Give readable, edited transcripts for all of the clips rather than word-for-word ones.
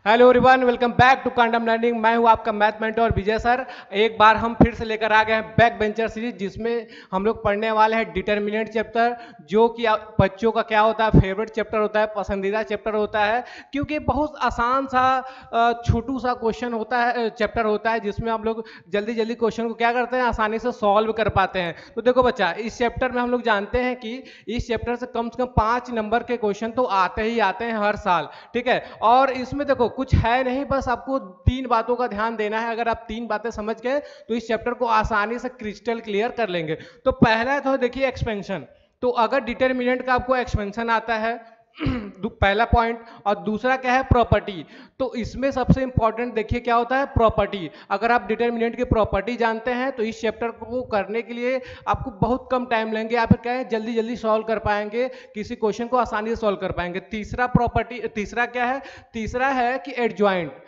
Hello everyone, welcome back to quantum learning. मैं हूं आपका मैथ मेंटर विजय सर। एक बार हम फिर से लेकर आ गए हैं बैक बेंचर सीरीज, जिसमें हम लोग पढ़ने वाले हैं डिटरमिनेंट चैप्टर, जो कि बच्चों का क्या होता है, फेवरेट चैप्टर होता है, पसंदीदा चैप्टर होता है, क्योंकि बहुत आसान सा छोटू सा क्वेश्चन होता है, चैप्टर होता है, जिसमें हम लोग जल्दी जल्दी क्वेश्चन को क्या करते हैं, आसानी से सॉल्व कर पाते हैं। तो देखो बच्चा, इस चैप्टर में हम लोग जानते हैं कि इस चैप्टर से कम 5 नंबर के क्वेश्चन तो आते ही आते हैं हर साल, ठीक है। और इसमें देखो कुछ है नहीं, बस आपको 3 बातों का ध्यान देना है। अगर आप 3 बातें समझ गए तो इस चैप्टर को आसानी से क्रिस्टल क्लियर कर लेंगे। तो पहला तो देखिए एक्सपेंशन। तो अगर डिटरमिनेंट का आपको एक्सपेंशन आता है पहला पॉइंट, और दूसरा क्या है, प्रॉपर्टी। तो इसमें सबसे इंपॉर्टेंट देखिए क्या होता है, प्रॉपर्टी। अगर आप डिटरमिनेंट की प्रॉपर्टी जानते हैं तो इस चैप्टर को करने के लिए आपको बहुत कम टाइम लेंगे, या फिर क्या है, जल्दी जल्दी सॉल्व कर पाएंगे, किसी क्वेश्चन को आसानी से सॉल्व कर पाएंगे। तीसरा प्रॉपर्टी, तीसरा क्या है, तीसरा है कि एडजॉइंट।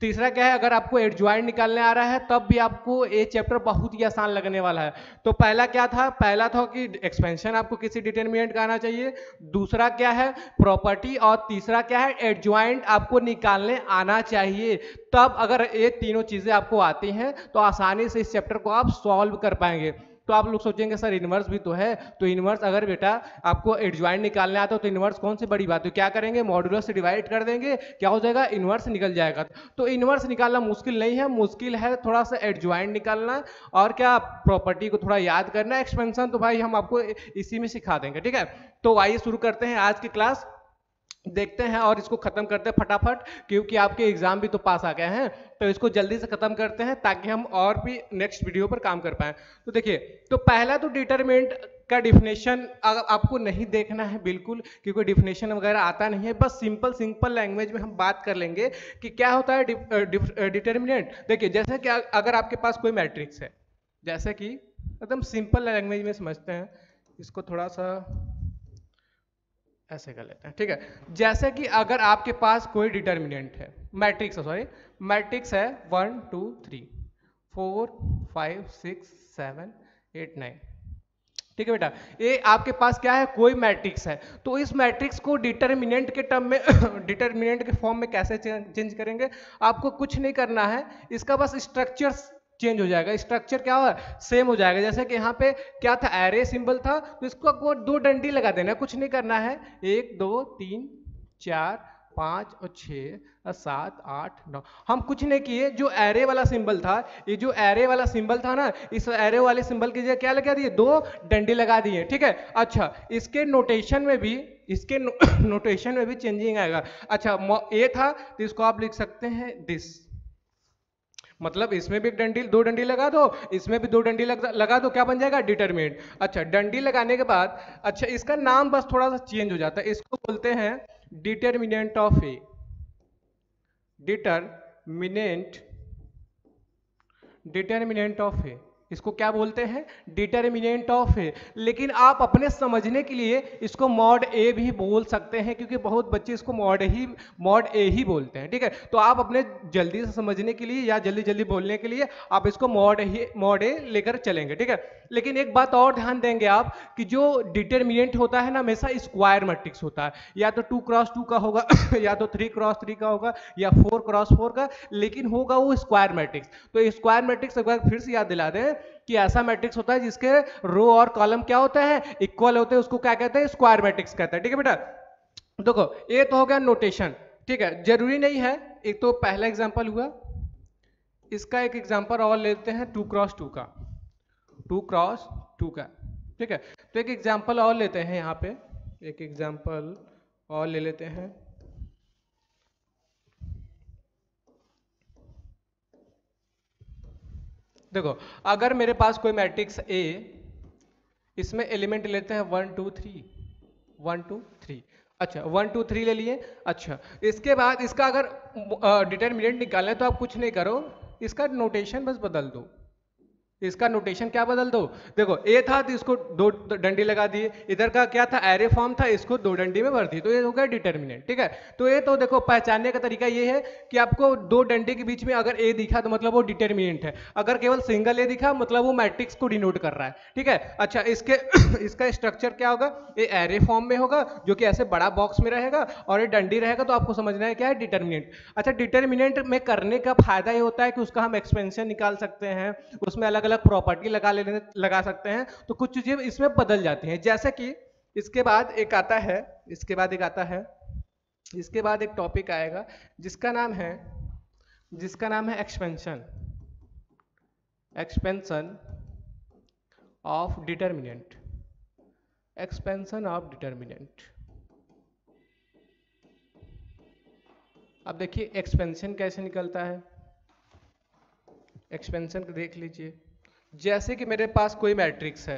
तीसरा क्या है, अगर आपको एडजॉइंट निकालने आ रहा है तब भी आपको ये चैप्टर बहुत ही आसान लगने वाला है। तो पहला क्या था, पहला था कि एक्सपेंशन आपको किसी डिटरमिनेंट का आना चाहिए, दूसरा क्या है प्रॉपर्टी, और तीसरा क्या है एडजॉइंट आपको निकालने आना चाहिए। तब अगर ये तीनों चीजें आपको आती हैं तो आसानी से इस चैप्टर को आप सॉल्व कर पाएंगे। तो आप लोग सोचेंगे सर इनवर्स भी तो है, तो इनवर्स अगर बेटा आपको एडजॉइंट निकालने आता हो तो इनवर्स कौन सी बड़ी बात है, क्या करेंगे, मॉड्यूलस से डिवाइड कर देंगे, क्या हो जाएगा, इनवर्स निकल जाएगा। तो इनवर्स निकालना मुश्किल नहीं है, मुश्किल है थोड़ा सा एडजॉइंट निकालना, और क्या प्रॉपर्टी को थोड़ा याद करना। एक्सपेंशन तो भाई हम आपको इसी में सिखा देंगे, ठीक है। तो आइए शुरू करते हैं आज की क्लास, देखते हैं और इसको खत्म करते हैं फटाफट, क्योंकि आपके एग्जाम भी तो पास आ गए हैं। तो इसको जल्दी से खत्म करते हैं ताकि हम और भी नेक्स्ट वीडियो पर काम कर पाएं। तो देखिए, तो पहला तो डिटरमिनेंट का डिफिनेशन आपको नहीं देखना है बिल्कुल, क्योंकि डिफिनेशन वगैरह आता नहीं है, बस सिंपल सिंपल लैंग्वेज में हम बात कर लेंगे कि क्या होता है डिटरमिनेंट। देखिए, जैसे कि अगर आपके पास कोई मैट्रिक्स है, जैसे कि एकदम सिंपल लैंग्वेज में समझते हैं इसको, थोड़ा सा ऐसे कर लेते हैं, ठीक है। जैसे कि अगर आपके पास कोई डिटरमिनेंट है, मैट्रिक्स है, सॉरी मैट्रिक्स है 1 2 3 4 5 6 7 8 9, ठीक है बेटा। ये आपके पास क्या है, कोई मैट्रिक्स है। तो इस मैट्रिक्स को डिटरमिनेंट के टर्म में डिटरमिनेंट के फॉर्म में कैसे चेंज करेंगे, आपको कुछ नहीं करना है, इसका बस स्ट्रक्चर चेंज हो जाएगा। स्ट्रक्चर क्या होगा, सेम हो जाएगा। जैसे कि यहाँ पे क्या था, एरे सिंबल था, तो इसको आपको 2 डंडी लगा देना है, कुछ नहीं करना है। 1 2 3 4 5 और 6 और 7 8 9, हम कुछ नहीं किए। जो एरे वाला सिंबल था, ये जो एरे वाला सिंबल था ना, इस एरे वाले सिंबल की जगह क्या लगा दिए, 2 डंडी लगा दिए, ठीक है। अच्छा, इसके नोटेशन में भी, इसके नोटेशन में भी चेंजिंग आएगा। अच्छा, ए था तो इसको आप लिख सकते हैं दिस, मतलब इसमें भी एक डंडी, 2 डंडी लगा दो, इसमें भी 2 डंडी लगा दो, क्या बन जाएगा, डिटरमिनेंट। अच्छा, डंडी लगाने के बाद, अच्छा इसका नाम बस थोड़ा सा चेंज हो जाता है, इसको बोलते हैं determinant of A. Determinant, determinant of A, इसको क्या बोलते हैं, डिटरमिनेंट ऑफ ए। लेकिन आप अपने समझने के लिए इसको मॉड ए भी बोल सकते हैं, क्योंकि बहुत बच्चे इसको मॉड ए ही बोलते हैं, ठीक है। तो आप अपने जल्दी से समझने के लिए या जल्दी जल्दी बोलने के लिए आप इसको मॉड ए लेकर चलेंगे, ठीक है। लेकिन एक बात और ध्यान देंगे आप, कि जो डिटरमिनेंट होता है ना, हमेशा स्क्वायर मैट्रिक्स होता है, या तो 2x2 का होगा या तो 3x3 का होगा, या 4x4 का, लेकिन होगा वो स्क्वायर मैट्रिक्स। तो स्क्वायर मैट्रिक्स एक बार फिर से याद दिला दें कि ऐसा मैट्रिक्स होता है जिसके रो और कॉलम क्या होता है, इक्वल होते हैं, उसको क्या कहते हैं, स्क्वायर मैट्रिक्स कहते हैं, ठीक है बेटा। देखो, ये तो हो गया नोटेशन, ठीक है, जरूरी नहीं है। एक तो पहला एग्जांपल हुआ, इसका एक एग्जांपल और लेते हैं 2x2 का, 2x2 का, ठीक है। तो एक एग्जांपल और लेते हैं, यहाँ पे एक एग्जांपल और ले लेते हैं। देखो, अगर मेरे पास कोई मैट्रिक्स ए, इसमें एलिमेंट लेते हैं 1 2 3, 1 2 3, अच्छा 1 2 3 ले लिए। अच्छा, इसके बाद इसका अगर डिटरमिनेंट निकालना है तो आप कुछ नहीं करो, इसका नोटेशन बस बदल दो, इसका नोटेशन क्या बदल दो, देखो ए था तो इसको दो डंडी लगा दिए, इधर का क्या था एरे फॉर्म था, इसको दो डंडी में भर दी, तो ये हो गया डिटर्मिनेंट। ठीक है, तो ये तो देखो पहचानने का तरीका ये है कि आपको दो डंडी के बीच में अगर ए दिखा तो मतलब वो डिटर्मिनेंट है, अगर केवल सिंगल ए दिखा मतलब वो मैट्रिक्स को डिनोट कर रहा है। ठीक है, अच्छा इसके इसका स्ट्रक्चर क्या होगा, ये एरे फॉर्म में होगा जो कि ऐसे बड़ा बॉक्स में रहेगा और ये डंडी रहेगा, तो आपको समझना है क्या है डिटर्मिनेंट। अच्छा डिटर्मिनेंट में करने का फायदा ये होता है कि उसका हम एक्सपेंशन निकाल सकते हैं, उसमें अलग अलग प्रॉपर्टी लगा सकते हैं, तो कुछ चीजें इसमें बदल जाती हैं। जैसे कि इसके बाद एक आता है, इसके बाद एक टॉपिक आएगा जिसका नाम है एक्सपेंशन ऑफ डिटर्मिनेंट। अब देखिए एक्सपेंशन कैसे निकलता है, एक्सपेंशन देख लीजिए। जैसे कि मेरे पास कोई मैट्रिक्स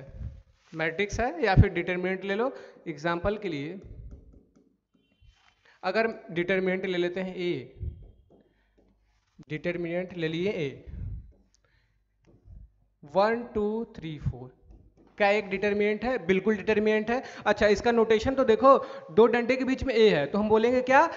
है या फिर डिटरमिनेंट ले लो, एग्जांपल के लिए अगर डिटरमिनेंट ले लेते हैं ए, डिटरमिनेंट ले लिए ए 1 2 3 4, क्या एक डिटर्मिनेंट है, बिल्कुल डिटर्मिनेंट है। अच्छा इसका नोटेशन तो देखो, दो डंडे के बीच में ए है तो हम बोलेंगे क्या,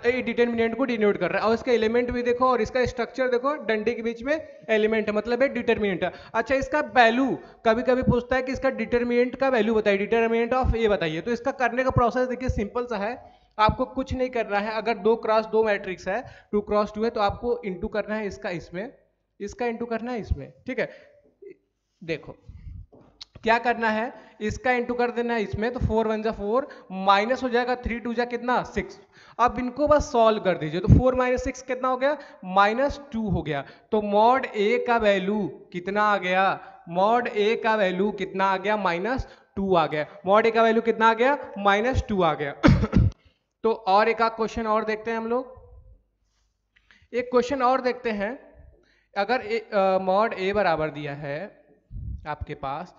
ए डिटर्मिनेंट को डिनोट कर रहा है, और इसका एलिमेंट भी देखो और इसका स्ट्रक्चर देखो, डंडे के बीच में एलिमेंट है मतलब एक डिटर्मिनेंट है। अच्छा इसका वैल्यू कभी कभी पूछता है कि इसका डिटर्मिनेंट का वैल्यू बताइए, डिटर्मिनेंट ऑफ ए बताइए, तो इसका करने का प्रोसेस देखिए सिंपल सा है, आपको कुछ नहीं करना है। अगर 2x2 मैट्रिक्स है, 2x2 है, तो आपको इंटू करना है इसका इसमें, इसका इंटू करना है इसमें। ठीक है, देखो क्या करना है, इसका इंटू कर देना है इसमें, तो 4 1 जा 4, माइनस हो जाएगा 3 2 जा कितना 6। अब इनको बस सॉल्व कर दीजिए, तो 4 - 6 कितना हो गया, -2 हो गया। तो मॉड ए का वैल्यू कितना आ गया, मॉड ए का वैल्यू कितना आ गया, -2 आ गया। मॉड ए का वैल्यू कितना आ गया, -2 आ गया। तो और एक क्वेश्चन और देखते हैं हम लोग, एक क्वेश्चन और देखते हैं। अगर मॉड ए बराबर दिया है आपके पास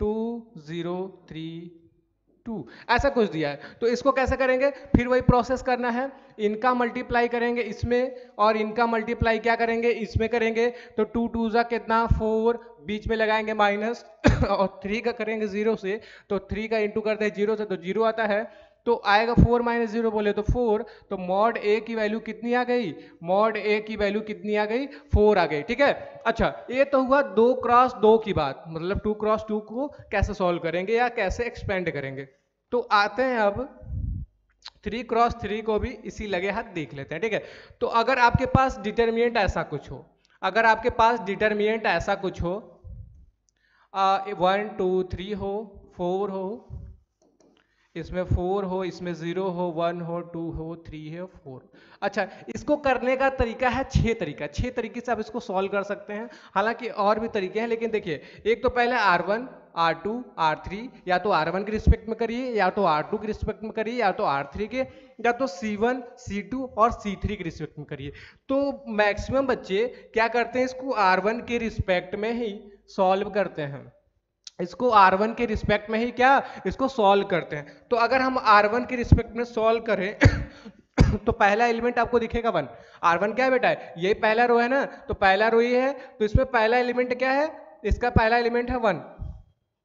2 0 3 2, ऐसा कुछ दिया है, तो इसको कैसे करेंगे, फिर वही प्रोसेस करना है, इनका मल्टीप्लाई करेंगे इसमें और इनका मल्टीप्लाई क्या करेंगे इसमें करेंगे, तो 2 2 जा कितना 4, बीच में लगाएंगे माइनस और 3 का करेंगे 0 से, तो 3 का इंटू करते हैं 0 से तो 0 आता है, तो आएगा 4 - 0 बोले तो 4, तो मॉड ए की वैल्यू कितनी आ गई, मॉड ए की वैल्यू कितनी आ गई, 4 आ गई। ठीक है, अच्छा ये तो हुआ 2x2 की बात, मतलब 2x2 को कैसे सॉल्व करेंगे या कैसे एक्सपेंड करेंगे। तो आते हैं अब 3x3 को भी इसी लगे हाथ देख लेते हैं। ठीक है, तो अगर आपके पास डिटर्मिनेंट ऐसा कुछ हो, अगर आपके पास डिटर्मिनेंट ऐसा कुछ हो 1 2 3 हो, 4 हो, इसमें 4 हो, इसमें 0 हो, 1 हो, 2 हो, 3 हो, 4। अच्छा इसको करने का तरीका है 6 तरीके से आप इसको सॉल्व कर सकते हैं, हालांकि और भी तरीके हैं, लेकिन देखिए एक तो पहले R1 R2 R3, या तो R1 के रिस्पेक्ट में करिए, या तो R2 के रिस्पेक्ट में करिए, या तो R3 के, या तो C1 C2 और C3 के रिस्पेक्ट में करिए। तो मैक्सिमम बच्चे क्या करते हैं, इसको R1 के रिस्पेक्ट में ही सॉल्व करते हैं, इसको R1 के रिस्पेक्ट में ही क्या इसको सॉल्व करते हैं। तो अगर हम R1 के रिस्पेक्ट में सॉल्व करें तो पहला एलिमेंट आपको दिखेगा 1, R1 क्या है बेटा, ये पहला रो है ना, तो पहला रो ये है, तो इसमें पहला एलिमेंट क्या है, इसका पहला एलिमेंट है 1।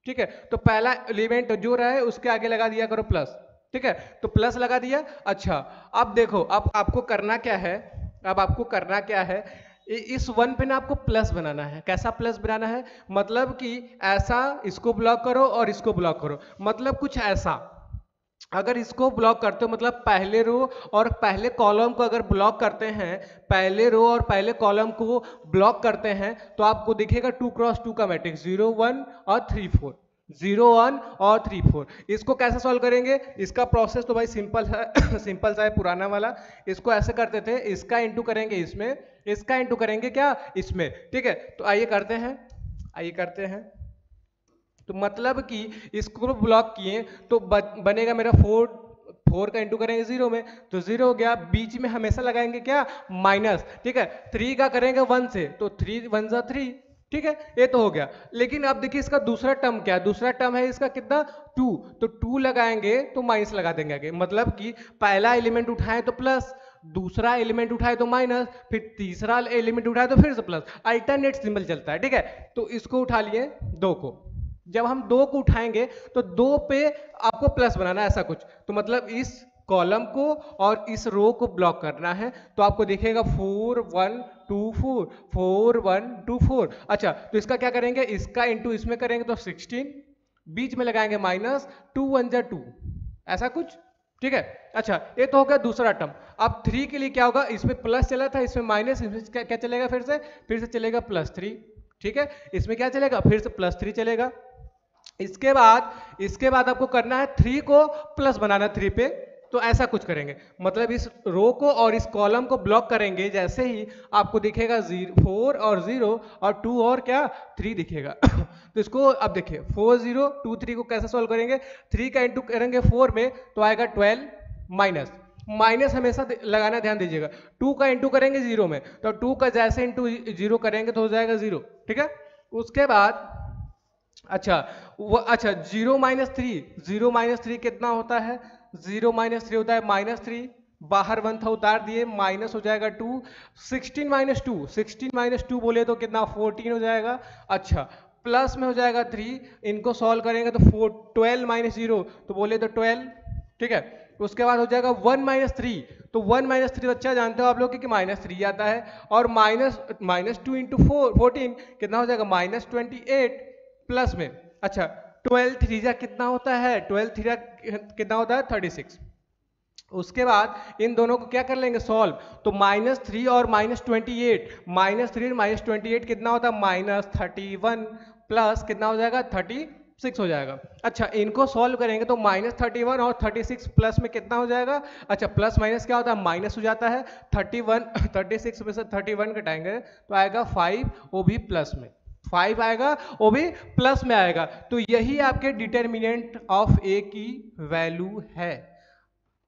ठीक है, तो पहला एलिमेंट जो रहा है उसके आगे लगा दिया करो प्लस। ठीक है, तो प्लस लगा दिया। अच्छा अब देखो, अब आपको करना क्या है, इस 1 पे ना आपको प्लस बनाना है। कैसा प्लस बनाना है, मतलब कि ऐसा इसको ब्लॉक करो और इसको ब्लॉक करो, मतलब कुछ ऐसा। अगर इसको ब्लॉक करते हो मतलब पहले रो और पहले कॉलम को अगर ब्लॉक करते हैं, पहले रो और पहले कॉलम को ब्लॉक करते हैं, तो आपको दिखेगा 2x2 का मैट्रिक्स 0 1 और 3 4, 0 1 और 3 4। इसको कैसे सॉल्व करेंगे, इसका प्रोसेस तो भाई सिंपल है सिंपल सा है पुराना वाला। इसको ऐसे करते थे, इसका इंटू करेंगे इसमें, इसका इंटू करेंगे क्या इसमें। ठीक है, तो आइए करते हैं। तो मतलब कि इसको ब्लॉक किए तो बनेगा मेरा 4 का इंटू करेंगे 0 में, तो 0 हो गया, बीच में हमेशा लगाएंगे क्या माइनस। ठीक है, 3 का करेंगे 1 से, तो 3 1 जा 3। ठीक है, ये तो हो गया। लेकिन अब देखिए इसका दूसरा टर्म क्या है, दूसरा टर्म है इसका कितना 2, तो 2 लगाएंगे तो माइनस लगा देंगे आगे, मतलब कि पहला एलिमेंट उठाएं तो प्लस, दूसरा एलिमेंट उठाए तो माइनस, फिर तीसरा एलिमेंट उठाए तो फिर से प्लस, अल्टरनेट सिंबल चलता है, ठीक है। तो इसको उठा लिए 2 को, जब हम 2 को उठाएंगे तो 2 पे आपको प्लस बनाना है ऐसा कुछ, तो मतलब इस कॉलम को और इस रो को ब्लॉक करना है, तो आपको दिखेगा 4 1 2 4 4 1 2 4। अच्छा, तो इसका क्या करेंगे, इसका इंटू इसमें करेंगे तो 16, बीच में लगाएंगे माइनस, 2 1 जा 2, ऐसा कुछ, ठीक है। अच्छा, ये तो हो गया दूसरा टर्म। अब 3 के लिए क्या होगा, इसमें प्लस चला था, इसमें माइनस, इसमें क्या चलेगा, फिर से चलेगा +3, ठीक है। इसमें क्या चलेगा, फिर से +3 चलेगा। इसके बाद आपको करना है 3 को प्लस बनाना 3 पे, तो ऐसा कुछ करेंगे, मतलब इस रो को और इस कॉलम को ब्लॉक करेंगे, जैसे ही आपको दिखेगा 4 और 0 और 2 और क्या 3 दिखेगा। तो इसको अब देखिए 4 0 2 3 को कैसे सॉल्व करेंगे, 3 का इंटू करेंगे 4 में तो आएगा 12, माइनस हमेशा लगाना ध्यान दीजिएगा। 2 का इंटू करेंगे 0 में, तो 2 का जैसे इंटू 0 करेंगे तो हो जाएगा 0, ठीक है। उसके बाद अच्छा 0 - 3 कितना होता है, 0 - 3 होता है -3, बाहर 1 था उतार दिए, माइनस हो जाएगा 2, 16 - 2 बोले तो कितना 14 हो जाएगा। अच्छा, प्लस में हो जाएगा 3, इनको सॉल्व करेंगे तो 12 - 0 तो बोले तो 12, ठीक है। उसके बाद हो जाएगा 1 - 3, तो 1 - 3 अच्छा जानते हो आप लोग कि -3 आता है, और -2 इंटू 14 कितना हो जाएगा -28 प्लस में। अच्छा, 12 3 जा कितना होता है, 12 3 जा कितना होता है 36। उसके बाद इन दोनों को क्या कर लेंगे सॉल्व, तो -3 और -28, -3 -28 कितना होता है -31 प्लस कितना हो जाएगा 36 हो जाएगा। अच्छा, इनको सॉल्व करेंगे तो -31 और 36 प्लस में कितना हो जाएगा, अच्छा प्लस माइनस क्या होता है माइनस हो जाता है, 36 में से 31 घटाएंगे तो आएगा 5, वो भी प्लस में 5 आएगा, वो भी प्लस में आएगा। तो यही आपके डिटर्मिनेंट ऑफ ए की वैल्यू है,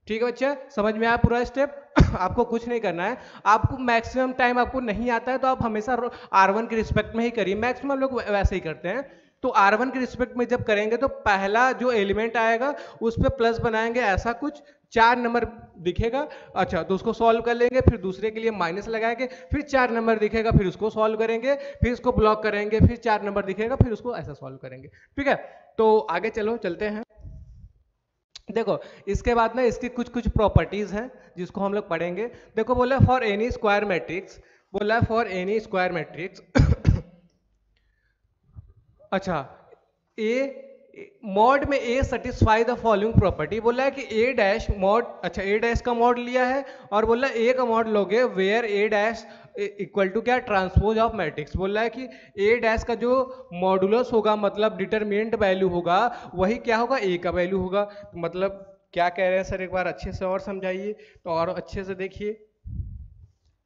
ठीक है बच्चा, समझ में आया पूरा स्टेप। आपको कुछ नहीं करना है, आपको मैक्सिमम टाइम आपको नहीं आता है तो आप हमेशा R1 के रिस्पेक्ट में ही करिए, मैक्सिमम लोग वैसे ही करते हैं। तो R1 के रिस्पेक्ट में जब करेंगे तो पहला जो एलिमेंट आएगा उस पर प्लस बनाएंगे, ऐसा कुछ 4 नंबर दिखेगा। अच्छा, तो उसको सॉल्व कर लेंगे, फिर दूसरे के लिए माइनस लगाएंगे, फिर 4 नंबर दिखेगा, फिर उसको सॉल्व करेंगे, फिर इसको ब्लॉक करेंगे, फिर 4 नंबर दिखेगा, फिर उसको ऐसा सॉल्व करेंगे, ठीक है। तो आगे चलते हैं। देखो, इसके बाद ना इसकी कुछ प्रॉपर्टीज हैं जिसको हम लोग पढ़ेंगे। देखो, बोला फॉर एनी स्क्वायर मैट्रिक्स, अच्छा ए मॉड में ए सेटिस्फाई द फॉलोइंग प्रॉपर्टी, बोला है कि ए डैश मॉड, अच्छा ए डैश का मॉड लिया है और बोला ए का मॉड लोगे where A dash equal to क्या ट्रांसपोज ऑफ मैट्रिक्स, बोला है कि ए डैश का जो मॉडुलस होगा मतलब डिटरमिनेंट वैल्यू होगा वही क्या होगा ए का वैल्यू होगा। तो मतलब क्या कह रहे हैं सर, एक बार अच्छे से और समझाइए, तो और अच्छे से देखिए।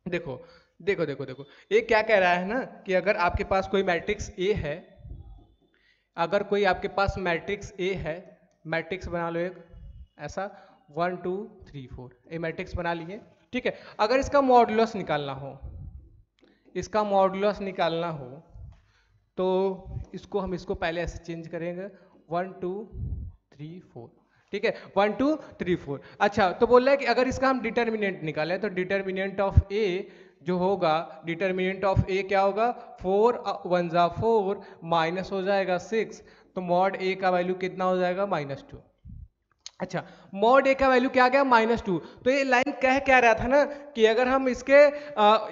देखो देखो देखो देखो ये क्या कह रहा है ना कि अगर आपके पास कोई मैट्रिक्स ए है, अगर कोई आपके पास मैट्रिक्स ए है, मैट्रिक्स बना लो एक ऐसा 1 2 3 4, ये मैट्रिक्स बना लिए, ठीक है। अगर इसका मॉडुलस निकालना हो, तो इसको पहले ऐसे चेंज करेंगे 1 2 3 4, ठीक है 1 2 3 4। अच्छा, तो बोल रहा है कि अगर इसका हम डिटर्मिनेंट निकालें तो डिटर्मिनेंट ऑफ ए जो होगा, डिटर्मिनेंट ऑफ ए क्या होगा 4 1 जा 4 माइनस हो जाएगा 6, तो मॉड ए का वैल्यू कितना हो जाएगा -2। अच्छा, मॉड ए का वैल्यू क्या आ गया -2। तो ये लाइन कह क्या रहा था ना कि अगर हम इसके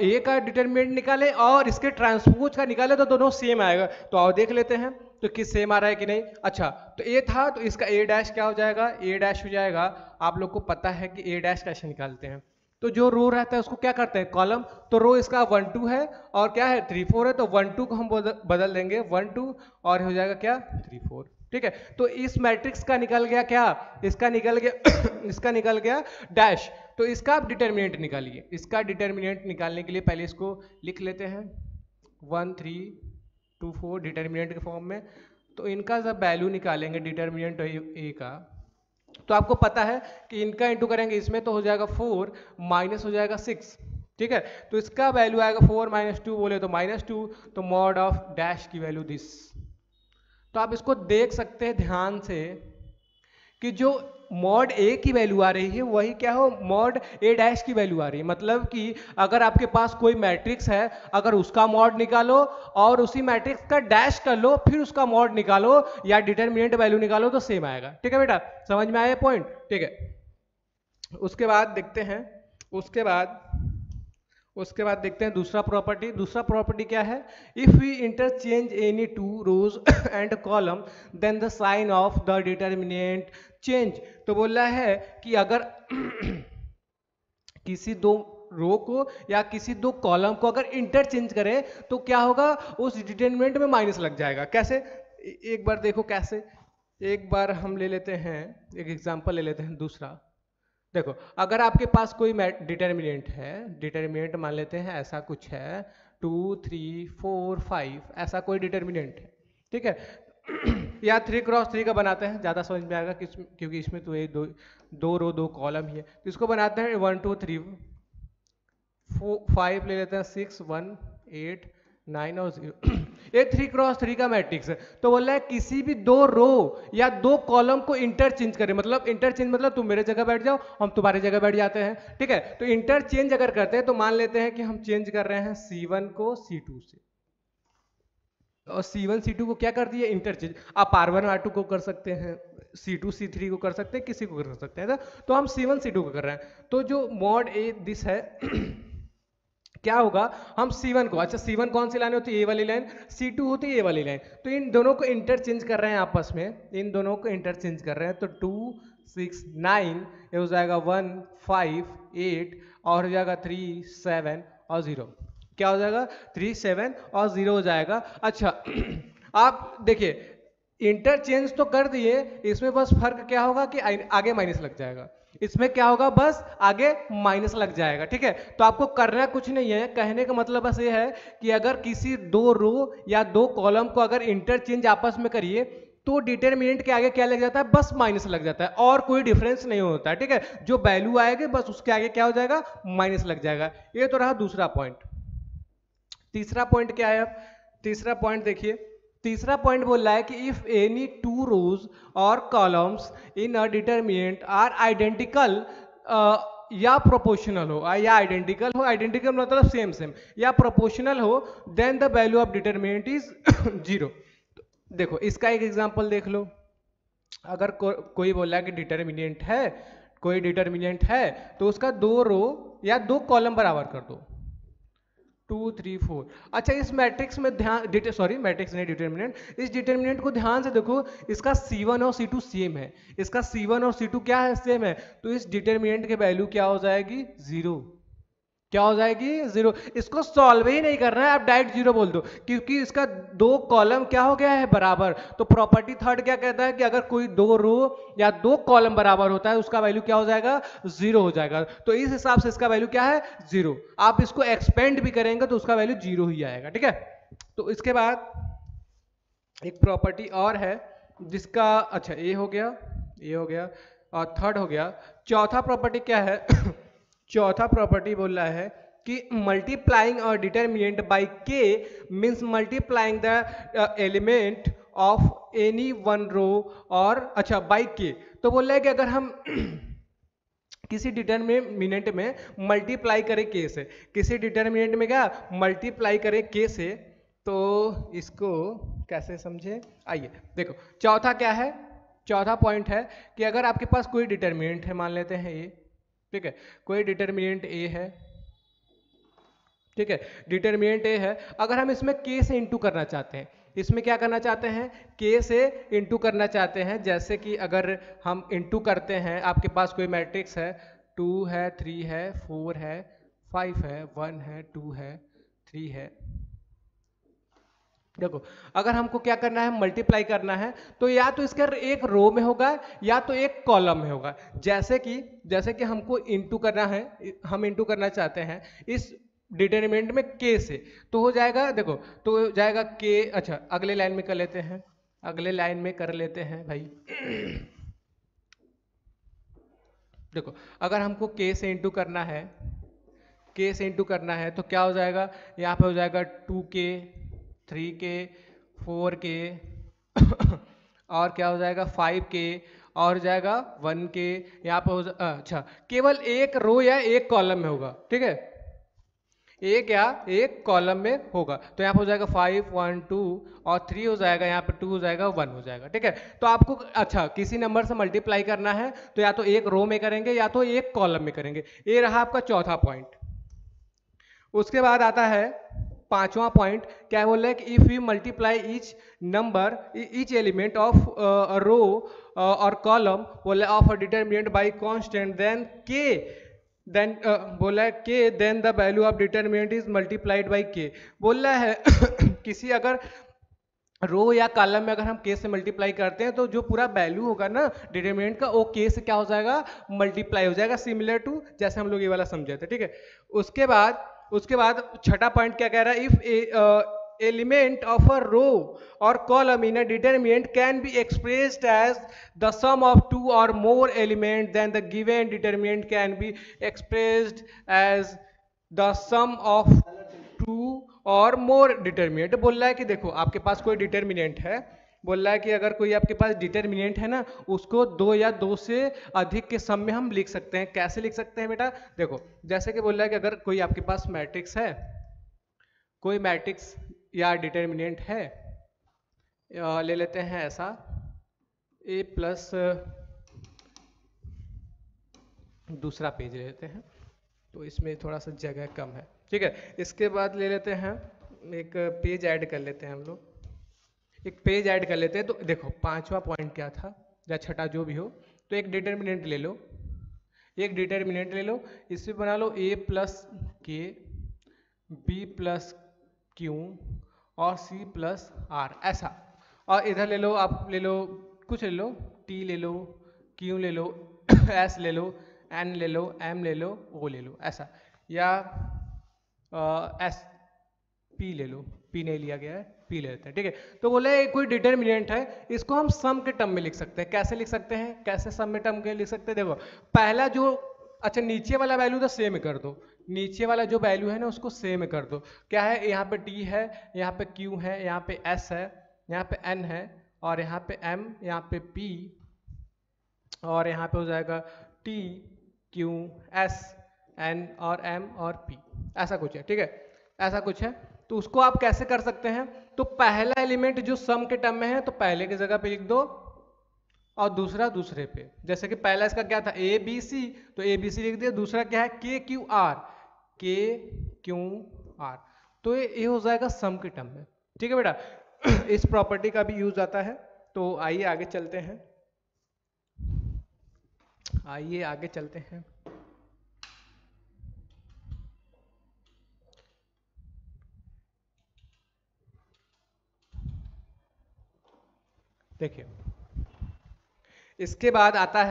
ए का डिटर्मिनेंट निकालें और इसके ट्रांसपोज का निकालें तो दोनों सेम आएगा। तो आओ देख लेते हैं तो किस सेम आ रहा है कि नहीं। अच्छा, तो ए था तो इसका ए डैश क्या हो जाएगा, ए डैश हो जाएगा, आप लोग को पता है कि ए डैश कैसे निकालते हैं, तो जो रो रहता है उसको क्या करते हैं कॉलम, तो रो इसका 1 2 है और क्या है 3 4 है, तो 1 2 को हम बदल देंगे 1 2 और हो जाएगा क्या 3 4, ठीक है। तो इस मैट्रिक्स का निकल गया क्या, इसका निकल गया डैश। तो इसका आप डिटर्मिनेंट निकालिए, इसका डिटर्मिनेंट निकालने के लिए पहले इसको लिख लेते हैं 1 3 2 4 डिटर्मिनेंट के फॉर्म में। तो इनका जब वैल्यू निकालेंगे डिटर्मिनेंट ए का, तो आपको पता है कि इनका इंटू करेंगे इसमें तो हो जाएगा 4 माइनस हो जाएगा 6, ठीक है। तो इसका वैल्यू आएगा 4 - 2 बोले तो -2, तो मॉड ऑफ डैश की वैल्यू दिस। तो आप इसको देख सकते हैं ध्यान से कि जो मॉड ए की वैल्यू आ रही है वही क्या हो मॉड ए डैश की वैल्यू आ रही है। मतलब कि अगर आपके पास कोई मैट्रिक्स है, अगर उसका मॉड निकालो और उसी मैट्रिक्स का डैश कर लो, फिर उसका मॉड निकालो या डिटरमिनेंट वैल्यू निकालो तो सेम आएगा। ठीक है बेटा, समझ में आया पॉइंट? ठीक है, उसके बाद देखते हैं, उसके बाद देखते हैं दूसरा प्रॉपर्टी। दूसरा प्रॉपर्टी क्या है? If we interchange any two rows and column then the sign of the determinant change. तो बोल रहा है कि अगर किसी दो रो को या किसी दो कॉलम को अगर इंटरचेंज करें तो क्या होगा, उस डिटरमिनेंट में माइनस लग जाएगा। कैसे? एक बार देखो कैसे। एक बार हम ले लेते हैं, एक एग्जांपल ले लेते हैं दूसरा। देखो, अगर आपके पास कोई डिटरमिनेंट है, डिटरमिनेंट मान लेते हैं ऐसा कुछ है 2 3 4 5, ऐसा कोई डिटरमिनेंट है, ठीक है। या 3 क्रॉस 3 का बनाते हैं, ज़्यादा समझ में आएगा क्योंकि इसमें तो ये दो रो 2 कॉलम ही है। तो इसको बनाते हैं 1 2 3 4 5 ले लेते हैं, 6 1 8 9 और 0। ये 3 क्रॉस 3 का मैट्रिक्स है। तो बोल रहा है किसी भी दो रो या दो कॉलम को इंटरचेंज करें, मतलब इंटरचेंज मतलब तुम मेरे जगह बैठ जाओ, हम तुम्हारी जगह बैठ जाते हैं, ठीक है। तो इंटरचेंज अगर करते हैं तो मान लेते हैं कि हम चेंज कर रहे हैं C1 को C2 से, और C1 C2 को क्या कर दिए, इंटरचेंज। आप R1 R2 को कर सकते हैं, C2 C3 को कर सकते हैं, किसी को कर सकते हैं। तो हम C1 C2 को कर रहे हैं। तो जो मॉड ए दिस है क्या होगा, हम C1 को, अच्छा C1 कौन सी लाइन होती है, ये वाली लाइन, C2 होती है ये वाली लाइन। तो इन दोनों को इंटरचेंज कर रहे हैं आपस में, इन दोनों को इंटरचेंज कर रहे हैं। तो 2 6 9 ये हो जाएगा 1 5 8 और हो जाएगा 3 7 और 0। क्या हो जाएगा, 3 7 और 0 हो जाएगा। अच्छा आप देखिए इंटरचेंज तो कर दिए, इसमें बस फर्क क्या होगा कि आगे माइनस लग जाएगा। इसमें क्या होगा, बस आगे माइनस लग जाएगा, ठीक है। तो आपको करना कुछ नहीं है, कहने का मतलब बस ये है कि अगर किसी दो रो या दो कॉलम को अगर इंटरचेंज आपस में करिए तो डिटरमिनेंट के आगे क्या लग जाता है, बस माइनस लग जाता है, और कोई डिफरेंस नहीं होता है, ठीक है। जो वैल्यू आएगी बस उसके आगे क्या हो जाएगा, माइनस लग जाएगा। ये तो रहा दूसरा पॉइंट। तीसरा पॉइंट क्या है? अब तीसरा पॉइंट देखिए, तीसरा पॉइंट बोल रहा है कि इफ एनी टू रोज और columns in a determinant are identical या प्रोपोर्शनल हो, या आइडेंटिकल हो, आइडेंटिकल मतलब सेम सेम, या प्रोपोर्शनल हो, then the value of determinant is 0। देखो इसका एक एग्जांपल देख लो। अगर कोई बोल रहा है कि डिटरमिनेंट है, कोई डिटरमिनेंट है, तो उसका दो रो या दो कॉलम बराबर कर दो, 2 3 4। अच्छा इस मैट्रिक्स में ध्यान, मैट्रिक्स नहीं, डिटरमिनेंट, इस डिटरमिनेंट को ध्यान से देखो, इसका C1 और C2 सेम है, इसका C1 और C2 क्या है, सेम है। तो इस डिटरमिनेंट की वैल्यू क्या हो जाएगी, 0। क्या हो जाएगी, 0। इसको सॉल्व ही नहीं करना है, आप डायरेक्ट 0 बोल दो, क्योंकि इसका दो कॉलम क्या हो गया है, बराबर। तो प्रॉपर्टी थर्ड क्या कहता है कि अगर कोई दो रो या दो कॉलम बराबर होता है उसका वैल्यू क्या हो जाएगा, 0 हो जाएगा। तो इस हिसाब से इसका वैल्यू क्या है, 0। आप इसको एक्सपेंड भी करेंगे तो उसका वैल्यू 0 ही आएगा, ठीक है। तो इसके बाद एक प्रॉपर्टी और है जिसका, अच्छा ये हो गया, ये हो गया, और थर्ड हो गया। चौथा प्रॉपर्टी क्या है चौथा प्रॉपर्टी बोल रहा है कि मल्टीप्लाइंग और determinant by k means multiplying the element of any one row, और अच्छा बाय के। तो बोल रहा है कि अगर हम किसी डिटरमिनेंट में मल्टीप्लाई करें के से, किसी डिटरमिनेंट में क्या मल्टीप्लाई करें के से, तो इसको कैसे समझे, आइए देखो। चौथा क्या है, चौथा पॉइंट है कि अगर आपके पास कोई डिटरमिनेंट है, मान लेते हैं ये, ठीक है, कोई डिटरमिनेंट ए है, ठीक है, डिटरमिनेंट ए है। अगर हम इसमें के से इंटू करना चाहते हैं, इसमें क्या करना चाहते हैं, के से इंटू करना चाहते हैं। जैसे कि अगर हम इंटू करते हैं, आपके पास कोई मैट्रिक्स है, 2 है 3 है 4 है 5 है 1 है 2 है 3 है। देखो अगर हमको क्या करना है, मल्टीप्लाई करना है, तो या तो इसका एक रो में होगा या तो एक कॉलम में होगा। जैसे कि हमको इंटू करना है, हम इंटू करना चाहते हैं इस डिटरमिनेंट में के से, तो हो जाएगा, देखो तो हो जाएगा के। अच्छा अगले लाइन में कर लेते हैं, अगले लाइन में कर लेते हैं भाई। देखो अगर हमको के से इंटू करना है, के से इंटू करना है तो क्या हो जाएगा, यहाँ पे हो जाएगा 2k 3k 4k और क्या हो जाएगा 5k और हो जाएगा 1k, यहाँ पे अच्छा केवल एक रो या एक कॉलम में होगा, ठीक है, एक या एक कॉलम में होगा। तो यहाँ पे हो जाएगा 5 1 2 और 3 हो जाएगा, यहाँ पे 2 हो जाएगा, 1 हो जाएगा, ठीक है। तो आपको अच्छा किसी नंबर से मल्टीप्लाई करना है तो या तो एक रो में करेंगे या तो एक कॉलम में करेंगे। ये रहा आपका चौथा पॉइंट। उसके बाद आता है पांचवा पॉइंट, क्या बोल रहा है कि if you multiply each number each element of row और कॉलम बोले of a determinant by constant then k, then बोला है के then the value of determinant is multiplied by k. बोल रहा है किसी अगर रो या कॉलम में अगर हम के से मल्टीप्लाई करते हैं तो जो पूरा वैल्यू होगा ना डिटरमिनेंट का वो के से क्या हो जाएगा, मल्टीप्लाई हो जाएगा, सिमिलर टू जैसे हम लोग ये वाला समझे थे, ठीक है। उसके बाद छठा पॉइंट क्या कह रहा है, if element of a row or column in a determinant can be expressed as the sum of two or more elements, then the given determinant can be expressed as the sum of two और मोर determinant. बोल रहा है कि देखो आपके पास कोई determinant है, बोल रहा है कि अगर कोई आपके पास डिटर्मिनेंट है ना उसको दो या दो से अधिक के सम में हम लिख सकते हैं। कैसे लिख सकते हैं बेटा, देखो जैसे कि बोल रहा है कि अगर कोई आपके पास मैट्रिक्स है, कोई मैट्रिक्स या डिटर्मिनेंट है, ले लेते हैं ऐसा a प्लस दूसरा पेज ले लेते हैं तो इसमें थोड़ा सा जगह कम है, ठीक है। इसके बाद ले लेते हैं एक पेज ऐड कर लेते हैं हम लोग, एक पेज ऐड कर लेते हैं। तो देखो पांचवा पॉइंट क्या था या छठा जो भी हो, तो एक डिटर्मिनेंट ले लो, एक डिटर्मिनेंट ले लो, इसमें बना लो a प्लस के, b प्लस क्यू और c प्लस आर ऐसा। और इधर ले लो, आप ले लो कुछ ले लो, t ले लो, q ले लो, s ले लो, n ले लो, m ले लो, o ले लो ऐसा, या s p ले लो, p नहीं लिया गया है, p ले लेते हैं, ठीक है। तो बोले कोई डिटर्मिनेंट है, इसको हम सम के टर्म में लिख सकते हैं। कैसे लिख सकते हैं, कैसे सम में टर्म के लिख सकते हैं, देखो पहला जो अच्छा नीचे वाला वैल्यू तो सेम कर दो, नीचे वाला जो वैल्यू है ना उसको सेम कर दो। क्या है, यहाँ पे t है, यहाँ पे q है, यहाँ पे s है, यहाँ पे n है और यहाँ पे m, यहाँ पे p और यहाँ पे हो जाएगा t q s n और m और p, ऐसा कुछ है, ठीक है, ऐसा कुछ है। तो उसको आप कैसे कर सकते हैं, तो पहला एलिमेंट जो सम के टर्म में है तो पहले की जगह पे लिख दो और दूसरा दूसरे पे। जैसे कि पहला इसका क्या था ए बी सी, तो ए बी सी लिख दिया, दूसरा क्या है के क्यू आर, के क्यू आर, तो ये हो जाएगा सम के टर्म में, ठीक है बेटा। इस प्रॉपर्टी का भी यूज आता है। तो आइए आगे चलते हैं, आइए आगे चलते हैं। देखिए इसके बाद आता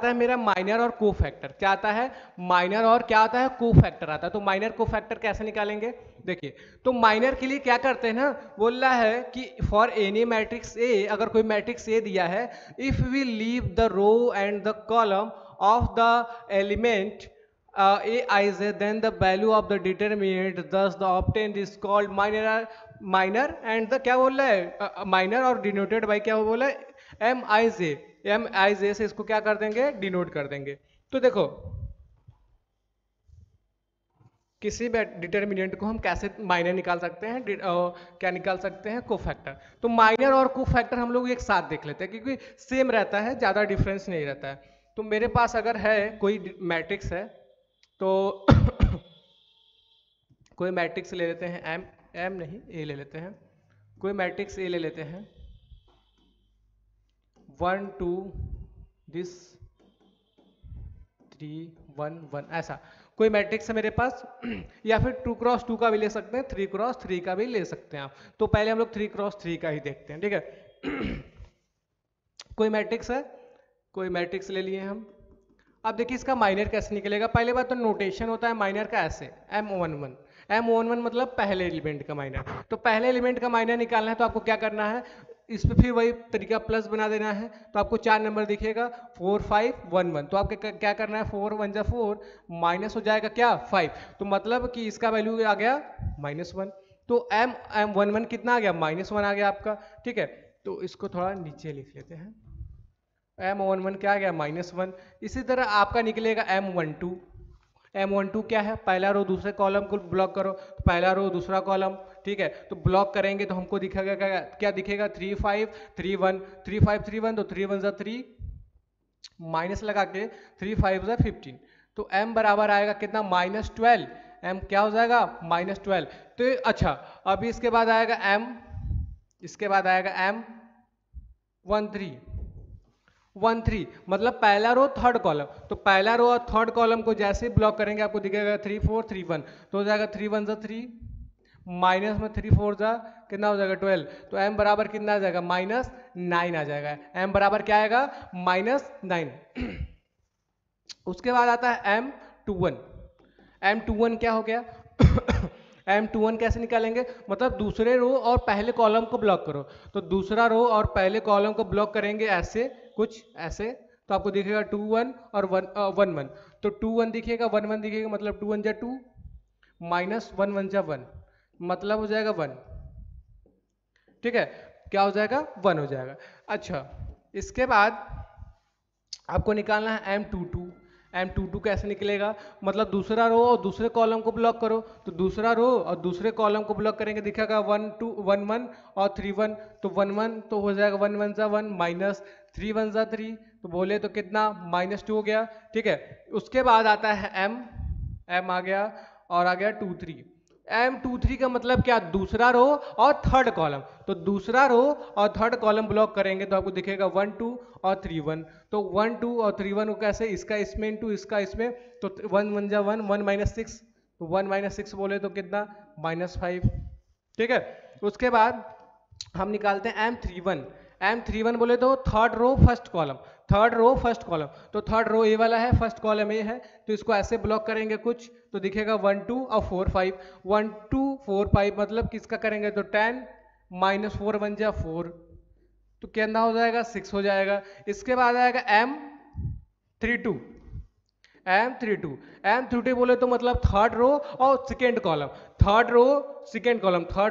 है मेरा माइनर और को फैक्टर। क्या आता है, माइनर और क्या आता है, को फैक्टर आता है। तो माइनर को फैक्टर कैसे निकालेंगे, देखिए तो माइनर के लिए क्या करते हैं ना, बोल रहा है कि फॉर एनी मैट्रिक्स ए, अगर कोई मैट्रिक्स ए दिया है, if we leave the row and the column of the element a i j then the value of the determinant thus the obtained is called minor and the क्या बोल रहा है, minor और denoted by क्या बोला है, M आई जे से इसको क्या कर देंगे, डिनोट कर देंगे। तो देखो किसी भी डिटर्मिनेंट को हम कैसे माइनर निकाल सकते हैं, क्या निकाल सकते हैं, कोफैक्टर। तो माइनर और कोफैक्टर हम लोग एक साथ देख लेते हैं क्योंकि सेम रहता है, ज्यादा डिफरेंस नहीं रहता है। तो मेरे पास अगर है कोई मैट्रिक्स है तो कोई मैट्रिक्स ले लेते हैं, एम नहीं ए ले लेते हैं, कोई मैट्रिक्स ए ले लेते हैं, 1 2 दिस 3 1 1 ऐसा कोई मैट्रिक्स है मेरे पास। या फिर 2 क्रॉस 2 का भी ले सकते हैं, 3 क्रॉस 3 का भी ले सकते हैं आप। तो पहले हम लोग 3 क्रॉस 3 का ही देखते हैं, ठीक है। कोई मैट्रिक्स है, कोई मैट्रिक्स ले लिए हम। अब देखिए इसका माइनर कैसे निकलेगा। पहले बात तो नोटेशन होता है माइनर का ऐसे, M11 मतलब पहले एलिमेंट का माइनर। तो पहले एलिमेंट का माइनर निकालना है तो आपको क्या करना है, इस पे फिर वही तरीका प्लस बना देना है। तो आपको 4 नंबर दिखेगा 4 5 1 1, तो आपको क्या करना है, 4 1 जा 4 माइनस हो जाएगा क्या 5, तो मतलब कि इसका वैल्यू आ गया -1। तो M11 कितना आ गया, -1 आ गया आपका, ठीक है। तो इसको थोड़ा नीचे लिख लेते हैं, M11 क्या आ गया -1। इसी तरह आपका निकलेगा M12। M12 क्या है, पहला रो दूसरे कॉलम को ब्लॉक करो, तो पहला रो दूसरा कॉलम, ठीक है, तो ब्लॉक करेंगे तो हमको दिखेगा क्या दिखेगा 3 5 3 1 3 5 3 1, तो 3 1 ज़ा 3 माइनस लगा के 3 5 ज़ा 15, तो m बराबर आएगा कितना -12। m क्या हो जाएगा -12। तो अच्छा अभी इसके बाद आएगा M13 मतलब पहला रो थर्ड कॉलम, तो पहला रो और थर्ड कॉलम को जैसे ही ब्लॉक करेंगे आपको दिखेगा 3 4 3 1, तो हो जाएगा 3 1 ज़ा 3 माइनस में 3 4 ज़ा कितना हो जाएगा 12, तो m बराबर कितना आ जाएगा -9 आ जाएगा। m बराबर क्या आएगा -9। उसके बाद आता है M21 क्या हो गया M21 कैसे निकालेंगे, मतलब दूसरे रो और पहले कॉलम को ब्लॉक करो, तो दूसरा रो और पहले कॉलम को ब्लॉक करेंगे ऐसे कुछ ऐसे, तो आपको दिखेगा 2 1 और 1 1, तो 2 1 दिखेगा 1 1 दिखेगा, मतलब 2 1 जा 2 माइनस 1 1 जा 1, मतलब हो जाएगा 1, ठीक है, क्या हो जाएगा 1 हो जाएगा। अच्छा इसके बाद आपको निकालना है M22 कैसे निकलेगा, मतलब दूसरा रो और दूसरे कॉलम को ब्लॉक करो, तो दूसरा रो और दूसरे कॉलम को ब्लॉक करेंगे दिखेगा 1 2 1 1 और 3 1, तो 1 1 तो हो जाएगा 1 1 ज़ा 1 माइनस 3 1 ज़ा 3, तो बोले तो कितना -2 हो गया, ठीक है। उसके बाद आता है M आ गया और आ गया 2 3। M23 का मतलब क्या, दूसरा रो और थर्ड कॉलम, तो दूसरा रो और थर्ड कॉलम ब्लॉक करेंगे तो आपको दिखेगा 1 2 और 3 1, तो 1 2 और 3 1 को कैसे, इसका इसमें इंटू इसका इसमें, तो 1 1 जा 1 1 -6, तो 1 -6 बोले तो कितना -5, ठीक है। उसके बाद हम निकालते हैं M31 बोले तो थर्ड रो फर्स्ट कॉलम, तो थर्ड रो ए वाला है, फर्स्ट कॉलम ए है, तो इसको ऐसे ब्लॉक करेंगे कुछ, तो दिखेगा 1 2 और 4 5, 1 2 4 5 मतलब किसका करेंगे, तो 10 माइनस 4 1 जा 4, तो कितना हो जाएगा 6 हो जाएगा। इसके बाद आएगा M32 बोले तो मतलब थर्ड रो और सेकेंड कॉलम, थर्ड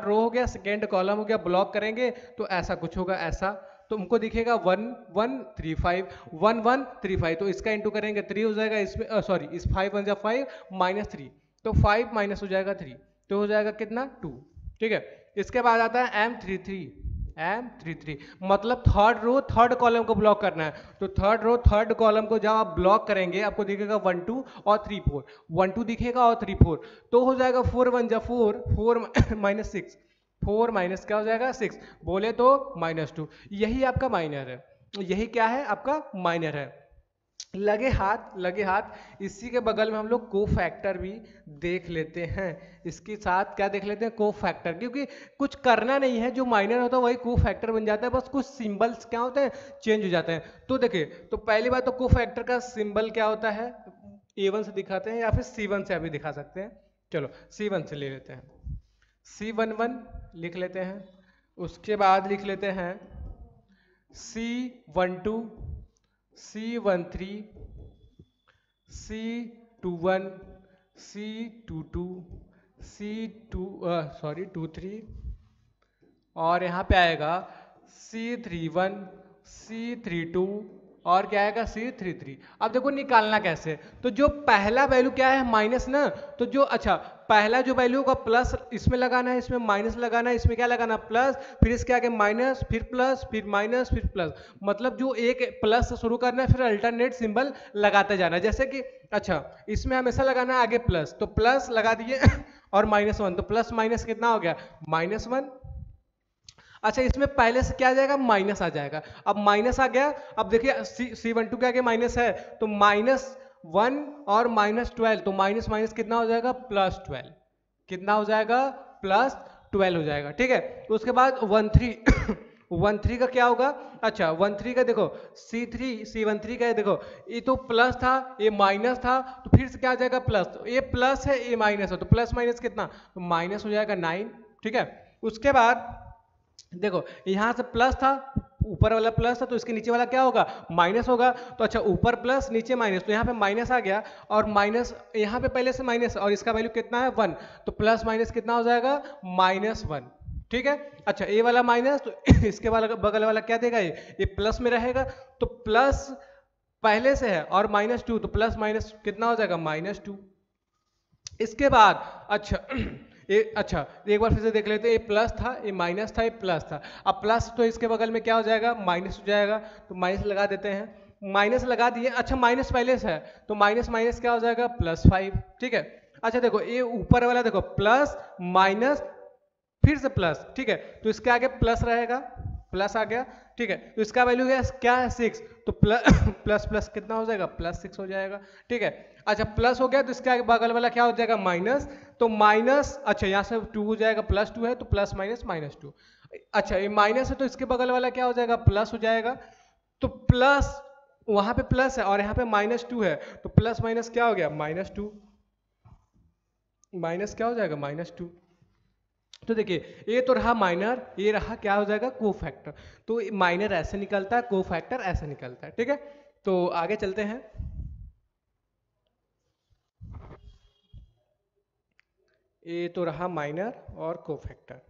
रो हो गया, सेकेंड कॉलम हो गया, ब्लॉक करेंगे तो ऐसा कुछ होगा ऐसा, तो हमको दिखेगा 1 1 3 5 1 1 3 5, तो इसका इंटू करेंगे 3 हो जाएगा, इसमें सॉरी इस 5 1 जा 5 -3, तो 5 माइनस हो जाएगा 3, तो हो जाएगा कितना 2, ठीक है। इसके बाद आता है M33 मतलब थर्ड रो थर्ड कॉलम को ब्लॉक करना है, तो थर्ड रो थर्ड कॉलम को जब आप ब्लॉक करेंगे आपको दिखेगा 1 2 और 3 4, 1 2 दिखेगा और 3 4, तो हो जाएगा 4 1 जा 4 4 माइनस 6, 4 माइनस क्या हो जाएगा 6, बोले तो -2, यही आपका माइनर है, यही क्या है आपका माइनर है। लगे हाथ इसी के बगल में हम लोग कोफैक्टर भी देख लेते हैं, इसके साथ क्या देख लेते हैं कोफैक्टर, क्योंकि कुछ करना नहीं है, जो माइनर होता है वही कोफैक्टर बन जाता है, बस कुछ सिंबल्स क्या होते हैं चेंज हो जाते हैं। तो देखिए, तो पहली बात तो कोफैक्टर का सिंबल क्या होता है, A1 से दिखाते हैं या फिर C1 से अभी दिखा सकते हैं, चलो C1 से ले लेते हैं, C11 लिख लेते हैं, उसके बाद लिख लेते हैं C12 C13 C21 C22 23 और यहाँ पे आएगा C31 C32 और क्या आएगा C33। अब देखो निकालना कैसे, तो जो पहला वैल्यू क्या है माइनस ना, तो जो अच्छा पहला जो वैल्यू होगा प्लस इसमें लगाना है, इसमें माइनस लगाना है, इसमें क्या लगाना प्लस, फिर इसके आगे माइनस, फिर प्लस, फिर माइनस, फिर प्लस, मतलब जो एक प्लस से शुरू करना है फिर अल्टरनेट सिंबल लगाते जाना है। जैसे कि अच्छा इसमें हमेशा लगाना है आगे प्लस, तो प्लस लगा दिए और -1, तो प्लस माइनस कितना हो गया -1। अच्छा इसमें पहले से क्या आ जाएगा माइनस आ जाएगा, अब माइनस आ गया, अब देखिए C12 के आगे माइनस है तो -1 और -12, तो माइनस माइनस कितना हो जाएगा +12, कितना हो जाएगा +12 हो जाएगा, ठीक है। तो उसके बाद 13 का क्या होगा, अच्छा 13 का देखो C13 का देखो, ये तो प्लस था ये माइनस था, तो फिर से क्या आ जाएगा प्लस, तो ये प्लस है ये माइनस है, तो प्लस माइनस कितना, तो माइनस हो जाएगा 9, ठीक है। उसके बाद देखो यहाँ से प्लस था, ऊपर वाला प्लस था, तो इसके नीचे वाला क्या होगा माइनस होगा, तो अच्छा ऊपर प्लस नीचे माइनस, तो यहाँ पे माइनस आ गया और माइनस यहाँ पे पहले से माइनस और इसका वैल्यू कितना है 1, तो प्लस माइनस कितना हो जाएगा -1, ठीक है। अच्छा ए वाला माइनस, तो इसके वाला बगल वाला क्या देगा, ये प्लस में रहेगा, तो प्लस पहले से है और -2, तो प्लस माइनस कितना हो जाएगा, -2। इसके बाद अच्छा अच्छा एक बार फिर से देख लेते हैं, ये प्लस था, ये माइनस था, ये प्लस था। अब प्लस तो इसके बगल में क्या हो जाएगा, माइनस हो जाएगा, तो माइनस लगा देते हैं। माइनस लगा दिए, अच्छा माइनस पहले से है तो माइनस माइनस क्या हो जाएगा, +5। ठीक है। अच्छा देखो ये ऊपर वाला देखो प्लस माइनस फिर से प्लस, ठीक है, तो इसके आगे प्लस रहेगा, प्लस आ गया, ठीक है, तो इसका वैल्यू क्या है 6, तो प्लस प्लस कितना हो जाएगा, +6 हो जाएगा। ठीक है। अच्छा प्लस हो गया तो इसके आगे बगल वाला क्या हो जाएगा, माइनस, तो माइनस, अच्छा यहाँ से 2 हो जाएगा, +2 है तो प्लस माइनस -2। अच्छा ये माइनस है तो इसके बगल वाला क्या हो जाएगा, प्लस हो जाएगा, तो प्लस वहां पे प्लस है और यहाँ पे -2 है, तो प्लस माइनस क्या हो गया, -2, माइनस क्या हो जाएगा, -2। तो देखिए ये तो रहा माइनर, ये रहा क्या हो जाएगा, कोफैक्टर। तो माइनर ऐसे निकलता है, कोफैक्टर ऐसे निकलता है। ठीक है, तो आगे चलते हैं। ये तो रहा माइनर और कोफैक्टर।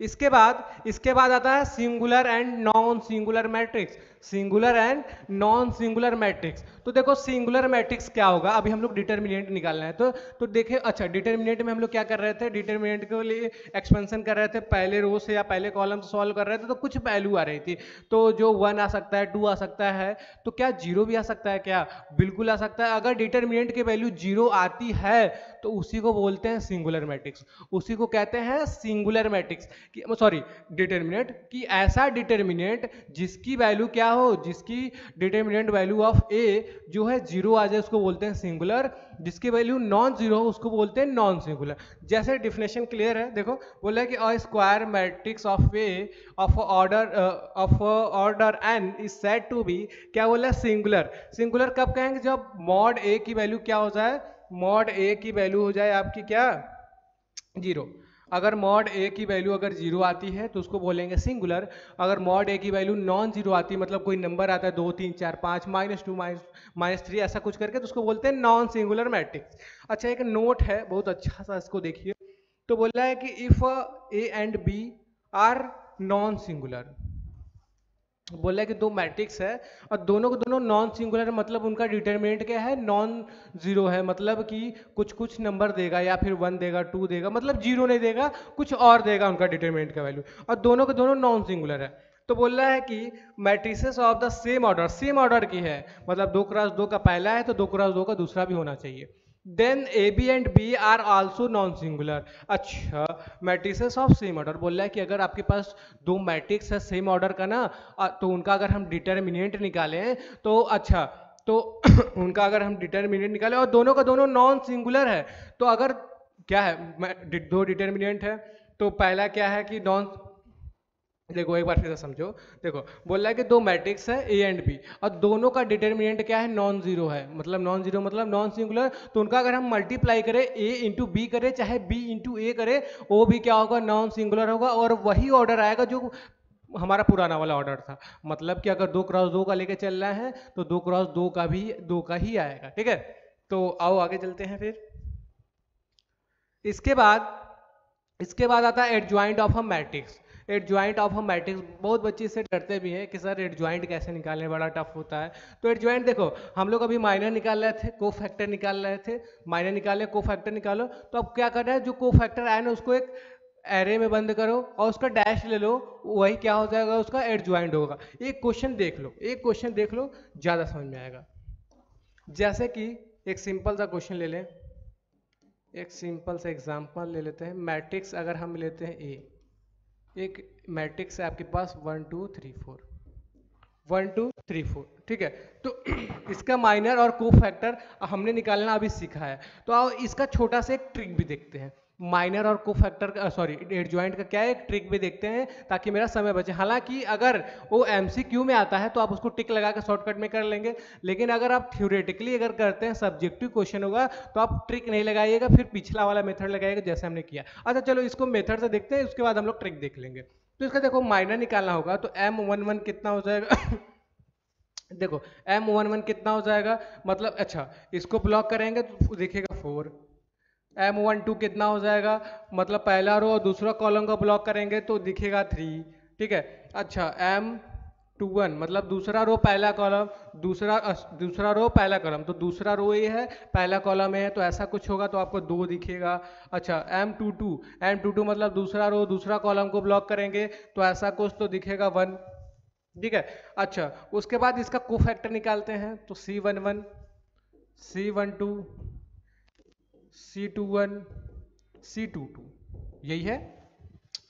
इसके बाद आता है singular and non singular matrix. Singular and non singular matrix, तो देखो सिंगुलर मैट्रिक्स क्या होगा, अभी हम लोग डिटर्मिनेंट निकालना है, तो देखिए अच्छा डिटर्मिनेंट में हम लोग क्या कर रहे थे, डिटर्मिनेंट के लिए एक्सपेंशन कर रहे थे, पहले रो से या पहले कॉलम से सॉल्व कर रहे थे, तो कुछ वैल्यू आ रही थी, तो जो 1 आ सकता है, 2 आ सकता है, तो क्या 0 भी आ सकता है, क्या बिल्कुल आ सकता है। अगर डिटर्मिनेंट की वैल्यू 0 आती है तो उसी को बोलते हैं सिंगुलर मैट्रिक्स, उसी को कहते हैं सिंगुलर मैट्रिक्स, सॉरी डिटर्मिनेंट, कि ऐसा डिटर्मिनेंट जिसकी वैल्यू क्या हो, जिसकी डिटर्मिनेंट वैल्यू ऑफ ए जो है 0 आ जाए उसको बोलते हैं सिंगुलर, जिसकी वैल्यू नॉन जीरो हो उसको बोलते हैं नॉन सिंगुलर। जैसे डिफिनेशन क्लियर है, देखो बोला है कि a square matrix of A of order n is said to be, क्या बोला है, सिंगुलर। सिंगुलर कब कहेंगे, जब मॉड ए की वैल्यू क्या हो जाए, मॉड ए की वैल्यू हो जाए आपकी क्या, 0। अगर मॉड ए की वैल्यू अगर 0 आती है तो उसको बोलेंगे सिंगुलर। अगर मॉड ए की वैल्यू नॉन जीरो आती है, मतलब कोई नंबर आता है 2 3 4 5 -2 -3 ऐसा कुछ करके, तो उसको बोलते हैं नॉन सिंगुलर मैट्रिक्स। अच्छा एक नोट है बहुत अच्छा सा, इसको देखिए, तो बोल रहा है कि if A and B are non singular, बोला है कि दो मैट्रिक्स है और दोनों को दोनों नॉन सिंगुलर, मतलब उनका डिटरमिनेंट क्या है, नॉन जीरो है, मतलब कि कुछ कुछ नंबर देगा, या फिर 1 देगा, 2 देगा, मतलब 0 नहीं देगा, कुछ और देगा उनका डिटरमिनेंट का वैल्यू, और दोनों के दोनों नॉन सिंगुलर है। तो बोल रहा है कि matrices of the same order की है, मतलब 2x2 का पहला है तो 2x2 का दूसरा भी होना चाहिए। Then A B and B are also non singular. अच्छा मैट्रिसेस ऑफ सेम ऑर्डर, बोल रहा है कि अगर आपके पास दो मैट्रिक्स है सेम ऑर्डर का ना, तो उनका अगर हम डिटर्मिनेंट निकालें तो अच्छा तो उनका अगर हम डिटर्मिनेंट निकालें और दोनों का दोनों नॉन सिंगुलर है, तो अगर क्या है, दो डिटर्मिनेंट है, तो पहला क्या है कि नॉन, देखो एक बार फिर से समझो, देखो बोल रहा है कि दो मैट्रिक्स है ए एंड बी और दोनों का डिटर्मिनेंट क्या है, नॉन जीरो है, मतलब नॉन जीरो मतलब नॉन सिंगुलर, तो उनका अगर हम मल्टीप्लाई करें ए इंटू बी करें चाहे बी इंटू ए करें, वो भी क्या होगा, नॉन सिंगुलर होगा, और वही ऑर्डर आएगा जो हमारा पुराना वाला ऑर्डर था। मतलब कि अगर 2x2 का लेके चल रहा है तो 2x2 का भी 2 का ही आएगा। ठीक है, तो आओ आगे चलते हैं फिर। इसके बाद आता है adjoint of a matrix. Adjoint of a matrix, बहुत बच्चे इससे डरते भी हैं कि सर एडजॉइंट कैसे निकालने, बड़ा टफ होता है। तो एडजॉइंट देखो, हम लोग अभी माइनर निकाल रहे थे, को फैक्टर निकाल रहे थे, माइनर निकाले को फैक्टर निकालो, तो अब क्या करना है, जो को फैक्टर आए ना उसको एक एरे में बंद करो और उसका डैश ले लो, वही क्या हो जाएगा, उसका एडजॉइंट होगा। एक क्वेश्चन देख लो, एक क्वेश्चन देख लो, ज्यादा समझ में आएगा। जैसे कि एक सिंपल सा क्वेश्चन ले लें, एक सिंपल सा एग्जांपल ले लेते हैं। मैट्रिक्स अगर हम लेते हैं ए, एक मैट्रिक्स है आपके पास 1 2 3 4, 1 2 3 4, ठीक है। तो इसका माइनर और को फैक्टर हमने निकालना अभी सीखा है, तो आओ इसका छोटा सा एक ट्रिक भी देखते हैं। माइनर और को फैक्टर का, सॉरी एडजॉइंट का क्या है, एक ट्रिक भी देखते हैं ताकि मेरा समय बचे। हालांकि अगर वो एमसीक्यू में आता है तो आप उसको टिक लगा के शॉर्टकट में कर लेंगे, लेकिन अगर आप थ्योरेटिकली अगर करते हैं, सब्जेक्टिव क्वेश्चन होगा, तो आप ट्रिक नहीं लगाइएगा, फिर पिछला वाला मेथड लगाइएगा जैसे हमने किया। अच्छा चलो इसको मेथड से देखते हैं, उसके बाद हम लोग ट्रिक देख लेंगे। तो इसका देखो माइनर निकालना होगा, तो M11 कितना हो जाएगा देखो M11 कितना हो जाएगा, मतलब अच्छा इसको ब्लॉक करेंगे तो देखिएगा 4, M12 कितना हो जाएगा, मतलब पहला रो और दूसरा कॉलम का ब्लॉक करेंगे तो दिखेगा 3, ठीक है। अच्छा M21 मतलब दूसरा रो पहला कॉलम, दूसरा रो पहला कॉलम, तो दूसरा रो ये है पहला कॉलम है, तो ऐसा कुछ होगा तो आपको 2 दिखेगा। अच्छा M22 मतलब दूसरा रो दूसरा कॉलम को ब्लॉक करेंगे तो ऐसा कुछ तो दिखेगा 1, ठीक है। अच्छा उसके बाद इसका कोफैक्टर निकालते हैं, तो C11 C12 C21 C22 यही है।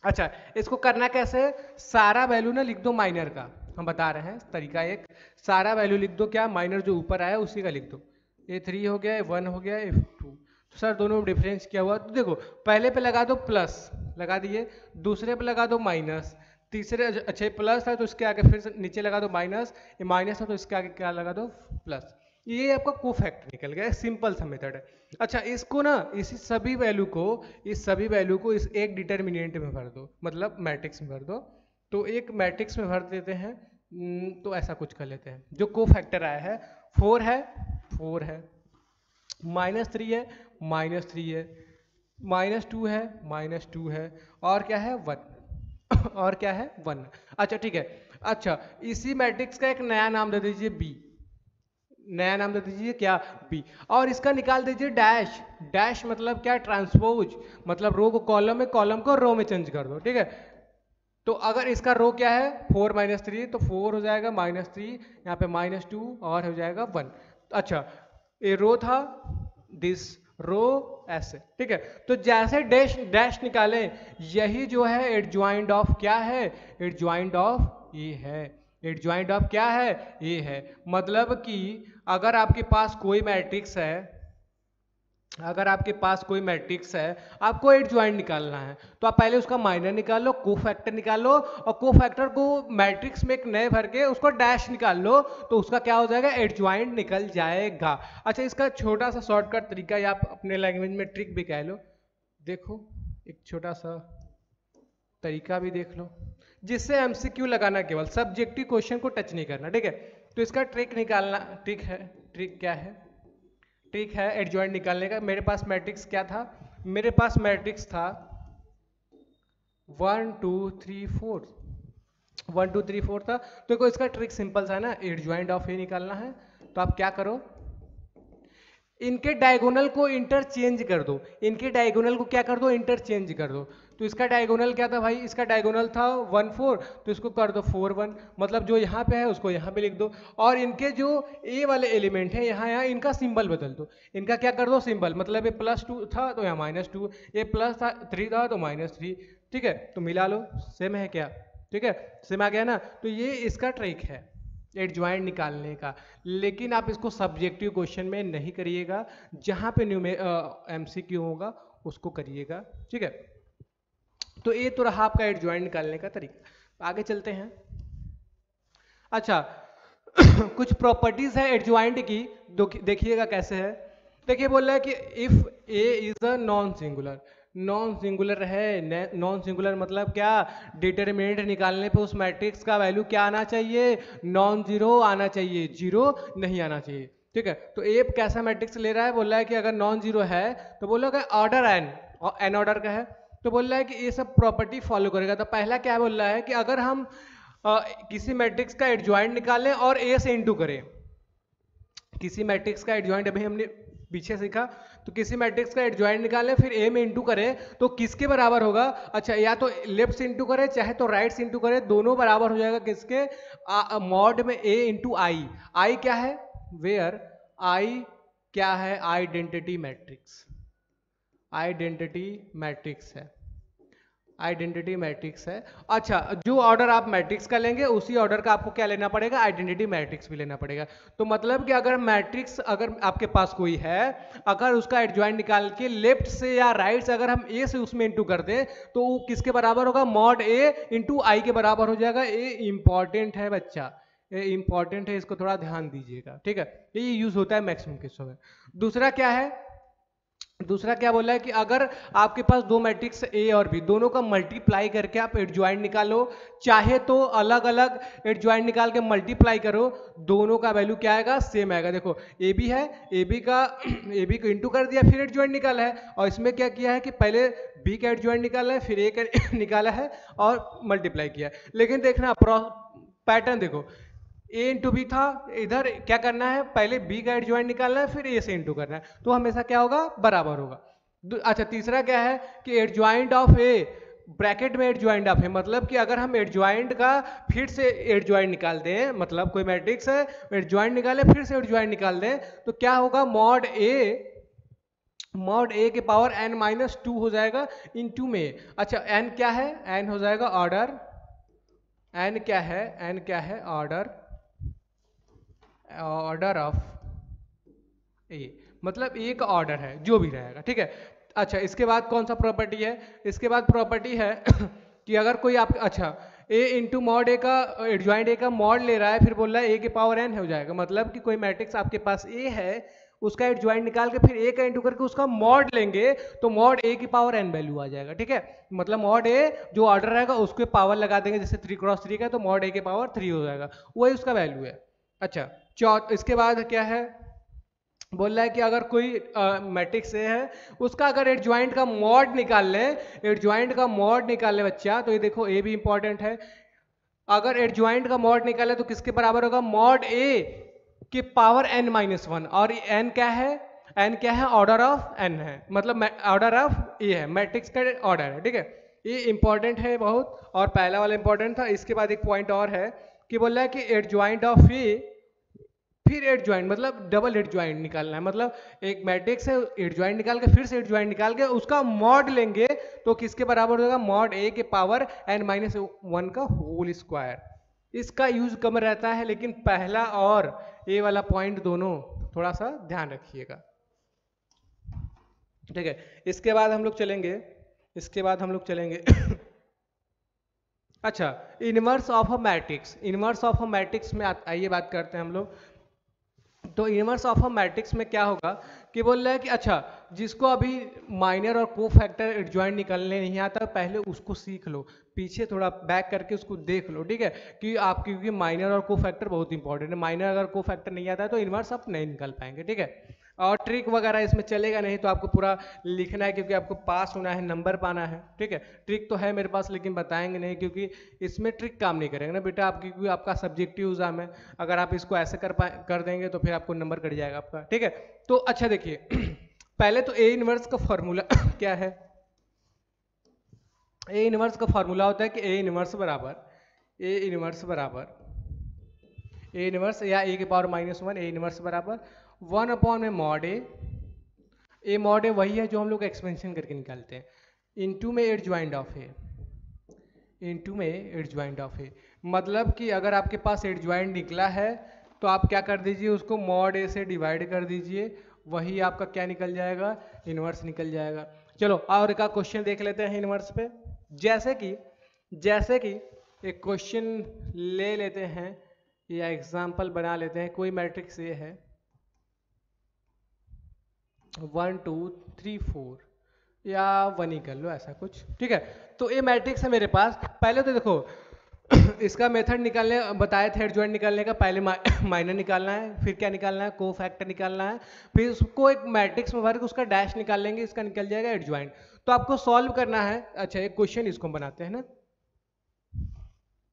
अच्छा इसको करना कैसे है, सारा वैल्यू ना लिख दो माइनर का, हम बता रहे हैं तरीका एक, सारा वैल्यू लिख दो, क्या माइनर जो ऊपर आया उसी का लिख दो। ये 3 हो गया, 1 हो गया, 2, तो सर दोनों में डिफरेंस क्या हुआ, तो देखो पहले पे लगा दो प्लस लगा दिए, दूसरे पे लगा दो माइनस, तीसरे अच्छा प्लस है तो इसके आगे फिर से नीचे लगा दो माइनस, ये माइनस है तो इसके आगे क्या लगा दो प्लस, ये आपका कोफैक्टर निकल गया, सिंपल सा मेथड है। अच्छा इसको ना इस सभी वैल्यू को इस एक डिटर्मिनेंट में भर दो, मतलब मैट्रिक्स में भर दो, तो एक मैट्रिक्स में भर देते हैं। तो ऐसा कुछ कर लेते हैं, जो कोफैक्टर आया है 4 है, -3 है, -3 है, -2 है, -2 है, और क्या है 1 और क्या है 1। अच्छा ठीक है, अच्छा इसी मैट्रिक्स का एक नया नाम दे दीजिए बी, नया नाम दे दीजिए क्या बी, और इसका निकाल दीजिए डैश, डैश मतलब क्या ट्रांसपोज, मतलब रो को कॉलम में, कॉलम को रो में चेंज कर दो, ठीक है। तो अगर इसका रो क्या है 4 -3 तो 4 हो जाएगा -3, यहाँ पे -2 और हो जाएगा 1। अच्छा ये रो था, दिस रो ऐसे, ठीक है। तो जैसे डैश डैश निकालें, यही जो है एडजॉइंट ऑफ क्या है, एडजॉइंट ऑफ ये है, एडजॉइंट ऑफ क्या है ये है। मतलब कि अगर आपके पास कोई मैट्रिक्स है, अगर आपके पास कोई मैट्रिक्स है, आपको एडजॉइंट निकालना है, तो आप पहले उसका माइनर निकाल लो, कोफैक्टर निकाल लो, और कोफैक्टर को मैट्रिक्स में एक नए भर के उसको डैश निकाल लो, तो उसका क्या हो जाएगा एडजॉइंट निकल जाएगा। अच्छा इसका छोटा सा शॉर्टकट तरीका, या आप अपने लैंग्वेज में ट्रिक भी कह लो, देखो एक छोटा सा तरीका भी देख लो, जिससे एमसीक्यू लगाना, केवल सब्जेक्टिव क्वेश्चन को टच नहीं करना, ठीक है। तो इसका ट्रिक निकालना, ट्रिक है, ट्रिक क्या है, ट्रिक है एडजॉइंट निकालने का। मेरे पास मैट्रिक्स क्या था, मेरे पास मैट्रिक्स था 1 2 3 4, 1 2 3 4 था। तो देखो इसका ट्रिक सिंपल सा है ना, एडजॉइंट ऑफ ए निकालना है, तो आप क्या करो, इनके डायगोनल को इंटरचेंज कर दो, इनके डायगोनल को क्या कर दो इंटरचेंज कर दो। तो इसका डायगोनल क्या था भाई, इसका डायगोनल था 1 4, तो इसको कर दो 4 1, मतलब जो यहाँ पे है उसको यहाँ पे लिख दो, और इनके जो ए वाले एलिमेंट है यहाँ यहाँ इनका सिंबल बदल दो, इनका क्या कर दो सिंबल, मतलब ये +2 था तो यहाँ -2, ये +3 था तो -3, ठीक है। तो मिला लो, सेम है क्या, ठीक है सेम आ गया ना। तो ये इसका ट्रिक है एडजॉइंट निकालने का, लेकिन आप इसको सब्जेक्टिव क्वेश्चन में नहीं करिएगा, जहां पे एमसीक्यू होगा उसको करिएगा, ठीक है। तो ये तो रहा आपका एडजॉइंट निकालने का तरीका, आगे चलते हैं। अच्छा कुछ प्रॉपर्टीज है एडजॉइंट की, देखिएगा कैसे है। देखिए बोल रहा है कि if A is a non singular, non singular है, नॉन सिंगुलर मतलब क्या, डिटरमिनेंट निकालने पे उस मैट्रिक्स का वैल्यू क्या आना चाहिए, नॉन जीरो आना चाहिए, जीरो नहीं आना चाहिए, ठीक है। तो ए कैसा मैट्रिक्स ले रहा है, बोल रहा है कि अगर नॉन जीरो है तो बोल रहा है ऑर्डर एन, और एन ऑर्डर का है, तो बोल रहा है कि ये सब प्रॉपर्टी फॉलो करेगा। तो पहला क्या बोल रहा है कि अगर हम किसी मैट्रिक्स का एडजॉइंट निकालें और ए से इंटू करें, किसी मैट्रिक्स का एडजॉइंट अभी हमने पीछे सीखा, तो किसी मैट्रिक्स का एडजॉइंट निकालें फिर ए में इंटू करें तो किसके बराबर होगा, अच्छा या तो लेफ्ट से इंटू करे चाहे तो राइट से इंटू करे, दोनों बराबर हो जाएगा किसके, मॉड में ए इंटू आई। आई क्या है, वेयर आई क्या है, आइडेंटिटी मैट्रिक्स, आइडेंटिटी मैट्रिक्स है, आइडेंटिटी मैट्रिक्स है। अच्छा जो ऑर्डर आप मैट्रिक्स का लेंगे उसी ऑर्डर का आपको क्या लेना पड़ेगा, आइडेंटिटी मैट्रिक्स भी लेना पड़ेगा। तो मतलब कि अगर मैट्रिक्स अगर आपके पास कोई है, अगर उसका एडजॉइंट निकाल के लेफ्ट से या राइट से अगर हम ए से उसमें इंटू कर दें तो वो किसके बराबर होगा, मॉड ए इंटू आई के बराबर हो जाएगा। ये इंपॉर्टेंट है बच्चा, ये इंपॉर्टेंट है, इसको थोड़ा ध्यान दीजिएगा, ठीक है। ये यूज होता है मैक्सिमम केसों में। दूसरा क्या है, दूसरा क्या बोला है कि अगर आपके पास दो मैट्रिक्स ए और बी दोनों का मल्टीप्लाई करके आप एडजॉइंट निकालो, चाहे तो अलग अलग एडजॉइंट निकाल के मल्टीप्लाई करो, दोनों का वैल्यू क्या आएगा, सेम आएगा। देखो ए बी है, ए बी को इंटू कर दिया, फिर एडजॉइंट निकाला है, और इसमें क्या किया है कि पहले बी का एडजॉइंट निकाला है, फिर ए का निकाला है और मल्टीप्लाई किया है। लेकिन देखना पैटर्न देखो, ए इंटू बी था, इधर क्या करना है, पहले बी का एडजॉइंट निकालना है, फिर ए से इंटू करना है, तो हमेशा क्या होगा, बराबर होगा। अच्छा तीसरा क्या है कि एडजॉइंट ऑफ ए, ब्रैकेट में एडजॉइंट ऑफ है, मतलब कि अगर हम एडजॉइंट का फिर से एडजॉइंट निकाल दें, मतलब कोई मैट्रिक्स है एडजॉइंट निकाले फिर से एडजॉइंट निकाल दें, तो क्या होगा, मॉड ए के पावर n-2 हो जाएगा इनटू में। अच्छा n क्या है, n हो जाएगा ऑर्डर, n क्या है ऑर्डर ऑफ ए, मतलब ए का ऑर्डर है जो भी रहेगा, ठीक है। अच्छा इसके बाद कौन सा प्रॉपर्टी है, इसके बाद प्रॉपर्टी है कि अगर कोई आप, अच्छा ए इंटू मॉड ए का एडजॉइंट ए का मॉड ले रहा है, फिर बोल रहा है ए के पावर n हो जाएगा, मतलब कि कोई मैट्रिक्स आपके पास ए है, उसका एडजॉइंट निकाल के फिर ए का इंटू करके उसका मॉड लेंगे, तो मॉड ए की पावर n वैल्यू आ जाएगा, ठीक है। मतलब मॉड ए जो ऑर्डर रहेगा उसके पावर लगा देंगे, जैसे 3x3 का, तो मॉड ए के पावर 3 हो जाएगा, वही उसका वैल्यू है। अच्छा इसके बाद क्या है, बोल रहा है कि अगर कोई मैट्रिक्स ए है, उसका अगर एडजॉइंट का मॉड निकाल ले, एडजॉइंट का मॉड निकाल ले बच्चा, तो ये देखो ए भी इंपॉर्टेंट है, अगर एडजॉइंट का मॉड निकाले तो किसके बराबर होगा, मॉड ए के पावर n-1, और n क्या है, ऑर्डर ऑफ n है, मतलब ऑर्डर ऑफ ए है, मैट्रिक्स का ऑर्डर है, ठीक है। ये इंपॉर्टेंट है बहुत, और पहला वाला इंपॉर्टेंट था। इसके बाद एक पॉइंट और है कि बोल रहा है कि एडजॉइंट ऑफ ए, फिर एडजॉइंट मतलब डबल एडजॉइंट निकालना है, मतलब एक मैट्रिक्स है, एडजॉइंट निकाल के फिर से एडजॉइंट निकाल के उसका मॉड लेंगे, तो किसके बराबर होगा, मॉड ए के पावर n-1 का होल स्क्वायर। इसका यूज कम रहता है, लेकिन पहला और ए वाला पॉइंट दोनों थोड़ा सा ध्यान रखिएगा, ठीक है। इसके बाद हम लोग चलेंगे अच्छा इनवर्स ऑफ अ मैट्रिक्स में आइए बात करते हैं हम लोग। तो इनवर्स ऑफ अ मैट्रिक्स में क्या होगा कि बोल रहा है कि अच्छा जिसको अभी माइनर और को फैक्टर एडजॉइंट निकालने नहीं आता, पहले उसको सीख लो, पीछे थोड़ा बैक करके उसको देख लो, ठीक है, कि आप, क्योंकि माइनर और को फैक्टर बहुत इंपॉर्टेंट है, माइनर अगर को फैक्टर नहीं आता है तो इनवर्स आप नहीं निकाल पाएंगे, ठीक है। और ट्रिक वगैरह इसमें चलेगा नहीं, तो आपको पूरा लिखना है, क्योंकि आपको पास होना है, नंबर पाना है, ठीक है। ट्रिक तो है मेरे पास, लेकिन बताएंगे नहीं, क्योंकि इसमें ट्रिक काम नहीं करेंगे ना बेटा आप, क्योंकि आपका सब्जेक्टिव एग्जाम है, अगर आप इसको ऐसे कर देंगे तो फिर आपको नंबर कट जाएगा आपका, ठीक है। तो अच्छा देखिए पहले तो ए इनवर्स का फॉर्मूला क्या है, ए इनवर्स का फॉर्मूला होता है कि ए इनवर्स या ए के पावर -1, ए इनवर्स बराबर 1 में मॉड ए मॉड ए वही है जो हम लोग एक्सपेंशन करके निकालते हैं, इनटू में एडजॉइंट ऑफ ए, मतलब कि अगर आपके पास एडजॉइंट निकला है तो आप क्या कर दीजिए, उसको मॉड ए से डिवाइड कर दीजिए, वही आपका क्या निकल जाएगा, इनवर्स निकल जाएगा। चलो और एक क्वेश्चन देख लेते हैं इनवर्स पे, जैसे कि एक क्वेश्चन ले लेते हैं या एग्जाम्पल बना लेते हैं। कोई मैट्रिक्स ये है 1 2 3 4 या 1 ही कर लो, ऐसा कुछ, ठीक है। तो ये मैट्रिक्स है मेरे पास। पहले तो देखो इसका मेथड निकालने बताए थे, एडजॉइंट निकालने का, पहले माइनर निकालना है, फिर क्या निकालना है, को फैक्टर निकालना है, फिर उसको एक मैट्रिक्स में भर के उसका डैश निकाल लेंगे, इसका निकल जाएगा एडजॉइंट। तो आपको सॉल्व करना है। अच्छा एक क्वेश्चन इसको बनाते हैं ना,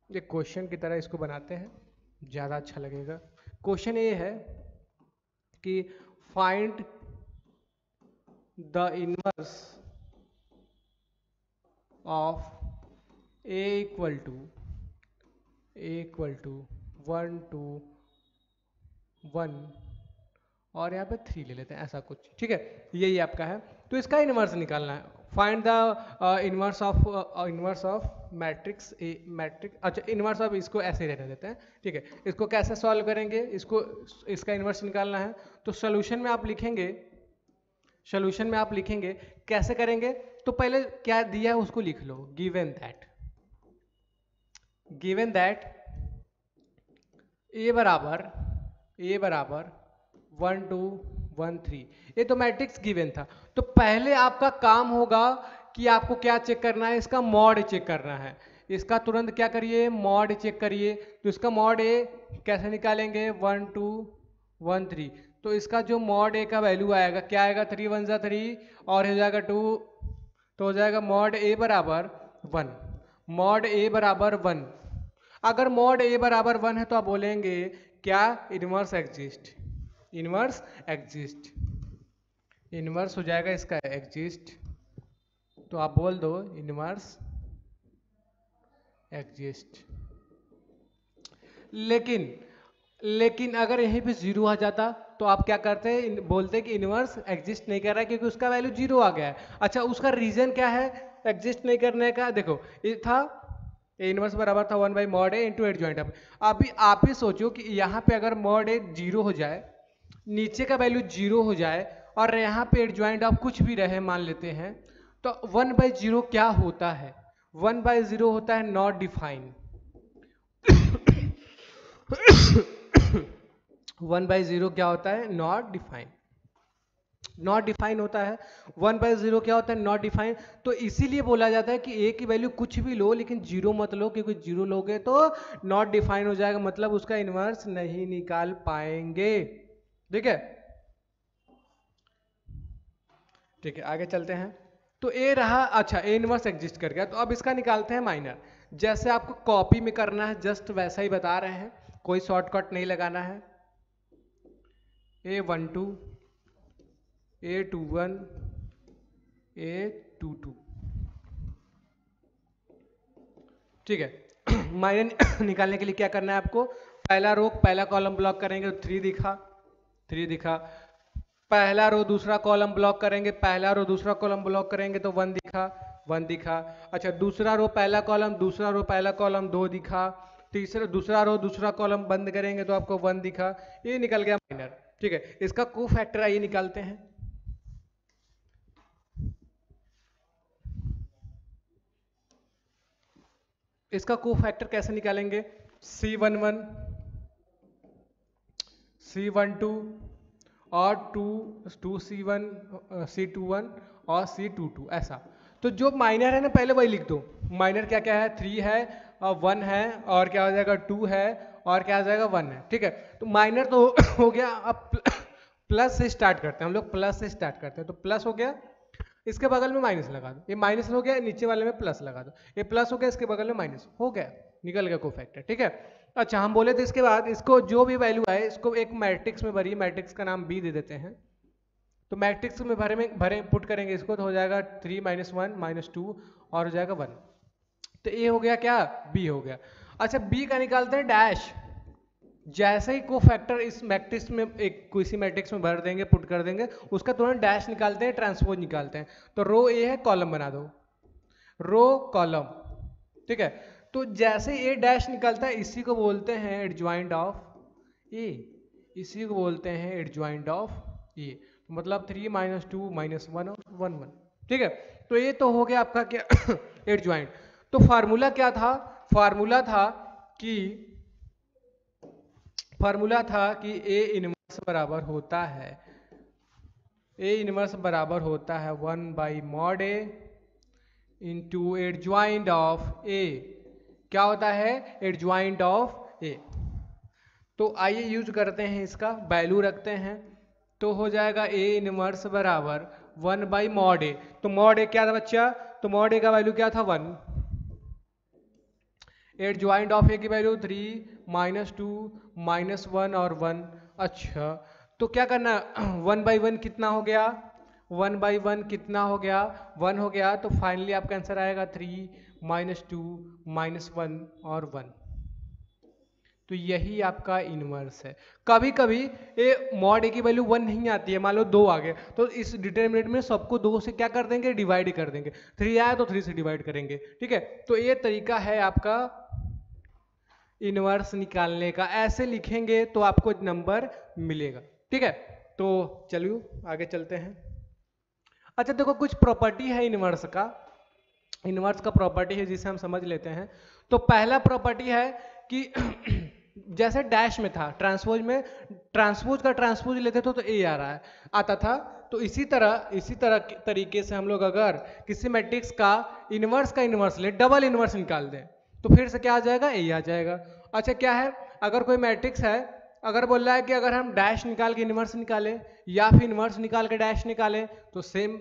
एक क्वेश्चन की तरह इसको बनाते हैं, ज़्यादा अच्छा लगेगा। क्वेश्चन ये है कि find the inverse of A equal to 1 2 1 और यहाँ पे 3 ले लेते हैं, ऐसा कुछ, ठीक है। यही आपका है, तो इसका इनवर्स निकालना है। Find the inverse of matrix A matrix. अच्छा इनवर्स ऑफ, इसको ऐसे रहने देते हैं, ठीक है। इसको कैसे सॉल्व करेंगे, इसका इनवर्स निकालना है, तो सोल्यूशन में आप लिखेंगे कैसे करेंगे। तो पहले क्या दिया है उसको लिख लो, गिवन दैट ए बराबर 1 2 13। ये तो मैट्रिक्स गिवन था। तो पहले आपका काम होगा कि आपको क्या चेक करना है, इसका मॉड चेक करना है। इसका तुरंत क्या करिए, मॉड चेक करिए। तो इसका मॉड ए कैसे निकालेंगे, 1 2 1 3। तो इसका जो मॉड ए का वैल्यू आएगा क्या आएगा, 3 1 जा 3 और हो जाएगा 2, तो हो जाएगा मॉड ए बराबर 1। मॉड ए बराबर 1। अगर मॉड ए बराबर 1 है तो आप बोलेंगे क्या, inverse exist. Inverse exist, inverse हो जाएगा इसका एग्जिस्ट। तो आप बोल दो इनवर्स एग्जिस्ट। लेकिन अगर यहीं पे जीरो आ जाता तो आप क्या करते हैं, बोलते कि इनवर्स एग्जिस्ट नहीं कर रहा है क्योंकि उसका वैल्यू जीरो आ गया है। अच्छा, उसका रीजन क्या है एग्जिस्ट नहीं करने का, देखो ये था ए इनवर्स बराबर था 1 by mod A into adjoint of. अभी आप ही सोचो कि यहाँ पे अगर मॉड ए जीरो हो जाए, नीचे का वैल्यू जीरो हो जाए और यहाँ पे एडजॉइंट ऑफ कुछ भी रहे मान लेते हैं, तो 1 बाई जीरो क्या होता है, 1 बाई जीरो होता है नॉट डिफाइन। 1 बाई जीरो क्या होता है, नॉट डिफाइन। नॉट डिफाइन होता है। 1 बाई जीरो क्या होता है, नॉट डिफाइन। तो इसीलिए बोला जाता है कि ए की वैल्यू कुछ भी लो लेकिन जीरो मत लो, क्योंकि जीरो लोगे तो नॉट डिफाइन हो जाएगा, मतलब उसका इनवर्स नहीं निकाल पाएंगे। ठीक है, ठीक है, आगे चलते हैं। तो ए रहा, अच्छा ए इनवर्स एग्जिस्ट कर गया, तो अब इसका निकालते हैं माइनर। जैसे आपको कॉपी में करना है जस्ट वैसा ही बता रहे हैं, कोई शॉर्टकट नहीं लगाना है। A12 A21 A22, ठीक है। माइनर निकालने के लिए क्या करना है आपको, पहला रो पहला कॉलम ब्लॉक करेंगे तो 3 दिखा, 3 दिखा। पहला रो दूसरा कॉलम ब्लॉक करेंगे, पहला रो दूसरा कॉलम ब्लॉक करेंगे तो 1 दिखा, 1 दिखा। अच्छा, दूसरा रो पहला कॉलम, दूसरा रो पहला कॉलम 2 दिखा। तीसरा दूसरा रो दूसरा कॉलम बंद करेंगे तो आपको 1 दिखा। ये निकल गया माइनर। ठीक है, इसका कोफैक्टर आइए निकालते हैं। इसका कोफैक्टर कैसे निकालेंगे, C11 C12 और 2C1 C21 और C22 ऐसा। तो जो माइनर है ना पहले वही लिख दो। माइनर क्या क्या है, 3 है और 1 है और क्या हो जाएगा 2 है और क्या हो जाएगा 1 है। ठीक है, तो माइनर तो हो गया। अब प्लस से स्टार्ट करते हैं हम लोग, प्लस से स्टार्ट करते हैं। तो प्लस हो गया, इसके बगल में माइनस लगा दो। ये माइनस हो गया, नीचे वाले में प्लस लगा दो। ये प्लस हो गया, इसके बगल में माइनस हो गया, निकल गया कोफैक्टर। ठीक है, अच्छा हम बोले थे इसके बाद इसको जो भी वैल्यू आए इसको एक मैट्रिक्स में भरिए। मैट्रिक्स का नाम बी दे देते हैं। तो मैट्रिक्स में भरे पुट करेंगे इसको, तो हो जाएगा 3 -1 -2 और हो जाएगा 1। तो ए हो गया क्या, बी हो गया। अच्छा, बी का निकालते हैं डैश। जैसे ही कोफैक्टर इस मैट्रिक्स में एक किसी मैट्रिक्स में भर देंगे, पुट कर देंगे, उसका तुरंत डैश निकालते हैं, ट्रांसपोज निकालते हैं। तो रो ए है, कॉलम बना दो, रो कॉलम। ठीक है, तो जैसे ए डैश निकलता है इसी को बोलते हैं एडजॉइंट ऑफ ए, इसी को बोलते हैं एडजॉइंट ऑफ ए। मतलब 3 -2 -1 और 1 1। ठीक है, तो ये तो हो गया आपका क्या एडजॉइंट। तो फार्मूला क्या था, फार्मूला था कि ए इनवर्स बराबर होता है, ए इनवर्स बराबर होता है 1 by mod A into adjoint of A. क्या होता है, एडजॉइंट ऑफ ए। तो आइए यूज करते हैं, इसका वैल्यू रखते हैं। तो हो जाएगा ए इनवर्स बराबर 1 बाई मॉड ए। तो मॉड ए क्या था बच्चा, तो मॉड ए का वैल्यू क्या था 1, एडजॉइंट ऑफ ए की वैल्यू 3 -2 -1 और 1। अच्छा, तो क्या करना, 1 बाई 1 कितना हो गया, 1 बाई 1 कितना हो गया, 1 हो गया। तो फाइनली आपका आंसर आएगा 3 -2 -1 और 1। तो यही आपका इनवर्स है। कभी कभी ए मॉड ए की वैल्यू 1 नहीं आती है, मान लो 2 आ गए, तो इस डिटरमिनेंट में सबको 2 से क्या कर देंगे, डिवाइड कर देंगे। 3 आया तो 3 से डिवाइड करेंगे। ठीक है, तो ये तरीका है आपका इनवर्स निकालने का। ऐसे लिखेंगे तो आपको नंबर मिलेगा। ठीक है, तो चलिए आगे चलते हैं। अच्छा देखो, कुछ प्रॉपर्टी है इनवर्स का, इनवर्स का प्रॉपर्टी है जिसे हम समझ लेते हैं। तो पहला प्रॉपर्टी है कि जैसे डैश में था, ट्रांसपोज में ट्रांसपोज का ट्रांसपोज लेते थे तो ए आ रहा है आता था। तो इसी तरह तरीके से हम लोग अगर किसी मैट्रिक्स का इन्वर्स ले, डबल इन्वर्स निकाल दें, तो फिर से क्या आ जाएगा, ए आ जाएगा। अच्छा क्या है, अगर कोई मैट्रिक्स है, अगर बोल रहा है कि अगर हम डैश निकाल के इन्वर्स निकालें या फिर इन्वर्स निकाल के डैश निकालें तो सेम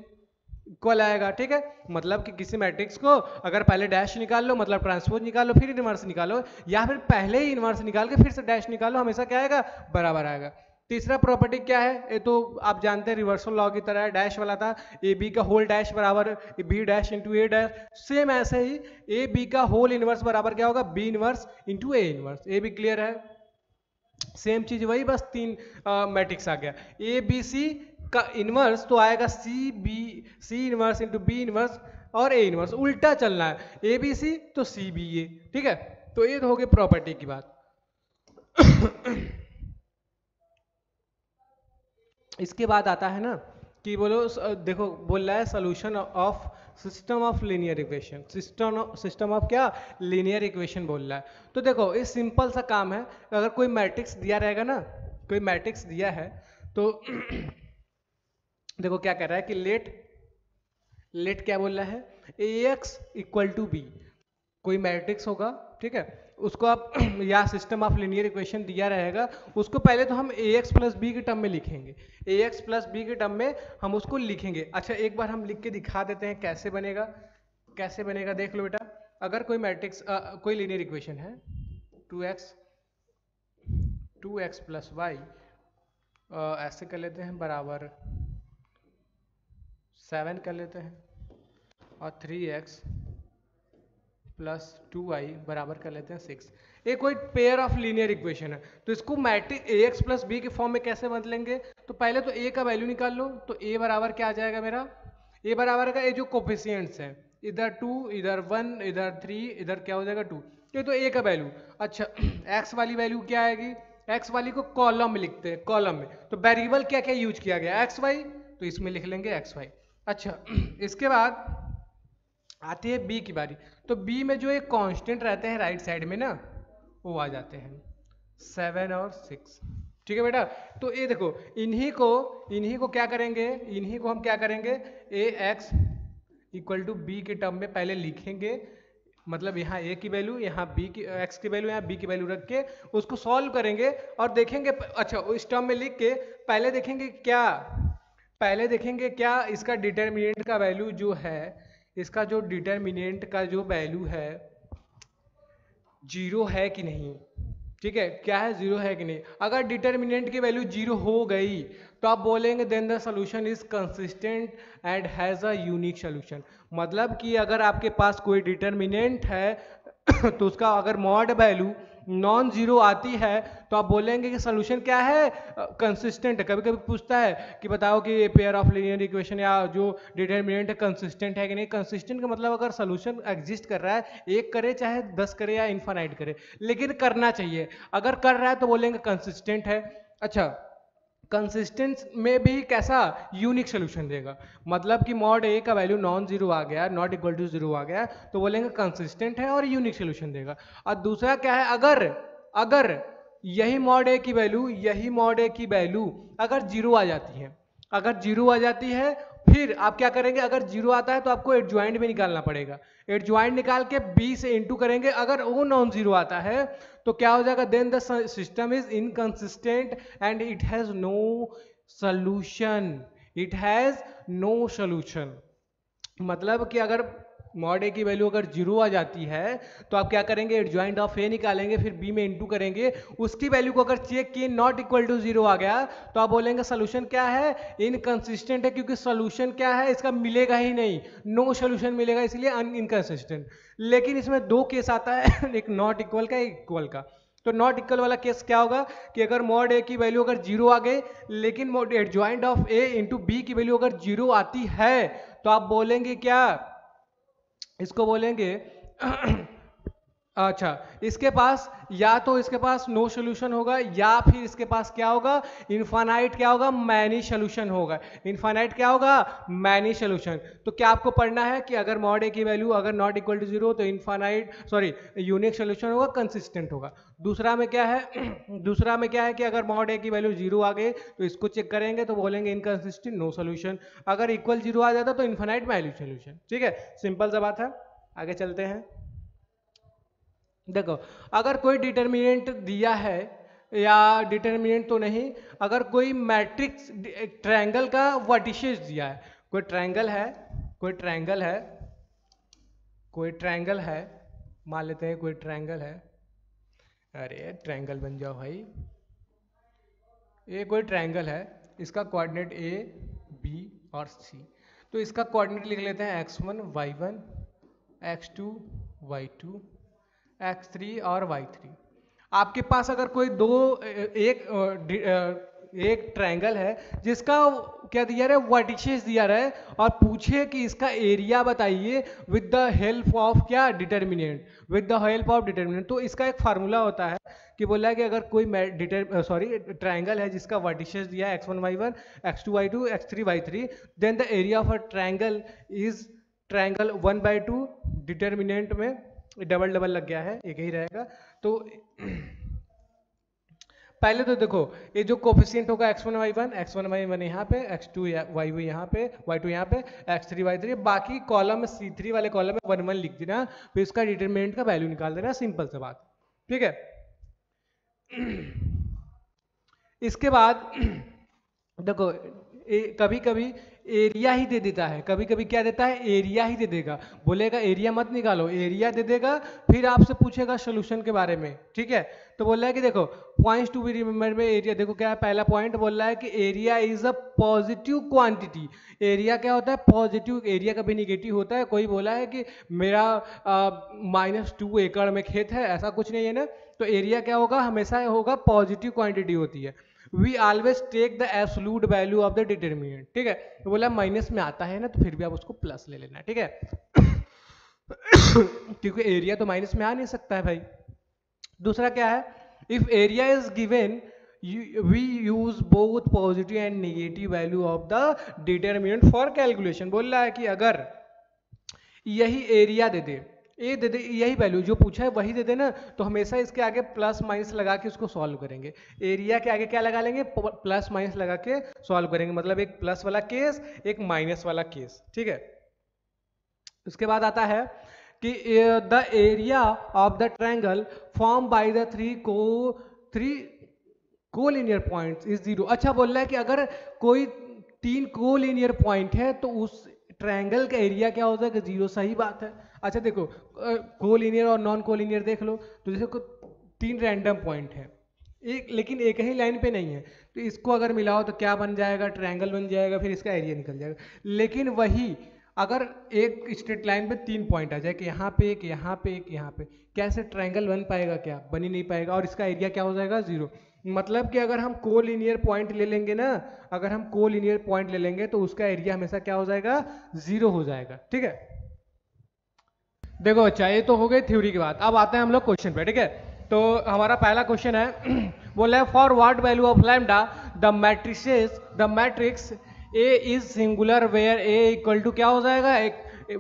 इक्वल आएगा, ठीक है। मतलब कि किसी मैट्रिक्स को अगर पहले डैश निकाल लो, मतलब ट्रांसपोज निकालो, फिर इन्वर्स निकालो, या फिर पहले ही इन्वर्स निकाल के फिर से डैश निकालो, हमेशा क्या आएगा, बराबर आएगा। तीसरा प्रॉपर्टी क्या है, ये तो आप जानते हैं रिवर्सल लॉ की तरह है, डैश वाला था, ए बी का होल डैश बराबर B dash into A dash. Same ऐसे ही ए बी का होल इनवर्स बराबर क्या होगा, B inverse into A inverse. ए भी क्लियर है, सेम चीज वही, बस तीन मैट्रिक्स आ गया। ए बी सी का इनवर्स तो आएगा C inverse into B inverse और ए इनवर्स, उल्टा चलना है, ए बी सी तो सी बी ए, ठीक है। तो ये तो हो गई प्रॉपर्टी की बात। इसके बाद आता है ना कि बोलो, देखो बोल रहा है solution of system of linear equation, system of क्या, लीनियर इक्वेशन बोल रहा है। तो देखो ये सिंपल सा काम है, अगर कोई मैट्रिक्स दिया रहेगा ना, कोई मैट्रिक्स दिया है तो देखो क्या कह रहा है कि लेट क्या बोल रहा है, ax इक्वल टू बी, कोई मैट्रिक्स होगा, ठीक है, उसको आप या सिस्टम ऑफ लीनियर इक्वेशन दिया रहेगा, उसको पहले तो हम ax प्लस बी के टर्म में लिखेंगे, ax प्लस बी के टर्म में हम उसको लिखेंगे। अच्छा एक बार हम लिख के दिखा देते हैं कैसे बनेगा, कैसे बनेगा देख लो बेटा। अगर कोई मैट्रिक्स कोई लीनियर इक्वेशन है 2x प्लस वाई, ऐसे कर लेते हैं बराबर 7 कर लेते हैं, और 3x प्लस 2y बराबर कर लेते हैं 6। ये कोई पेयर ऑफ लीनियर इक्वेशन है, तो इसको मैट्रिक्स ax प्लस बी के फॉर्म में कैसे बदलेंगे, तो पहले तो a का वैल्यू निकाल लो, तो a बराबर क्या आ जाएगा मेरा, a बराबर का ये जो कोफिशिएंट्स हैं, इधर 2 इधर 1 इधर 3 इधर क्या हो जाएगा 2, ये तो a का वैल्यू। अच्छा x वाली वैल्यू क्या आएगी, x वाली को कॉलम में लिखते हैं, कॉलम में, तो वेरिएबल क्या क्या यूज किया गया, x y, तो इसमें लिख लेंगे x y। अच्छा इसके बाद आती है बी की बारी, तो बी में जो एक कांस्टेंट रहते हैं राइट साइड में ना, वो आ जाते हैं 7 और 6, ठीक है बेटा। तो ये देखो इन्हीं को क्या करेंगे, इन्हीं को हम क्या करेंगे, ए एक्स इक्वल टू बी के टर्म में पहले लिखेंगे, मतलब यहाँ ए की वैल्यू, यहाँ बी की एक्स की वैल्यू, यहाँ बी की वैल्यू रख के उसको सॉल्व करेंगे और देखेंगे। अच्छा इस टर्म में लिख के पहले देखेंगे क्या इसका डिटर्मिनेंट का वैल्यू जो है, इसका जो डिटर्मिनेंट का जो वैल्यू है जीरो है कि नहीं, ठीक है, क्या है, जीरो है कि नहीं। अगर डिटर्मिनेंट की वैल्यू जीरो हो गई तो आप बोलेंगे then the solution is consistent and has a unique solution. मतलब कि अगर आपके पास कोई डिटर्मिनेंट है तो उसका अगर मॉड वैल्यू नॉन जीरो आती है तो आप बोलेंगे कि सोल्यूशन क्या है, कंसिस्टेंट है। कभी कभी पूछता है कि बताओ कि ये पेयर ऑफ लीनियर इक्वेशन या जो डिटर्मिनेंट है कंसिस्टेंट है कि नहीं। कंसिस्टेंट का मतलब अगर सोल्यूशन एग्जिस्ट कर रहा है, एक करे चाहे 10 करे या इन्फानाइट करे, लेकिन करना चाहिए। अगर कर रहा है तो बोलेंगे कंसिस्टेंट है। अच्छा कंसिस्टेंट में भी कैसा, यूनिक सोल्यूशन देगा। मतलब कि मॉड ए का वैल्यू नॉन जीरो आ गया, नॉट इक्वल टू जीरो आ गया, तो बोलेंगे कंसिस्टेंट है और यूनिक सोल्यूशन देगा। और दूसरा क्या है, अगर यही मॉड ए की वैल्यू अगर जीरो आ जाती है, अगर जीरो आ जाती है फिर आप क्या करेंगे, अगर जीरो आता है तो आपको एडजॉइंट भी निकालना पड़ेगा। एडजॉइंट निकाल के बी से इंटू करेंगे, अगर वो नॉन जीरो आता है तो क्या हो जाएगा, then the system is inconsistent and it has no solution. मतलब कि अगर मॉड ए की वैल्यू अगर जीरो आ जाती है तो आप क्या करेंगे, एडजॉइंट ऑफ ए निकालेंगे, फिर बी में इंटू करेंगे, उसकी वैल्यू को अगर चेक किए नॉट इक्वल टू जीरो आ गया तो आप बोलेंगे सोल्यूशन क्या है, इनकंसिस्टेंट है, क्योंकि सोल्यूशन क्या है इसका मिलेगा ही नहीं, नो सोल्यूशन मिलेगा, इसलिए इनकंसिस्टेंट। लेकिन इसमें दो केस आता है, एक नॉट इक्वल का, एक इक्वल का। तो नॉट इक्वल वाला केस क्या होगा कि अगर मॉड ए की वैल्यू अगर जीरो आ गई लेकिन mod adjoint of A into B की वैल्यू अगर जीरो आती है तो आप बोलेंगे क्या, इसको बोलेंगे अच्छा, इसके पास या तो इसके पास नो सोल्यूशन होगा या फिर इसके पास क्या होगा, इनफाइनाइट क्या होगा, मैनी सोल्यूशन होगा। इनफाइनाइट क्या होगा, मैनी सोल्यूशन। तो क्या आपको पढ़ना है कि अगर मॉड ए की वैल्यू अगर नॉट इक्वल टू जीरो तो इनफाइनाइट सॉरी यूनिक सोल्यूशन होगा, कंसिस्टेंट होगा। दूसरा में क्या है दूसरा में क्या है कि अगर मॉड ए की वैल्यू जीरो आ गई तो इसको चेक करेंगे तो बोलेंगे इनकंसिस्टेंट, नो सोल्यूशन। अगर इक्वल जीरो आ जाता तो इनफाइनाइट मैनी सोल्यूशन। ठीक है, सिंपल सा बात है। आगे चलते हैं। देखो, अगर कोई डिटर्मिनेंट दिया है, या डिटर्मिनेंट तो नहीं, अगर कोई मैट्रिक्स ट्रायंगल का वर्टिसेस दिया है, कोई ट्रायंगल है, कोई ट्रायंगल है, कोई ट्रायंगल है, मान लेते हैं कोई ट्रायंगल है। अरे ट्रायंगल बन जाओ भाई। ये कोई ट्रायंगल है, इसका कोऑर्डिनेट ए बी और सी। तो इसका कोऑर्डिनेट लिख लेते हैं x1 y1, x2 y2, x3 और y3। आपके पास अगर कोई एक ट्रायंगल है जिसका क्या दिया रहा है, वर्टिसेस दिया रहा है, और पूछे कि इसका एरिया बताइए विद द हेल्प ऑफ क्या, determinant, with the help of determinant. तो इसका एक फार्मूला होता है कि बोला है कि अगर कोई ट्रायंगल है जिसका वर्टिसेस दिया है x1 y1, x2 y2, x3 y3, then the area of a triangle is triangle 1/2। Determinant में डबल डबल लग गया है, एक ही रहेगा। तो पहले तो देखो, ये जो कोफिशिएंट होगा x1 y1 यहाँ पे, x2 y2 यहाँ पे, y2 यहाँ पे, x3 y3, बाकी कॉलम में C3 वाले कॉलम में 1 1 लिख देना, फिर इसका डिटरमिनेंट का वैल्यू निकाल देना, सिंपल सा बात। ठीक है। इसके बाद देखो, कभी कभी एरिया ही दे देता है, कभी कभी क्या देता है, एरिया ही दे देगा, बोलेगा एरिया मत निकालो, एरिया दे देगा, फिर आपसे पूछेगा सोल्यूशन के बारे में। ठीक है, तो बोल रहा है कि देखो पॉइंट्स टू बी रिमेंबर में एरिया, देखो क्या है, पहला पॉइंट बोल रहा है कि area is a positive quantity. Area क्या होता है, पॉजिटिव। एरिया कभी निगेटिव होता है? कोई बोला है कि मेरा -2 एकड़ में खेत है, ऐसा कुछ नहीं है ना। तो एरिया क्या होगा, हमेशा होगा पॉजिटिव क्वांटिटी होती है। We always take the absolute value of the determinant. ठीक है, तो बोला माइनस में आता है ना, तो फिर भी आप उसको प्लस ले लेना। ठीक है क्योंकि एरिया तो माइनस में आ नहीं सकता है भाई। दूसरा क्या है, if area is given we use both positive and negative value of the determinant for calculation. बोल रहा है कि अगर यही एरिया दे दे, ए दे दे, यही वैल्यू जो पूछा है वही दे देना, तो हमेशा इसके आगे प्लस माइनस लगा के उसको सॉल्व करेंगे। एरिया के आगे क्या लगा लेंगे, प्लस माइनस लगा के सॉल्व करेंगे, मतलब एक प्लस वाला केस, एक माइनस वाला केस। ठीक है, उसके बाद आता है कि the area of the triangle form by the three collinear points is zero. अच्छा, बोल रहा है कि अगर कोई 3 कोलिनियर पॉइंट है तो उस ट्रायंगल का एरिया क्या होता है, जीरो। सही बात है। अच्छा देखो, कोलिनियर और नॉन कोलिनियर देख लो, तो जैसे 3 रैंडम पॉइंट है, लेकिन एक ही लाइन पे नहीं है, तो इसको अगर मिलाओ तो क्या बन जाएगा, ट्रायंगल बन जाएगा, फिर इसका एरिया निकल जाएगा। लेकिन वही अगर एक स्ट्रेट लाइन पे 3 पॉइंट आ जाए कि यहाँ पे एक, यहाँ पे एक, यहाँ पे, कैसे ट्रायंगल बन पाएगा, क्या बन ही नहीं पाएगा, और इसका एरिया क्या हो जाएगा, जीरो। मतलब कि अगर हम कोलिनियर पॉइंट ले लेंगे ना, अगर हम कोलिनियर पॉइंट ले लेंगे तो उसका एरिया हमेशा क्या हो जाएगा, जीरो हो जाएगा। ठीक है, देखो अच्छा, ये तो हो गई थ्योरी की बात। अब आते हैं हम लोग क्वेश्चन पे। ठीक है, तो हमारा पहला क्वेश्चन है बोला है for what value of lambda the matrix A is singular where A equal to क्या हो जाएगा,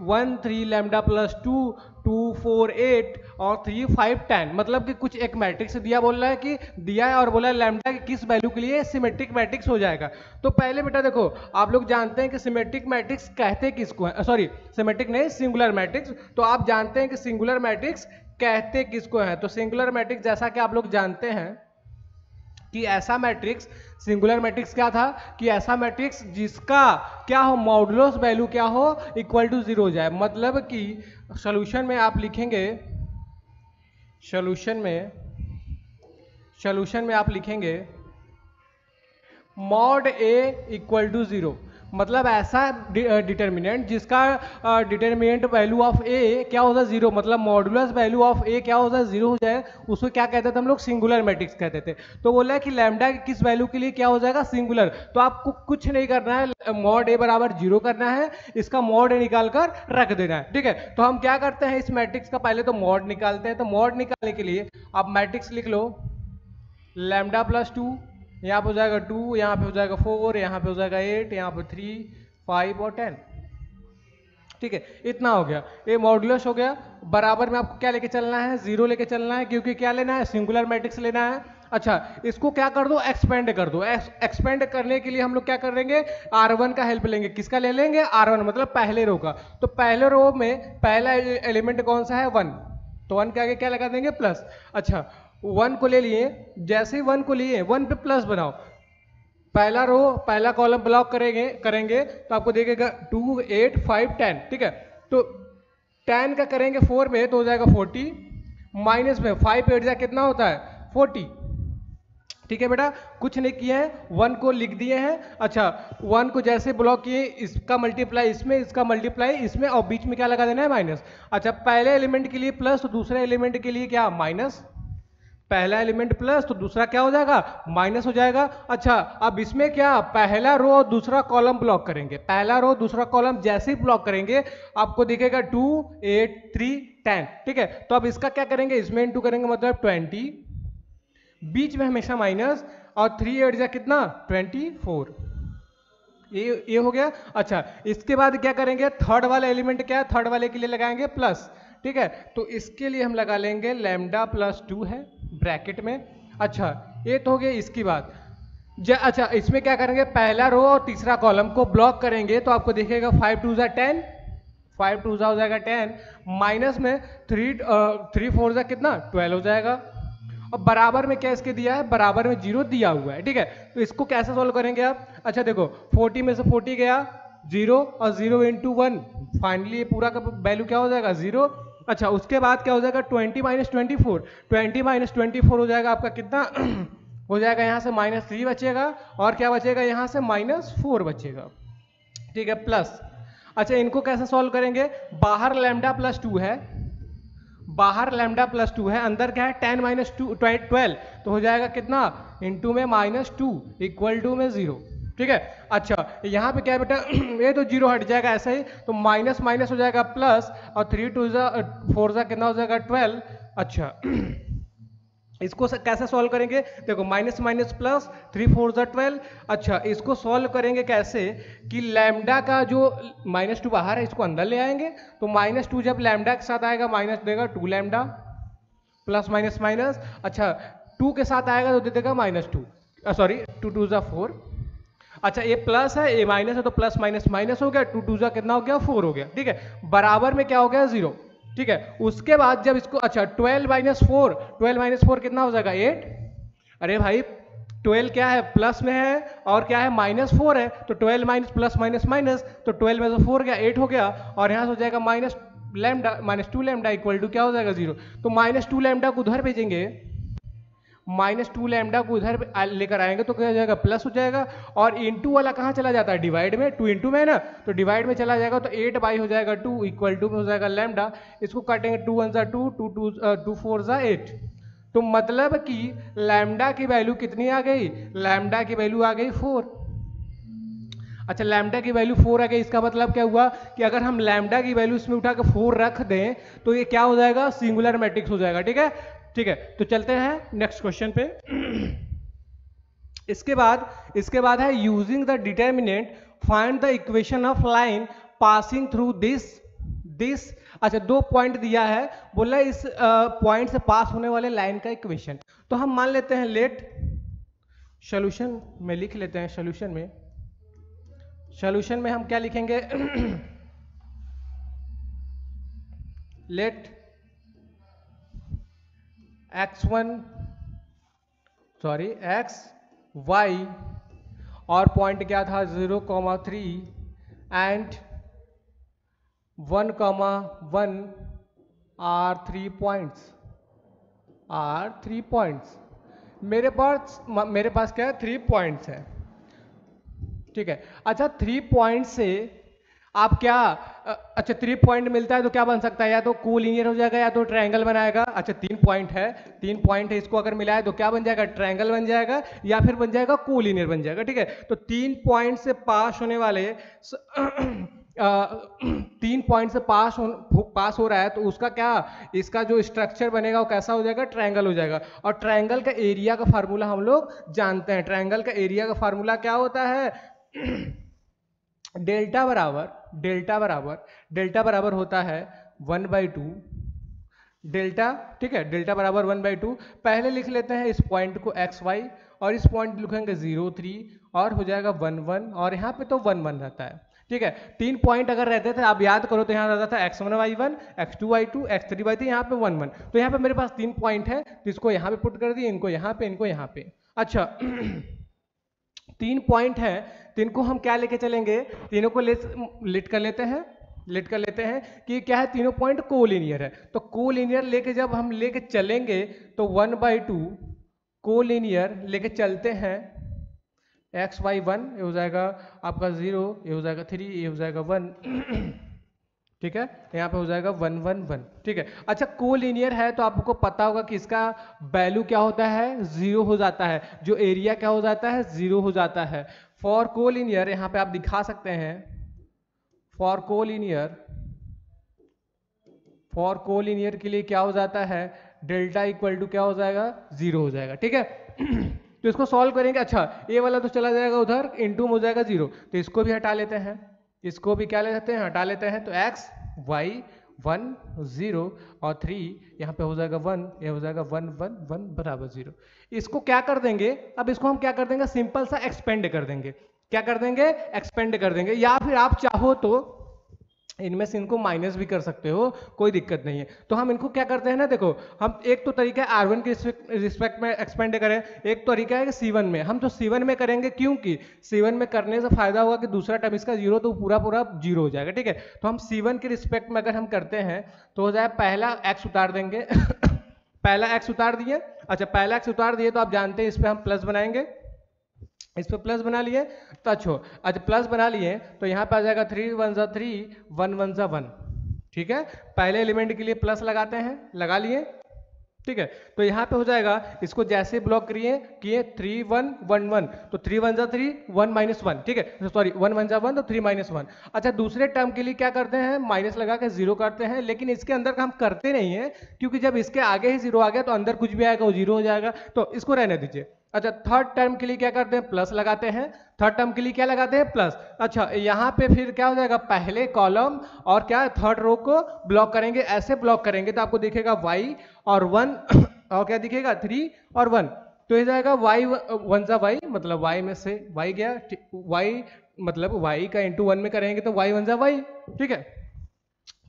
1 3 लैम्डा प्लस 2 2 4 8 और 3 5 10। मतलब कि कुछ एक मैट्रिक्स दिया, बोल रहा है कि दिया है और बोला है लैम्डा किस वैल्यू के लिए सिमेट्रिक मैट्रिक्स हो जाएगा। तो पहले बेटा देखो, आप लोग जानते हैं कि सिमेट्रिक मैट्रिक्स कहते किसको है, सॉरी सिमेट्रिक नहीं, सिंगुलर मैट्रिक्स। तो आप जानते हैं कि सिंगुलर मैट्रिक्स कहते किसको है। तो सिंगुलर मैट्रिक्स जैसा कि आप लोग जानते हैं कि ऐसा मैट्रिक्स, सिंगुलर मैट्रिक्स क्या था कि ऐसा मैट्रिक्स जिसका क्या हो, मॉडुलस वैल्यू क्या हो, इक्वल टू जीरो हो जाए। मतलब कि सॉल्यूशन में आप लिखेंगे, सॉल्यूशन में आप लिखेंगे mod A equal to zero. मतलब ऐसा डिटर्मिनेंट जिसका डिटर्मिनेंट वैल्यू ऑफ ए क्या होता है 0, मतलब मॉडुलस वैल्यू ऑफ ए क्या होता है 0 हो जाए, उसको क्या कहते थे हम लोग, सिंगुलर मैट्रिक्स कहते थे। तो बोला है कि लैम्डा किस वैल्यू के लिए क्या हो जाएगा, सिंगुलर। तो आपको कुछ नहीं करना है, मॉड ए बराबर 0 करना है, इसका मॉड ए निकाल कर रख देना है, ठीक है। तो हम क्या करते हैं, इस मैट्रिक्स का पहले तो मॉड निकालते हैं। तो मॉड निकालने के लिए आप मैट्रिक्स लिख लो, लैम्डा प्लस 2, यहाँ पे हो जाएगा 2, यहाँ पे हो जाएगा 4, यहाँ पे हो जाएगा 8, यहाँ पे 3, 5 और 10, ठीक है। इतना हो गया, ये मॉडुलस हो गया। बराबर में आपको क्या लेके चलना है, 0 लेके चलना है, क्योंकि क्या लेना है, सिंगुलर मैट्रिक्स लेना है। अच्छा, इसको क्या कर दो, एक्सपेंड कर दो। एक्सपेंड करने के लिए हम लोग क्या करेंगे, R1 का हेल्प लेंगे। किसका ले लेंगे, R1, मतलब पहले रो का। तो पहले रो में पहला एलिमेंट कौन सा है, 1, तो 1 के आगे क्या लगा देंगे, प्लस। अच्छा, 1 को ले लिए, जैसे ही 1 को लिए 1 पे प्लस बनाओ, पहला रो पहला कॉलम ब्लॉक करेंगे तो आपको देखेगा 2, 8, 5, 10, ठीक है। तो 10 का करेंगे 4 में तो हो जाएगा 40, माइनस में 5 8 जा कितना होता है, 40, ठीक है बेटा। कुछ नहीं किए हैं, 1 को लिख दिए हैं। अच्छा, 1 को जैसे ब्लॉक किए, इसका मल्टीप्लाई इसमें, इसका मल्टीप्लाई इसमें, और बीच में क्या लगा देना है, माइनस। अच्छा, पहले एलिमेंट के लिए प्लस तो दूसरे एलिमेंट के लिए क्या, माइनस। पहला एलिमेंट प्लस तो दूसरा क्या हो जाएगा, माइनस हो जाएगा। अच्छा, अब इसमें क्या, पहला रो और दूसरा कॉलम ब्लॉक करेंगे। पहला रो दूसरा कॉलम जैसे ही ब्लॉक करेंगे आपको दिखेगा 2, 8, 3, 10, ठीक है। तो अब इसका क्या करेंगे, इसमें इंटू करेंगे, मतलब 20, बीच में हमेशा माइनस, और 3 8 जा कितना, 24, ये हो गया। अच्छा, इसके बाद क्या करेंगे, थर्ड वाला एलिमेंट क्या है, थर्ड वाले के लिए लगाएंगे प्लस, ठीक है। तो इसके लिए हम लगा लेंगे लैम्डा प्लस 2 है ब्रैकेट में। अच्छा, ये तो हो गया। इसकी बात अच्छा, इसमें क्या करेंगे, पहला रो और तीसरा कॉलम को ब्लॉक करेंगे तो आपको दिखेगा 5 2 जा 10, 5 2 जा हो जाएगा 10, माइनस में 3 4 जा कितना, 12 हो जाएगा। और बराबर में क्या इसके दिया है, बराबर में 0 दिया हुआ है, ठीक है। तो इसको कैसे सोल्व करेंगे आप, अच्छा देखो, 40 में से 40 गया 0, और 0 इंटू 1, फाइनली पूरा का वैल्यू क्या हो जाएगा, 0। अच्छा, उसके बाद क्या हो जाएगा, 20 माइनस 24, 20 माइनस 24 हो जाएगा आपका कितना हो जाएगा, यहाँ से -3 बचेगा, और क्या बचेगा, यहाँ से -4 बचेगा, ठीक है, प्लस। अच्छा, इनको कैसे सॉल्व करेंगे, बाहर लैम्डा प्लस 2 है, बाहर लैम्डा प्लस 2 है, अंदर क्या है, 10 माइनस 2 12, तो हो जाएगा कितना, इंटू में -2 इक्वल टू में 0, ठीक है। अच्छा, यहाँ पे क्या है बेटा, ये तो 0 हट जाएगा ऐसा ही, तो माइनस माइनस हो जाएगा प्लस, और 3 2 4 जा कितना हो जाएगा, 12। अच्छा, इसको कैसे सॉल्व करेंगे, देखो माइनस माइनस प्लस, 3 4 जा 12। अच्छा, इसको सॉल्व करेंगे कैसे, कि लैम्डा का जो -2 बाहर है इसको अंदर ले आएंगे, तो -2 जब लैम्डा के साथ आएगा माइनस देगा 2 लैम्डा, प्लस माइनस माइनस। अच्छा, 2 के साथ आएगा तो दे देगा -2, सॉरी 2 2 जा 4। अच्छा, ये प्लस है, ये माइनस है, तो प्लस माइनस माइनस हो गया, 2 2 जा कितना हो गया, 4 हो गया, ठीक है। बराबर में क्या हो गया, 0, ठीक है। उसके बाद जब इसको, अच्छा 12 माइनस 4 कितना हो जाएगा, 8। अरे भाई 12 क्या है, प्लस में है, और क्या है, -4 है, तो 12 माइनस प्लस माइनस माइनस, तो 12 में से 4 गया, 8 हो गया, और यहाँ से हो जाएगा -2 लैम्डा इक्वल टू क्या हो जाएगा, 0। तो -2 लैम्डा को उधर भेजेंगे, -2 लैम्डा को उधर लेकर आएंगे तो क्या हो जाएगा, प्लस हो जाएगा, और इंटू वाला कहाँ चला जाता है, डिवाइड में, 2 इंटू में है ना, तो डिवाइड में चला जाएगा, तो 8 बाई हो जाएगा 2 इक्वल टू में हो जाएगा लैम्डा। इसको काटेंगे, 2 1 जा 2, 2 4 जा 8। तो मतलब कि लैम्डा की वैल्यू कितनी आ गई, लैम्डा की वैल्यू आ गई 4। अच्छा, लैम्डा की वैल्यू 4 आ गई, इसका मतलब क्या हुआ कि अगर हम लैम्डा की वैल्यू इसमें उठा के 4 रख दें तो ये क्या हो जाएगा, सिंगुलर मैट्रिक्स हो जाएगा, ठीक है। ठीक है, तो चलते हैं नेक्स्ट क्वेश्चन पे। इसके बाद है using the determinant find the equation of line passing through this. अच्छा, 2 पॉइंट दिया है, बोला इस पॉइंट से पास होने वाले लाइन का इक्वेशन। तो हम मान लेते हैं, लेट सॉल्यूशन में लिख लेते हैं, सॉल्यूशन में हम क्या लिखेंगे, लेट x y, और पॉइंट क्या था 0,3 एंड 1,1 आर 3 पॉइंट्स। मेरे पास क्या है, 3 पॉइंट्स है। ठीक है। अच्छा 3 पॉइंट से आप क्या अच्छा 3 पॉइंट मिलता है तो क्या बन सकता है, या तो कोलिनियर हो जाएगा या तो ट्रायंगल बनाएगा। अच्छा 3 पॉइंट है, इसको अगर मिलाए तो क्या बन जाएगा, ट्रायंगल बन जाएगा या फिर बन जाएगा कोलिनियर बन जाएगा। ठीक है, तो 3 पॉइंट से पास होने वाले 3 पॉइंट से पास हो रहा है तो उसका क्या, इसका जो स्ट्रक्चर बनेगा वो कैसा हो जाएगा, ट्रायंगल हो जाएगा। और ट्रायंगल का एरिया का फार्मूला हम लोग जानते हैं। ट्रायंगल का एरिया का फार्मूला क्या होता है डेल्टा बराबर होता है 1/2 डेल्टा। ठीक है, डेल्टा बराबर 1/2। पहले लिख लेते हैं इस पॉइंट को XY और इस पॉइंट लिखेंगे 0 3 और हो जाएगा 1 1 और यहाँ पे तो 1 1 रहता है। ठीक है, 3 पॉइंट अगर रहते थे आप याद करो तो यहाँ रहता था x1 y1 x2 y2 x3 y3, यहाँ पे 1 1। तो यहाँ पे मेरे पास 3 पॉइंट है तो इसको यहाँ पे पुट कर दिए, इनको यहाँ पे। अच्छा 3 पॉइंट है तो इनको हम क्या लेके चलेंगे, तीनों को लेट कर लेते हैं कि क्या है, तीनों पॉइंट कोलिनियर है। तो कोलिनियर लेके जब हम लेके चलेंगे तो 1/2 कोलिनियर लेके चलते हैं XY1 ये हो जाएगा आपका 0, ये हो जाएगा 3, ये हो जाएगा 1 ठीक है, यहाँ पे हो जाएगा 1 1 1। ठीक है, अच्छा कोलिनियर है तो आपको पता होगा कि इसका वैल्यू क्या होता है, 0 हो जाता है। जो एरिया क्या हो जाता है, 0 हो जाता है। फॉर कोलिनियर यहाँ पे आप दिखा सकते हैं, फॉर कोलिनियर के लिए क्या हो जाता है, डेल्टा इक्वल टू क्या हो जाएगा, 0 हो जाएगा। ठीक है तो इसको सॉल्व करेंगे। अच्छा ये वाला तो चला जाएगा उधर, इनटू में हो जाएगा 0, तो इसको भी हटा लेते हैं, इसको भी क्या ले सकते हैं, हटा लेते हैं। तो x y 1 0 और 3 यहाँ पे हो जाएगा 1, ये हो जाएगा 1 1 1 बराबर 0। इसको क्या कर देंगे, अब इसको हम क्या कर देंगे, सिंपल सा एक्सपेंड कर देंगे। क्या कर देंगे, एक्सपेंड कर देंगे, या फिर आप चाहो तो इनमें से इनको माइनस भी कर सकते हो, कोई दिक्कत नहीं है। तो हम इनको क्या करते हैं ना, देखो हम एक तो तरीका है R1 के रिस्पेक्ट में एक्सपेंड करें, एक तरीका है कि C1 में। हम तो C1 में करेंगे क्योंकि C1 में करने से फायदा होगा कि दूसरा टर्म इसका 0 तो पूरा 0 हो जाएगा। ठीक है, तो हम C1 के रिस्पेक्ट में अगर हम करते हैं तो हो जाए पहला x उतार देंगे पहला x उतार दिए। अच्छा पहला x उतार दिए तो आप जानते हैं इस पर हम प्लस बनाएंगे, इस पे प्लस बना लिए तो अच्छा प्लस बना लिए तो यहाँ पे आ जाएगा 3 1 जा 3 1 1 जा 1। ठीक है, पहले एलिमेंट के लिए प्लस लगाते हैं, लगा लिए। ठीक है, तो यहाँ पे हो जाएगा, इसको जैसे ब्लॉक किए 3 1 1 1 तो 3 1 जा 3 1 -1। ठीक है, सॉरी 1 1 जा 1 तो 3 -1। अच्छा दूसरे टर्म के लिए क्या करते हैं, माइनस लगा के 0 करते हैं, लेकिन इसके अंदर का हम करते नहीं है क्योंकि जब इसके आगे ही 0 आ गया तो अंदर कुछ भी आएगा वो 0 हो जाएगा, तो इसको रहने दीजिए। अच्छा थर्ड टर्म के लिए क्या करते हैं, प्लस लगाते हैं, थर्ड टर्म के लिए क्या लगाते हैं, प्लस। अच्छा यहाँ पे फिर क्या हो जाएगा, पहले कॉलम और क्या थर्ड रो को ब्लॉक करेंगे, ऐसे ब्लॉक करेंगे तो आपको दिखेगा y और 1 और क्या दिखेगा 3 और 1, तो ये जाएगा y 1 जा y, मतलब y में से y गया, y मतलब y का इंटू 1 में करेंगे तो y 1 जा y। ठीक है,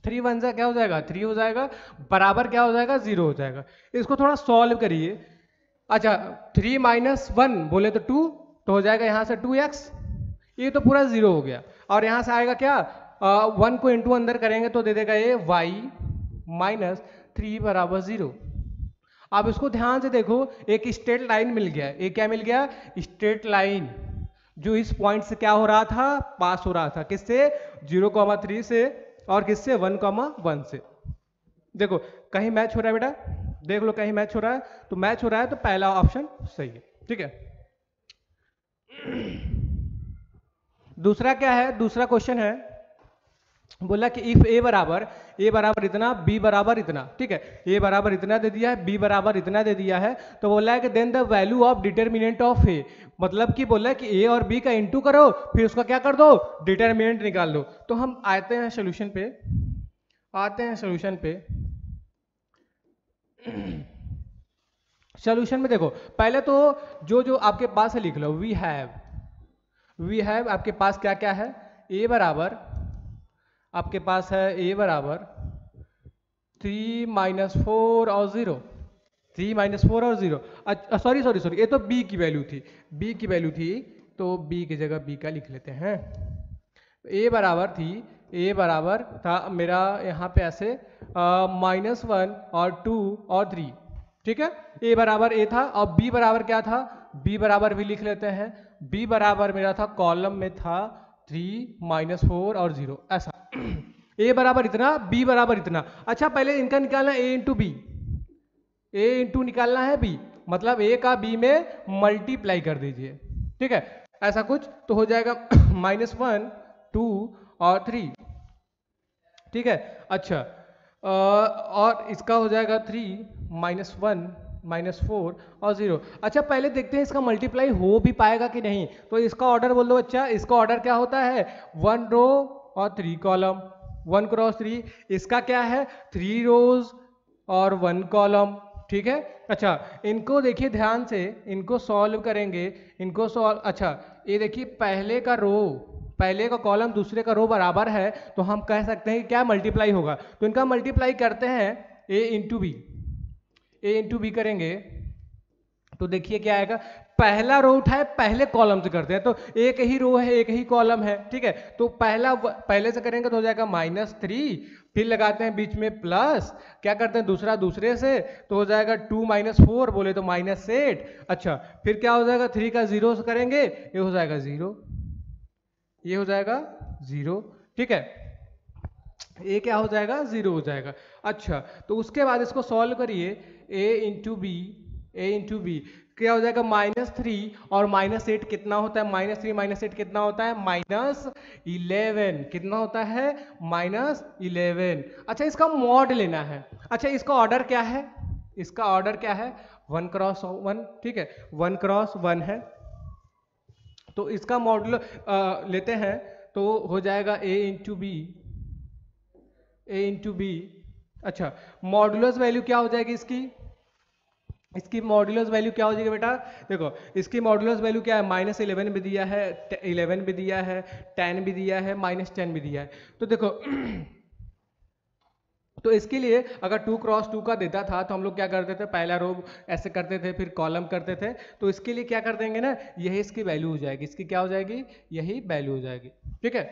3 1 जा क्या हो जाएगा, 3 हो जाएगा, बराबर क्या हो जाएगा, 0 हो जाएगा। इसको थोड़ा सॉल्व करिए। अच्छा 3 -1 बोले तो 2, तो हो जाएगा यहाँ से 2x, ये तो पूरा 0 हो गया। और यहाँ से आएगा क्या, 1 को इंटू अंदर करेंगे तो दे देगा ये y -3 बराबर 0। अब इसको ध्यान से देखो, एक स्ट्रेट लाइन मिल गया, एक क्या मिल गया, स्ट्रेट लाइन, जो इस पॉइंट से क्या हो रहा था, पास हो रहा था, किससे 0,3 से और किससे 1,1 से। देखो कहीं मैच हो रहा है बेटा, देख लो कहीं मैच हो रहा है, तो मैच हो रहा है तो पहला ऑप्शन सही है। ठीक है, दूसरा क्या है, दूसरा क्वेश्चन है, बोला कि इफ a बराबर इतना, b बराबर इतना। ठीक है, a बराबर इतना दे दिया है, b बराबर इतना दे दिया है, तो बोला है कि then the value of determinant of a, मतलब कि बोला है कि a और b का इंटू करो फिर उसका क्या कर दो, डिटर्मिनेंट निकाल दो। तो हम आते हैं सोल्यूशन पे, सॉल्यूशन में देखो पहले तो जो आपके पास है लिख लो, वी हैव आपके पास क्या क्या है, a बराबर आपके पास है a बराबर 3 -4 और 0, 3 -4 और 0। सॉरी ये तो b की वैल्यू थी, तो b की जगह b का लिख लेते हैं। a बराबर था मेरा यहाँ पे ऐसे -1 और 2 और 3। ठीक है, a बराबर a था और b बराबर क्या था, b बराबर भी लिख लेते हैं बी बराबर मेरा था, कॉलम में था 3 -4 और 0 ऐसा। ए बराबर इतना, बी बराबर इतना। अच्छा पहले इनका निकालना ए इंटू बी, ए इंटू निकालना है बी, मतलब ए का बी में मल्टीप्लाई कर दीजिए, ठीक है, ऐसा कुछ तो हो जाएगा -1 2 और 3, ठीक है। अच्छा और इसका हो जाएगा 3 -1 -4 और 0। अच्छा पहले देखते हैं इसका मल्टीप्लाई हो भी पाएगा कि नहीं, तो इसका ऑर्डर बोल दो बच्चा। इसका ऑर्डर क्या होता है, 1 रो और 3 कॉलम, 1 क्रॉस 3। इसका क्या है, 3 रोज और 1 कॉलम, ठीक है। अच्छा इनको देखिए ध्यान से, इनको सॉल्व करेंगे, इनको सॉल्व। अच्छा ये देखिए पहले का रो, पहले का कॉलम दूसरे का रो बराबर है, तो हम कह सकते हैं कि क्या मल्टीप्लाई होगा। तो इनका मल्टीप्लाई करते हैं ए into B, A into B करेंगे तो देखिए क्या आएगा, पहला रो उठाए पहले कॉलम से करते हैं, तो एक ही रो है एक ही कॉलम है, ठीक है। तो पहले से करेंगे तो हो जाएगा -3, फिर लगाते हैं बीच में प्लस, क्या करते हैं दूसरा दूसरे से, तो हो जाएगा 2 -4 बोले तो -8। अच्छा फिर क्या हो जाएगा, 3 का 0 से करेंगे, ये हो जाएगा 0, ये हो जाएगा 0, ठीक है, ये क्या हो जाएगा 0 हो जाएगा। अच्छा तो उसके बाद इसको सॉल्व करिए, a into B, A into B क्या हो जाएगा, -3 और -8 कितना होता है, -3 -8 कितना होता है, -11 कितना होता है, -11। अच्छा इसका मॉड लेना है। अच्छा इसका ऑर्डर क्या है, इसका ऑर्डर क्या है, 1 क्रॉस 1, ठीक है, 1 क्रॉस 1 है। तो इसका मॉड्यूलो लेते हैं तो हो जाएगा a into B, A into B. अच्छा मॉड्यूलस वैल्यू क्या हो जाएगी इसकी, इसकी मॉड्यूलस वैल्यू क्या हो जाएगी बेटा, देखो इसकी मॉड्यूलस वैल्यू क्या है, -11 भी दिया है, 11 भी दिया है, 10 भी दिया है, -10 भी दिया है। तो देखो तो इसके लिए अगर 2 क्रॉस 2 का देता था तो हम लोग क्या करते थे, पहला रो ऐसे करते थे, फिर कॉलम करते थे। तो इसके लिए क्या कर देंगे ना, यही इसकी वैल्यू हो जाएगी, इसकी क्या हो जाएगी, यही वैल्यू हो जाएगी, ठीक है।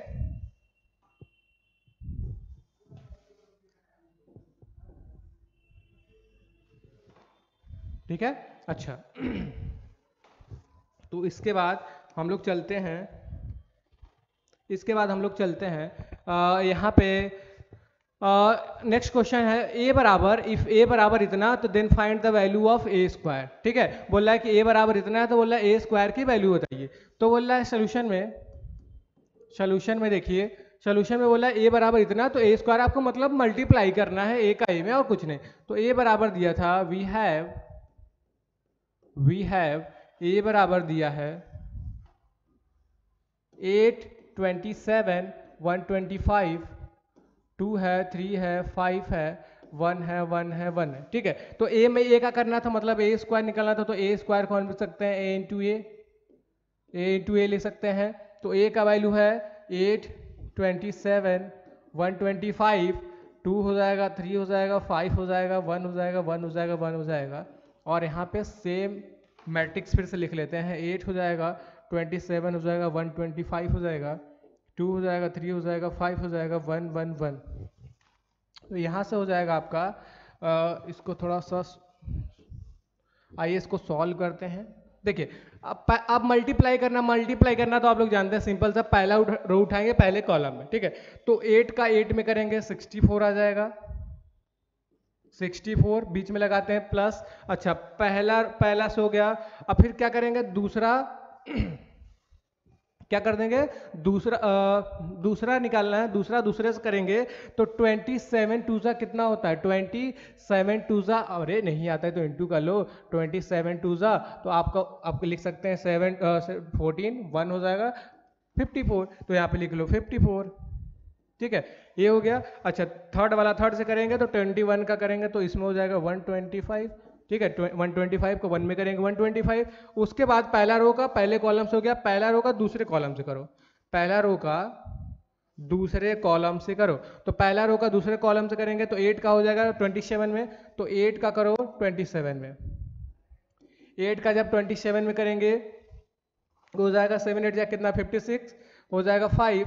ठीक है। अच्छा तो इसके बाद हम लोग चलते हैं, इसके बाद हम लोग चलते हैं यहाँ पे नेक्स्ट क्वेश्चन है, ए बराबर, इफ ए बराबर इतना तो then find the value of A square, ठीक है। बोल रहा है कि ए बराबर इतना है तो बोल रहा है ए स्क्वायर की वैल्यू बताइए। तो बोल रहा है सोल्यूशन में देखिए, सोल्यूशन में बोला ए बराबर इतना, तो ए स्क्वायर आपको मतलब मल्टीप्लाई करना है ए का ए में और कुछ नहीं। तो ए बराबर दिया था, वी हैव ए बराबर दिया है 8 27 125, 2 है 3 है 5 है 1 है 1 है 1 है, ठीक है। तो ए में ए का करना था, मतलब ए स्क्वायर निकालना था, तो ए स्क्वायर कौन लिख सकते हैं, ए इंटू ए लिख सकते हैं। तो ए का वैल्यू है 8 27 125, 2 हो जाएगा 3 हो जाएगा 5 हो जाएगा 1 हो जाएगा 1 हो जाएगा 1 हो जाएगा। और यहाँ पे सेम मैट्रिक्स फिर से लिख लेते हैं, 8 हो जाएगा 27 हो जाएगा 125 हो जाएगा 2 हो जाएगा 3 हो जाएगा 5 हो जाएगा 1 1 1। तो यहाँ से हो जाएगा आपका इसको थोड़ा सा, आइए इसको सॉल्व करते हैं। देखिए अब मल्टीप्लाई करना तो आप लोग जानते हैं, सिंपल सा, पहला रो उठाएंगे पहले कॉलम में, ठीक है। तो 8 का 8 में करेंगे 64 आ जाएगा, 64 बीच में लगाते हैं प्लस। अच्छा पहला सो गया। अब फिर क्या करेंगे, दूसरा क्या कर देंगे, दूसरा निकालना है, दूसरा दूसरे से करेंगे। तो 27 टूजा कितना होता है, 27 टूजा, अरे नहीं आता है तो इंटू कर लो, 27 टूजा तो आपको लिख सकते हैं 14 1 हो जाएगा 54, तो यहाँ पे लिख लो 54, ठीक है, ये हो गया। अच्छा थर्ड से करेंगे तो 21 का करेंगे तो इसमें हो जाएगा 125, ठीक है, 125 को 1 में करेंगे 125। उसके बाद पहला रो का पहले कॉलम से हो गया, पहला रो का दूसरे कॉलम से करो, पहला रो का दूसरे कॉलम से करो। तो पहला रो का दूसरे कॉलम से करेंगे तो 8 का हो जाएगा 27 में, तो 8 का करो 27 में, 8 का जब 27 में करेंगे हो जाएगा 7 8 जा कितना 56 हो जाएगा 5,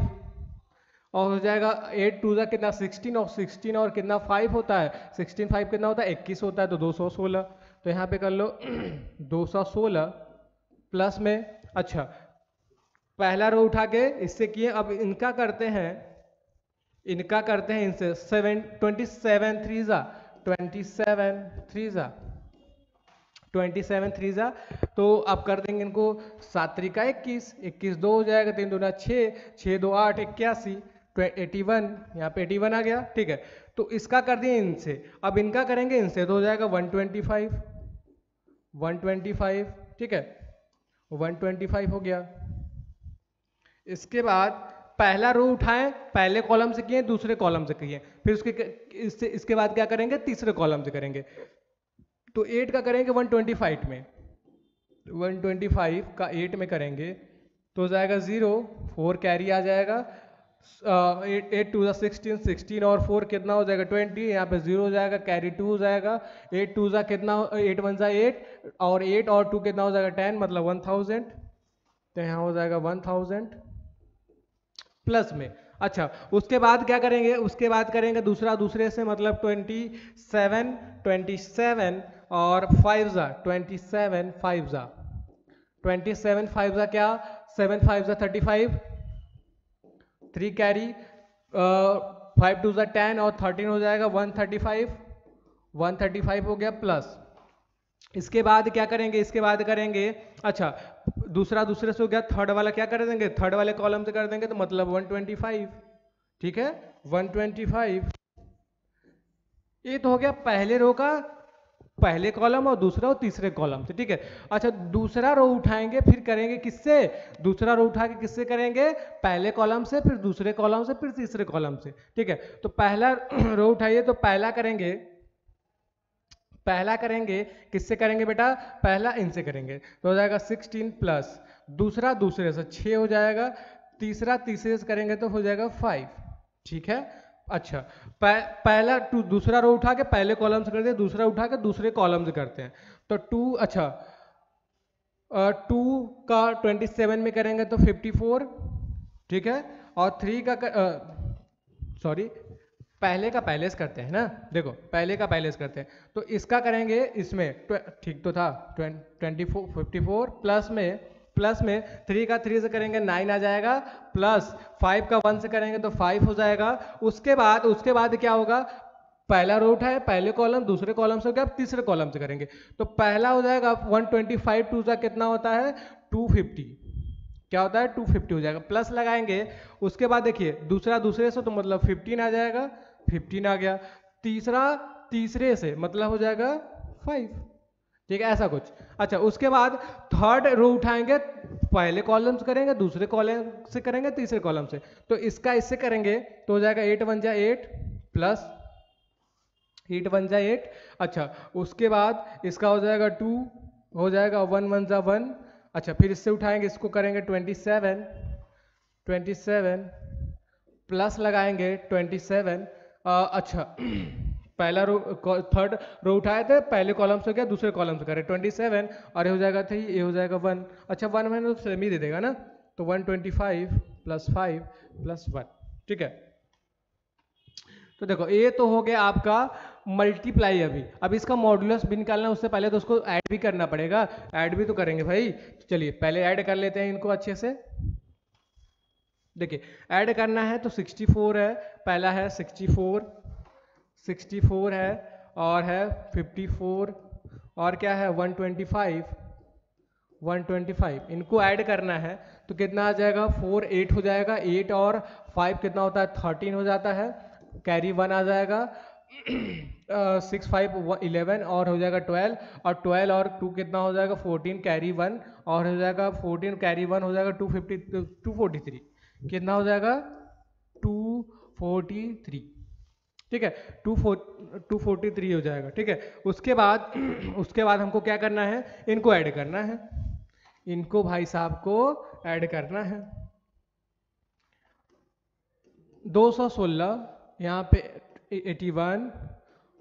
और हो जाएगा 8 2 जा कितना 16, और 16 और कितना 5 होता है, 16 5 कितना होता है 21 होता है, तो 216। तो यहाँ पे कर लो 216 प्लस में। अच्छा पहला रो उठा के इससे किए, अब इनका करते हैं इनसे 27 थ्री जा, तो अब कर देंगे इनको 7 3 का 21, 21 2 हो जाएगा, 3 दूना 6, 6 2 8, 81, 81, यहाँ पे 81 आ गया। ठीक है, तो इसका कर दिए इनसे, अब इनका करेंगे इनसे तो हो जाएगा 125। ठीक है, 125 हो गया। इसके बाद पहला रो उठाएं, पहले कॉलम से किए दूसरे कॉलम से किए, फिर इसके बाद क्या करेंगे, तीसरे कॉलम से करेंगे। तो 8 का करेंगे 125 में, 125 का 8 में करेंगे तो हो जाएगा 0, 4 कैरी आ जाएगा, 8 2 16, 16 और 4 कितना हो जाएगा 20, यहाँ पे 0 हो जाएगा, कैरी 2 हो जाएगा, 8 2 कितना, 8 1 8, और 8 और 2 कितना हो जाएगा 10, मतलब 1000, तो यहाँ हो जाएगा 1000 प्लस में। अच्छा, उसके बाद क्या करेंगे, उसके बाद करेंगे दूसरे से, मतलब 27 और 5 जा 27 5 जा क्या, 7 5 जा 35, 3 कैरी, 5 2 जा 10 और 13 हो जाएगा 135 हो गया प्लस। इसके बाद क्या करेंगे, इसके बाद करेंगे, अच्छा दूसरे से हो गया, थर्ड वाला क्या कर देंगे, थर्ड वाले कॉलम से कर देंगे, तो मतलब 125। ठीक है, 125, ये तो हो गया पहले रो का पहले कॉलम और दूसरा और तीसरे कॉलम से। ठीक है, अच्छा दूसरा रो उठाएंगे, फिर करेंगे किससे, दूसरा रो उठा के किससे करेंगे, पहले कॉलम से, फिर दूसरे कॉलम से, फिर तीसरे कॉलम से। ठीक है, तो पहला रो उठाइए, तो पहला करेंगे किससे करेंगे बेटा, पहला इनसे करेंगे, तो हो जाएगा 16 प्लस, दूसरा दूसरे से 6 हो जाएगा, तीसरा तीसरे से करेंगे तो हो जाएगा 5। ठीक है, अच्छा पहला दूसरा रो उठा के पहले कॉलम से करते हैं, दूसरा उठा के दूसरे कॉलम से करते हैं, तो 2, अच्छा 2 का 27 में करेंगे तो 54। ठीक है, और 3 का सॉरी पहले का पहले से करते हैं ना, देखो पहले का पहले से करते हैं, तो इसका करेंगे इसमें, ठीक तो था 54 प्लस में 3 का 3 से करेंगे 9 आ जाएगा, प्लस 5 का 1 से करेंगे तो 5 हो जाएगा। उसके बाद क्या होगा, पहला रो उठाए, पहले कॉलम, दूसरे कॉलम से हो गया, तीसरे कॉलम से करेंगे, तो पहला हो जाएगा 125, 2 का कितना होता है 250, क्या होता है 250 हो जाएगा, प्लस लगाएंगे। उसके बाद देखिए दूसरे से, तो मतलब 15 आ जाएगा, 15 आ गया, तीसरे से मतलब हो जाएगा 5। ठीक है, ऐसा कुछ। अच्छा, उसके बाद थर्ड रो उठाएंगे, पहले कॉलम से करेंगे, दूसरे कॉलम से करेंगे, तीसरे कॉलम से, तो इसका इससे करेंगे तो हो जाएगा 8 1 जा 8 प्लस 8 1 जा 8। अच्छा, उसके बाद इसका हो जाएगा 2, हो जाएगा 1 1 जा 1। अच्छा, फिर इससे उठाएंगे, इसको करेंगे 27 प्लस लगाएंगे 27। अच्छा पहला रो थर्ड रो उठाए थे, पहले कॉलम से गया, दूसरे कॉलम से करे 27, और ये हो जाएगा 3, ये हो जाएगा 1। अच्छा 1 मैंने तो सेम ही दे देगा ना, तो 125 प्लस 5 प्लस 1। ठीक है, तो देखो ये तो हो गया आपका मल्टीप्लाई। अब इसका मॉडुलस भी निकालना है, उससे पहले तो उसको ऐड भी करना पड़ेगा, ऐड भी तो करेंगे भाई। तो चलिए पहले ऐड कर लेते हैं इनको अच्छे से। देखिए ऐड करना है तो 64 है, पहला है 64 है, और है 54, और क्या है 125, इनको ऐड करना है तो कितना आ जाएगा 4 8 हो जाएगा, 8 और 5 कितना होता है 13 हो जाता है, कैरी 1 आ जाएगा 6 5 11 और हो जाएगा 12, और 12 और 2 कितना हो जाएगा 14, कैरी 1 और हो जाएगा 14, कैरी 1 हो जाएगा 243, कितना हो जाएगा 243। ठीक है, 243 हो जाएगा। ठीक है, उसके बाद हमको क्या करना है, इनको ऐड करना है, इनको भाई साहब को ऐड करना है। 216 यहाँ पे 81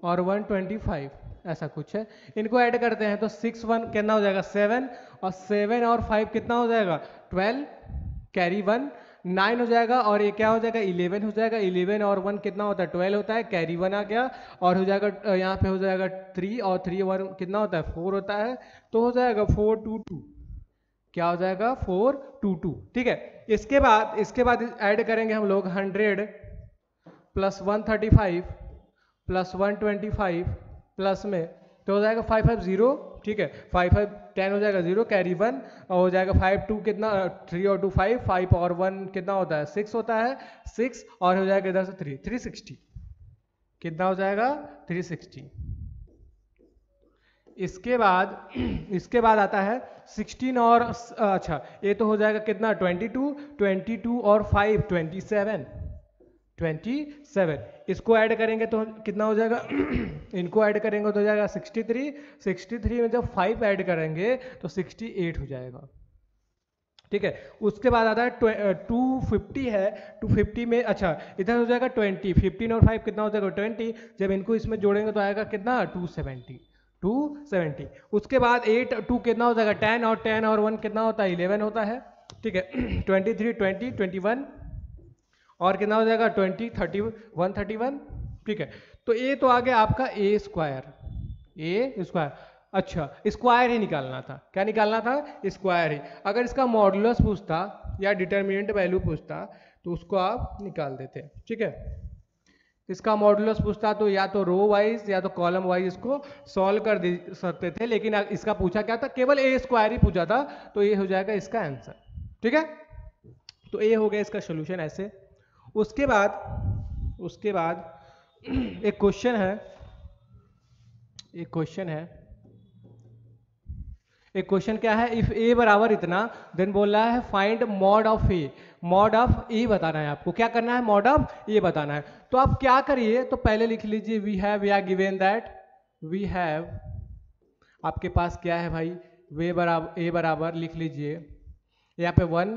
और 125 ऐसा कुछ है, इनको ऐड करते हैं तो 6 1 कितना हो जाएगा 7, और 7 और 5 कितना हो जाएगा 12, कैरी 1 9 हो जाएगा, और ये क्या हो जाएगा 11 हो जाएगा, 11 और 1 कितना होता है 12 होता है, कैरी 1 आ गया, और हो जाएगा यहाँ पे हो जाएगा 3, और 3 1 कितना होता है 4 होता है, तो हो जाएगा 4 2 2, क्या हो जाएगा 422, ठीक है। इसके बाद ऐड करेंगे हम लोग 100 प्लस 135 प्लस 125 प्लस में तो हो जाएगा 550, ठीक है। 5 हो जाएगा 0, कैरी 1 और हो जाएगा 5 2 कितना 3 और 2 5, 5 और 1 कितना होता है 6 होता है, 6 और हो जाएगा इधर से 3, 360 कितना हो जाएगा 360। इसके बाद आता है 16 और अच्छा ये तो हो जाएगा कितना 22 और 5 27, इसको ऐड करेंगे तो कितना हो जाएगा इनको ऐड करेंगे तो हो जाएगा 63 में जब 5 ऐड करेंगे तो 68 हो जाएगा, ठीक है। उसके बाद आता है 250 है, 250 में अच्छा इधर हो जाएगा 20, 15 और 5 कितना हो जाएगा 20, जब इनको इसमें जोड़ेंगे तो आएगा कितना 270। उसके बाद 8 2 कितना हो जाएगा 10 और 1 कितना होता है 11 होता है, ठीक है। 23 20 21 और कितना हो जाएगा 20 30 131, ठीक है। तो ये तो आ गया आपका ए स्क्वायर। अच्छा स्क्वायर ही निकालना था, क्या निकालना था स्क्वायर ही। अगर इसका मॉडुलस पूछता या डिटरमिनेंट वैल्यू पूछता तो उसको आप निकाल देते, ठीक है। इसका मॉडुलस पूछता तो या तो रो वाइज या तो कॉलम वाइज इसको सॉल्व कर दे सकते थे, लेकिन इसका पूछा क्या था केवल ए स्क्वायर ही पूछा था, तो ये हो जाएगा इसका आंसर, ठीक है। तो ये हो गया इसका सोल्यूशन ऐसे। उसके बाद एक क्वेश्चन क्या है, इफ ए बराबर इतना देन बोल रहा है फाइंड मॉड ऑफ ए बताना है आपको। क्या करना है मॉड ऑफ ए बताना है। तो आप क्या करिए तो पहले लिख लीजिए वी आर गिवन दैट आपके पास क्या है भाई ए बराबर लिख लीजिए यहाँ पे 1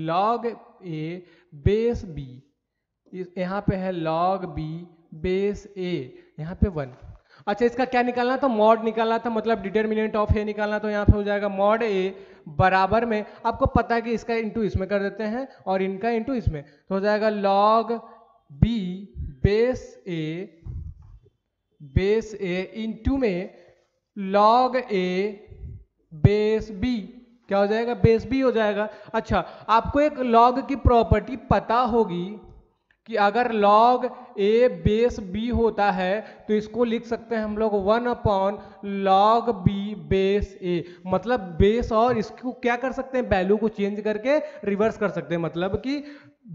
log a बेस b, यहाँ पे है log b बेस a, यहाँ पे 1। अच्छा इसका क्या निकालना था मॉड निकालना था, मतलब डिटरमिनेंट ऑफ ए निकालना, तो यहाँ पे हो जाएगा मॉड ए बराबर में आपको पता है कि इसका इंटू इसमें कर देते हैं और इनका इंटू इसमें, तो हो जाएगा log b base a into में log a बेस b, क्या हो जाएगा बेस b हो जाएगा। अच्छा आपको एक log की प्रॉपर्टी पता होगी कि अगर log a बेस b होता है तो इसको लिख सकते हैं हम लोग 1/log b बेस a, मतलब बेस और इसको क्या कर सकते हैं वैल्यू को चेंज करके रिवर्स कर सकते हैं, मतलब कि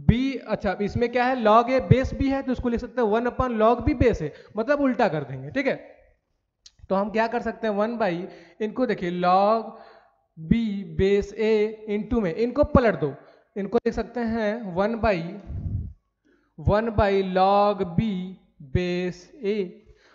b अच्छा इसमें क्या है log a बेस b है तो इसको लिख सकते हैं 1/log b बेस a, मतलब उल्टा कर देंगे, ठीक है। तो हम क्या कर सकते हैं 1 इनको देखिए log b base a into में इनको पलट दो, इनको लिख सकते हैं 1 by log b base a।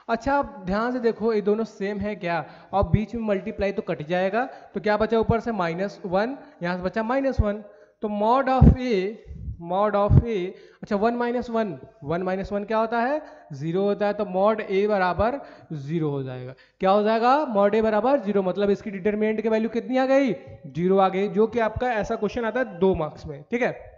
अच्छा आप ध्यान से देखो ये दोनों सेम है क्या, और बीच में मल्टीप्लाई तो कट जाएगा, तो क्या बचा ऊपर से -1 यहाँ से बचा -1, तो मॉड ऑफ ए अच्छा 1 क्या होता है 0 होता है, तो मॉड ए बराबर 0 हो जाएगा। क्या हो जाएगा मॉड ए बराबर 0, मतलब इसकी डिटरमिनेंट की वैल्यू कितनी आ गई 0 आ गई, जो कि आपका ऐसा क्वेश्चन आता है 2 मार्क्स में, ठीक है।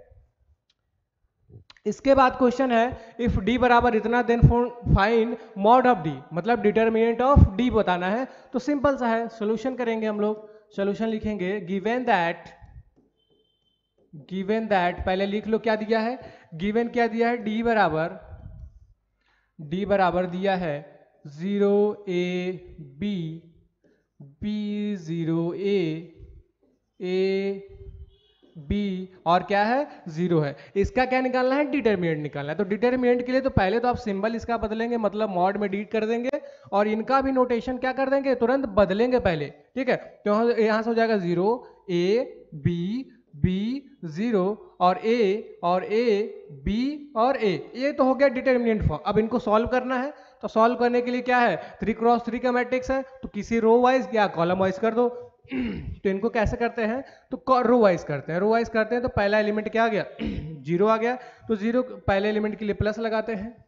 इसके बाद क्वेश्चन है इफ d बराबर इतना then find mod of d, मतलब डिटरमिनेंट ऑफ d बताना है। तो सिंपल सा है, सोल्यूशन करेंगे हम लोग, सोल्यूशन लिखेंगे गिवन दैट पहले लिख लो क्या दिया है, गिवन क्या दिया है d बराबर दिया है 0a b 0a b और क्या है 0 है। इसका क्या निकालना है डिटरमिनेंट निकालना है। तो डिटरमिनेंट के लिए तो पहले तो आप सिंबल इसका बदलेंगे, मतलब मॉड में डीट कर देंगे और इनका भी नोटेशन क्या कर देंगे तुरंत बदलेंगे पहले, ठीक है। तो यहाँ से हो जाएगा 0 a b b 0 और a b और a, ये तो हो गया डिटरमिनेंट फॉर्म। अब इनको सॉल्व करना है, तो सॉल्व करने के लिए क्या है 3x3 का मैट्रिक्स है, तो किसी रो वाइज या कॉलम वाइज कर दो। तो इनको कैसे करते हैं तो रो वाइज करते हैं, तो पहला एलिमेंट क्या आ गया 0 आ गया, तो 0 पहले एलिमेंट के लिए प्लस लगाते हैं।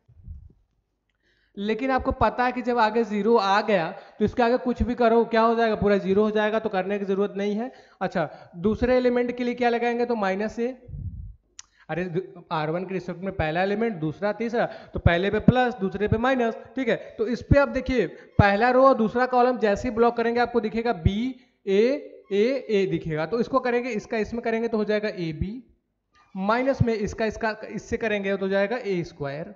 लेकिन आपको पता है कि जब आगे 0 आ गया तो इसके आगे कुछ भी करो क्या हो जाएगा पूरा 0 हो जाएगा, तो करने की जरूरत नहीं है। अच्छा दूसरे एलिमेंट के लिए क्या लगाएंगे तो -a, अरे R1 के रिस्पेक्ट में पहला एलिमेंट दूसरा तीसरा, तो पहले पे प्लस दूसरे पे माइनस, ठीक है। तो इस पे आप देखिए पहला रो और दूसरा कॉलम जैसे ही ब्लॉक करेंगे आपको दिखेगा B A ए दिखेगा। तो इसको करेंगे, इसका इसमें करेंगे तो हो जाएगा ए बी, माइनस में इसका इससे करेंगे तो हो जाएगा ए स्क्वायर।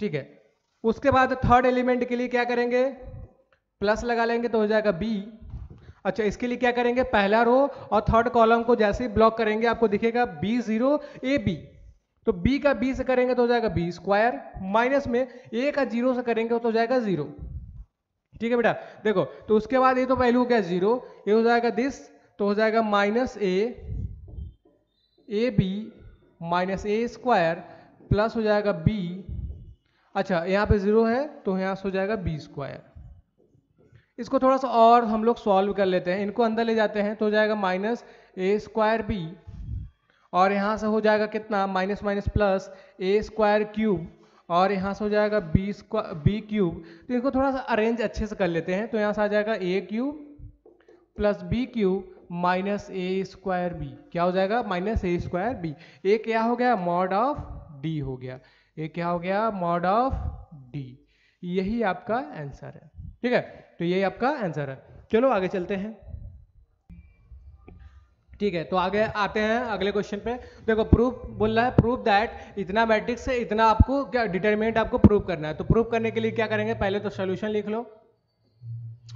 ठीक है, उसके बाद थर्ड एलिमेंट के लिए क्या करेंगे, प्लस लगा लेंगे तो हो जाएगा बी। अच्छा, इसके लिए क्या करेंगे, पहला रो और थर्ड कॉलम को जैसे ही ब्लॉक करेंगे आपको दिखेगा बी जीरो ए बी, तो बी का बी से करेंगे तो हो जाएगा बी स्क्वायर, माइनस में ए का जीरो से करेंगे तो हो जाएगा जीरो। ठीक है बेटा, देखो तो उसके बाद ये तो वैल्यू क्या जीरो, ये हो जाएगा दिस, तो हो जाएगा minus A B minus A square plus हो जाएगा बी। अच्छा, यहाँ पे जीरो है तो यहाँ से हो जाएगा बी स्क्वायर। इसको थोड़ा सा और हम लोग सॉल्व कर लेते हैं, इनको अंदर ले जाते हैं तो हो जाएगा माइनस ए स्क्वायर बी, और यहाँ से हो जाएगा कितना, माइनस माइनस प्लस ए स्क्वायर क्यूब, और यहाँ से हो जाएगा बी क्यूब। तो इनको थोड़ा सा अरेंज अच्छे से कर लेते हैं, तो यहाँ से आ जाएगा a cube plus b cube minus A square b, क्या हो जाएगा, माइनस ए स्क्वायर बी। ए क्या हो गया, मॉड ऑफ डी हो गया, ए क्या हो गया, मॉड ऑफ डी। यही आपका आंसर है। ठीक है, तो यही आपका आंसर है। चलो आगे चलते हैं। ठीक है, तो आगे आते हैं अगले क्वेश्चन पे। देखो प्रूफ बोल रहा है, प्रूफ दैट इतना मैट्रिक्स से इतना आपको क्या डिटरमिनेंट आपको प्रूफ करना है। तो प्रूफ करने के लिए क्या करेंगे, पहले तो सोल्यूशन लिख लो।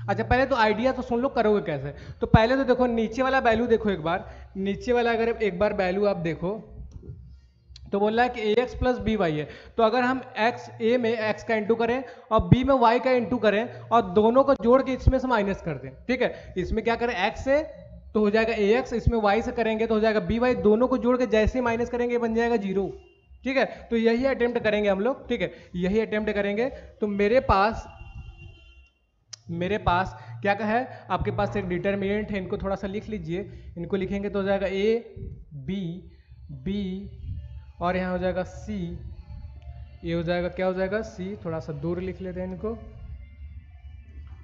अच्छा, पहले तो आइडिया तो सुन लो, करोगे कैसे। तो पहले तो देखो नीचे वाला वैल्यू देखो एक बार, नीचे वाला अगर एक बार वैल्यू आप देखो तो बोल रहा है कि ए एक्स प्लस बी वाई है। तो अगर हम एक्स ए में एक्स का इंटू करें और बी में वाई का इंटू करें और दोनों को जोड़ के इसमें से माइनस कर दें, ठीक है, इसमें क्या करें एक्स से तो हो जाएगा ए एक्स, इसमें वाई से करेंगे तो हो जाएगा बी वाई, दोनों को जोड़ के जैसे ही माइनस करेंगे बन जाएगा जीरो। ठीक है, तो यही अटेम्प्ट करेंगे हम लोग। ठीक है, यही अटेम्प्ट करेंगे। तो मेरे पास क्या का है, आपके पास एक डिटरमिनेंट है, इनको थोड़ा सा लिख लीजिए। इनको लिखेंगे तो हो जाएगा ए बी और यहाँ हो जाएगा सी, ये हो जाएगा क्या हो जाएगा सी, थोड़ा सा दूर लिख लेते हैं इनको।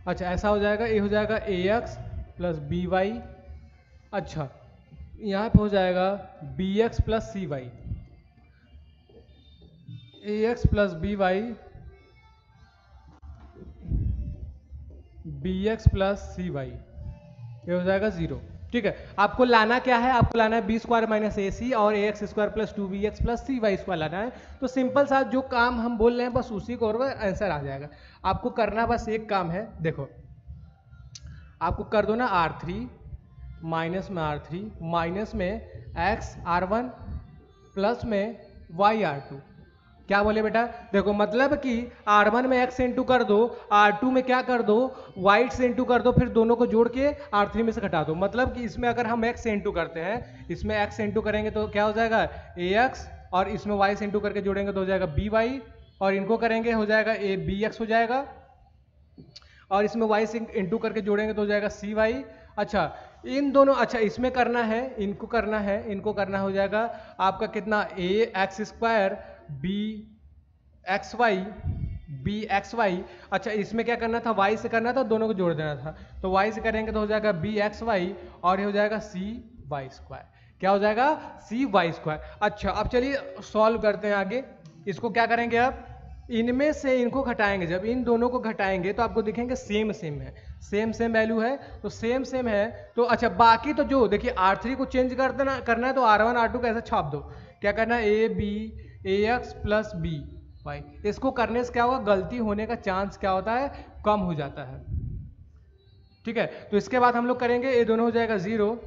अच्छा, ऐसा हो जाएगा, ये हो जाएगा a x plus B y. अच्छा, यहाँ पे हो जाएगा b x plus c y, a x plus B y b x plus c y, ये हो जाएगा जीरो। ठीक है, आपको लाना क्या है, आपको लाना है b square minus a c और a x square plus two b x plus c y square लाना है। तो सिंपल सा जो काम हम बोल रहे हैं बस उसी को और आंसर आ जाएगा। आपको करना बस एक काम है, देखो आपको कर दो ना R3 माइनस में R3 माइनस में एक्स R1 प्लस में वाई R2। क्या बोले बेटा, देखो मतलब कि R1 में x इंटू कर दो, R2 में क्या कर दो y से इंटू कर दो, फिर दोनों को जोड़ के R3 में से घटा दो। मतलब कि इसमें अगर हम x से इंटू करते हैं, इसमें x से इंटू करेंगे तो क्या हो जाएगा ax, और इसमें y से इंटू करके जोड़ेंगे तो हो जाएगा by, और इनको करेंगे हो जाएगा a bx हो जाएगा, और इसमें y से इंटू करके जोड़ेंगे तो हो जाएगा cy। अच्छा, इन दोनों, अच्छा इसमें करना है, इनको करना हो जाएगा आपका कितना a x square B X Y. अच्छा, इसमें क्या करना था, y से करना था, दोनों को जोड़ देना था। तो y से करेंगे तो हो जाएगा बी एक्स वाई, और ये हो जाएगा सी वाई स्क्वायर। क्या हो जाएगा, सी वाई स्क्वायर। अच्छा, अब चलिए सॉल्व करते हैं आगे। इसको क्या करेंगे, अब इनमें से इनको घटाएंगे, जब इन दोनों को घटाएंगे तो आपको दिखेंगे सेम है, सेम वैल्यू है, तो सेम है। तो अच्छा, बाकी तो जो देखिए R3 को चेंज करना है तो R1 R2 कैसे छाप दो, क्या करना है A B A x plus B Y. इसको करने से क्या होगा, गलती होने का चांस क्या होता है, कम हो जाता है। ठीक है, तो इसके बाद हम लोग करेंगे, ये दोनों हो जाएगा जीरो,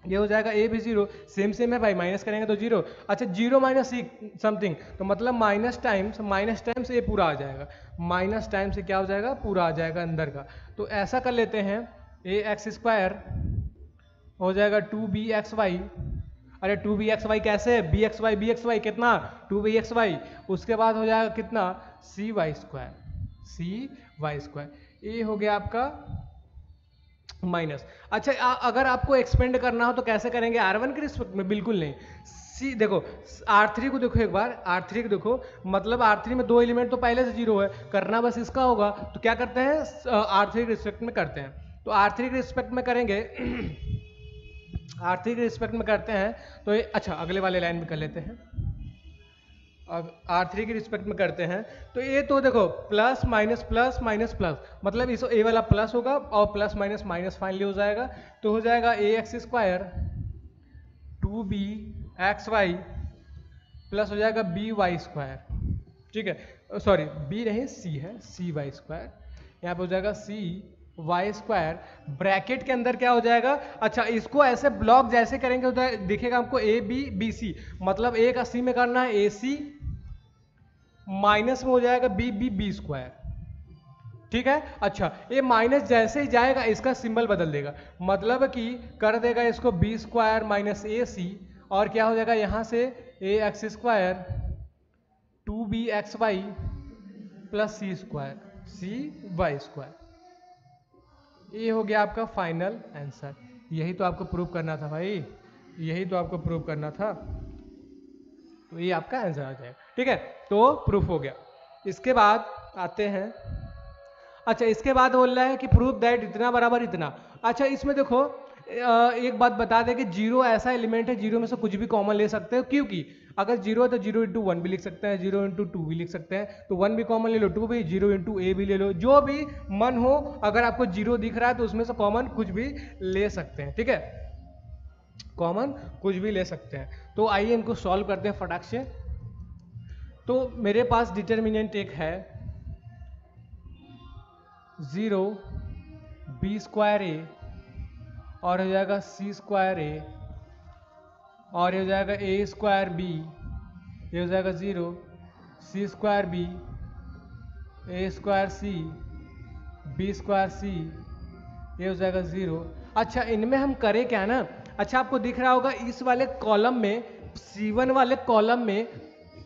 ये हो जाएगा ए भी जीरो, सेम है भाई, माइनस करेंगे तो जीरो। अच्छा, जीरो माइनस सी समथिंग, तो मतलब माइनस टाइम्स ए पूरा आ जाएगा, माइनस टाइम से क्या हो जाएगा, पूरा आ जाएगा अंदर का। तो ऐसा कर लेते हैं, ए एक्स स्क्वायर हो जाएगा टू बी एक्स वाई। अरे टू बी एक्स वाई कैसे है, बी एक्स वाई कितना, टू बी एक्स वाई, उसके बाद हो जाएगा कितना सी वाई स्क्वायर, ये हो गया आपका माइनस। अच्छा, अगर आपको एक्सपेंड करना हो तो कैसे करेंगे, R1 के रिस्पेक्ट में, बिल्कुल नहीं। सी देखो, R3 को देखो एक बार, R3 को देखो, मतलब R3 में दो एलिमेंट तो पहले से जीरो है, करना बस इसका होगा। तो क्या करते हैं, R3 के रिस्पेक्ट में करते हैं। तो R3 के रिस्पेक्ट में करेंगे R3 के रिस्पेक्ट में करते हैं तो ये, अच्छा अगले वाले लाइन में कर लेते हैं। अब R3 की रिस्पेक्ट में करते हैं तो ये तो देखो plus minus plus minus plus, मतलब इस ए वाला प्लस होगा और प्लस माइनस माइनस फाइनली हो जाएगा, तो हो जाएगा a x square 2b XY plus हो जाएगा बी वाई स्क्वायर, ठीक है, सॉरी बी नहीं सी है, सी वाई स्क्वायर, यहाँ पे हो जाएगा सी वाई स्क्वायर, ब्रैकेट के अंदर क्या हो जाएगा, अच्छा इसको ऐसे ब्लॉक जैसे करेंगे उधर दिखेगा हमको ए बी बी सी, मतलब एक अस्सी में करना है ए सी, माइनस में हो जाएगा बी बी बी स्क्वायर, ठीक है। अच्छा ये माइनस जैसे ही जाएगा इसका सिंबल बदल देगा, मतलब कि कर देगा इसको b square minus a c, और क्या हो जाएगा यहाँ से a x square 2b XY plus c square c y square, ये हो गया आपका फाइनल आंसर। यही तो आपको प्रूव करना था भाई, यही तो आपको प्रूव करना था, तो ये आपका आंसर आ जाएगा, ठीक है, तो प्रूफ हो गया। इसके बाद आते हैं, अच्छा इसके बाद बोल रहा है कि प्रूफ दैट इतना बराबर इतना। अच्छा इसमें देखो एक बात बता दें कि जीरो ऐसा एलिमेंट है, जीरो में से कुछ भी कॉमन ले सकते हो, क्योंकि अगर जीरो है तो जीरो इंटू वन भी लिख सकते हैं, जीरो इंटू टू भी लिख सकते हैं, तो वन भी कॉमन ले लो, टू भी, जीरो इंटू ए भी ले लो, जो भी मन हो, अगर आपको जीरो दिख रहा है तो उसमें से कॉमन कुछ भी ले सकते हैं, ठीक है, कॉमन कुछ भी ले सकते हैं। तो आइए इनको सॉल्व करते हैं फटाक से। तो मेरे पास डिटर्मिनेंट एक है 0 बी स्क्वायर ए, और हो जाएगा सी स्क्वायर ए, और ये हो जाएगा ए स्क्वायर बी, ये हो जाएगा 0 सी स्क्वायर बी, ए स्क्वायर सी, बी स्क्वायर सी, ये हो जाएगा 0। अच्छा इनमें हम करें क्या ना, अच्छा आपको दिख रहा होगा इस वाले कॉलम में, C1 वाले कॉलम में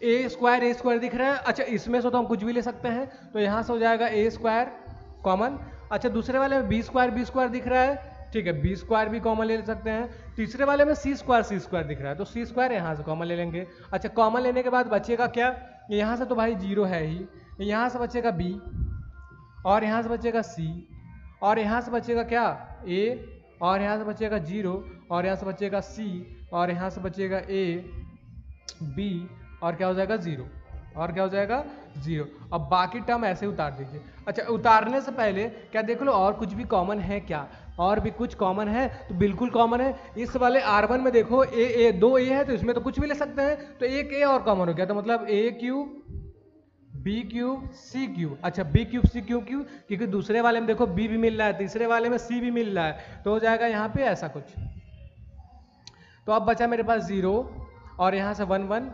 ए स्क्वायर दिख रहा है, अच्छा इसमें से तो हम कुछ भी ले सकते हैं, तो यहाँ से हो जाएगा ए स्क्वायर कॉमन। अच्छा दूसरे वाले में बी स्क्वायर दिख रहा है, ठीक है, बी स्क्वायर भी कॉमन ले सकते हैं। तीसरे वाले में सी स्क्वायर दिख रहा है, तो सी स्क्वायर यहाँ से कॉमन ले लेंगे। अच्छा कॉमन लेने के बाद बचेगा क्या, यहाँ से तो भाई जीरो है ही, यहाँ से बचेगा बी, और यहाँ से बचेगा सी, और यहाँ से बचेगा क्या ए, और यहाँ से बचेगा जीरो, और यहाँ से बचेगा सी, और यहाँ से बचेगा ए बी, और क्या हो जाएगा जीरो, और क्या हो जाएगा जीरो। अब बाकी टर्म ऐसे उतार दीजिए। अच्छा उतारने से पहले क्या देख लो और कुछ भी कॉमन है क्या, और भी कुछ कॉमन है, तो बिल्कुल कॉमन है। इस वाले R1 में देखो ए दो ए है, तो इसमें तो कुछ भी ले सकते हैं, तो एक ए और कॉमन हो गया, तो मतलब ए cube B cube C cube. अच्छा बी क्यूब सी क्यूब क्यों, क्योंकि दूसरे वाले में देखो बी भी मिल रहा है, तीसरे वाले में सी भी मिल रहा है, तो हो जाएगा यहाँ पे ऐसा कुछ। तो अब बचा मेरे पास 0, और यहाँ से 1 1,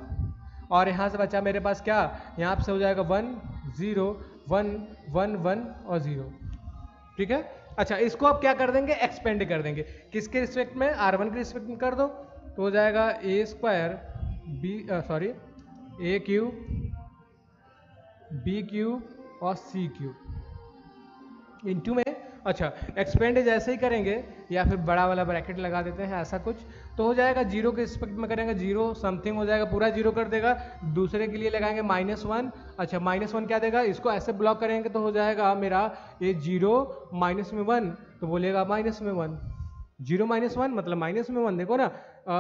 और यहाँ से बचा मेरे पास क्या, यहाँ से हो जाएगा 1 0 1 1 1 और 0, ठीक है। अच्छा इसको आप क्या कर देंगे, एक्सपेंड कर देंगे, किसके रिस्पेक्ट में, R1 के रिस्पेक्ट में कर दो, तो हो जाएगा ए स्क्वायर बी सॉरी ए क्यूब बी क्यूब और सी क्यूब इंटू में। अच्छा एक्सपेंड जैसे ही करेंगे या फिर बड़ा वाला ब्रैकेट लगा देते हैं ऐसा कुछ, तो हो जाएगा जीरो के रिस्पेक्ट में करेंगे, जीरो समथिंग हो जाएगा, पूरा जीरो कर देगा। दूसरे के लिए लगाएंगे -1, अच्छा -1 क्या देगा, इसको ऐसे ब्लॉक करेंगे तो हो जाएगा मेरा ये 0 माइनस में 1, तो बोलेगा माइनस में 1, 0 माइनस 1 मतलब माइनस में 1, देखो ना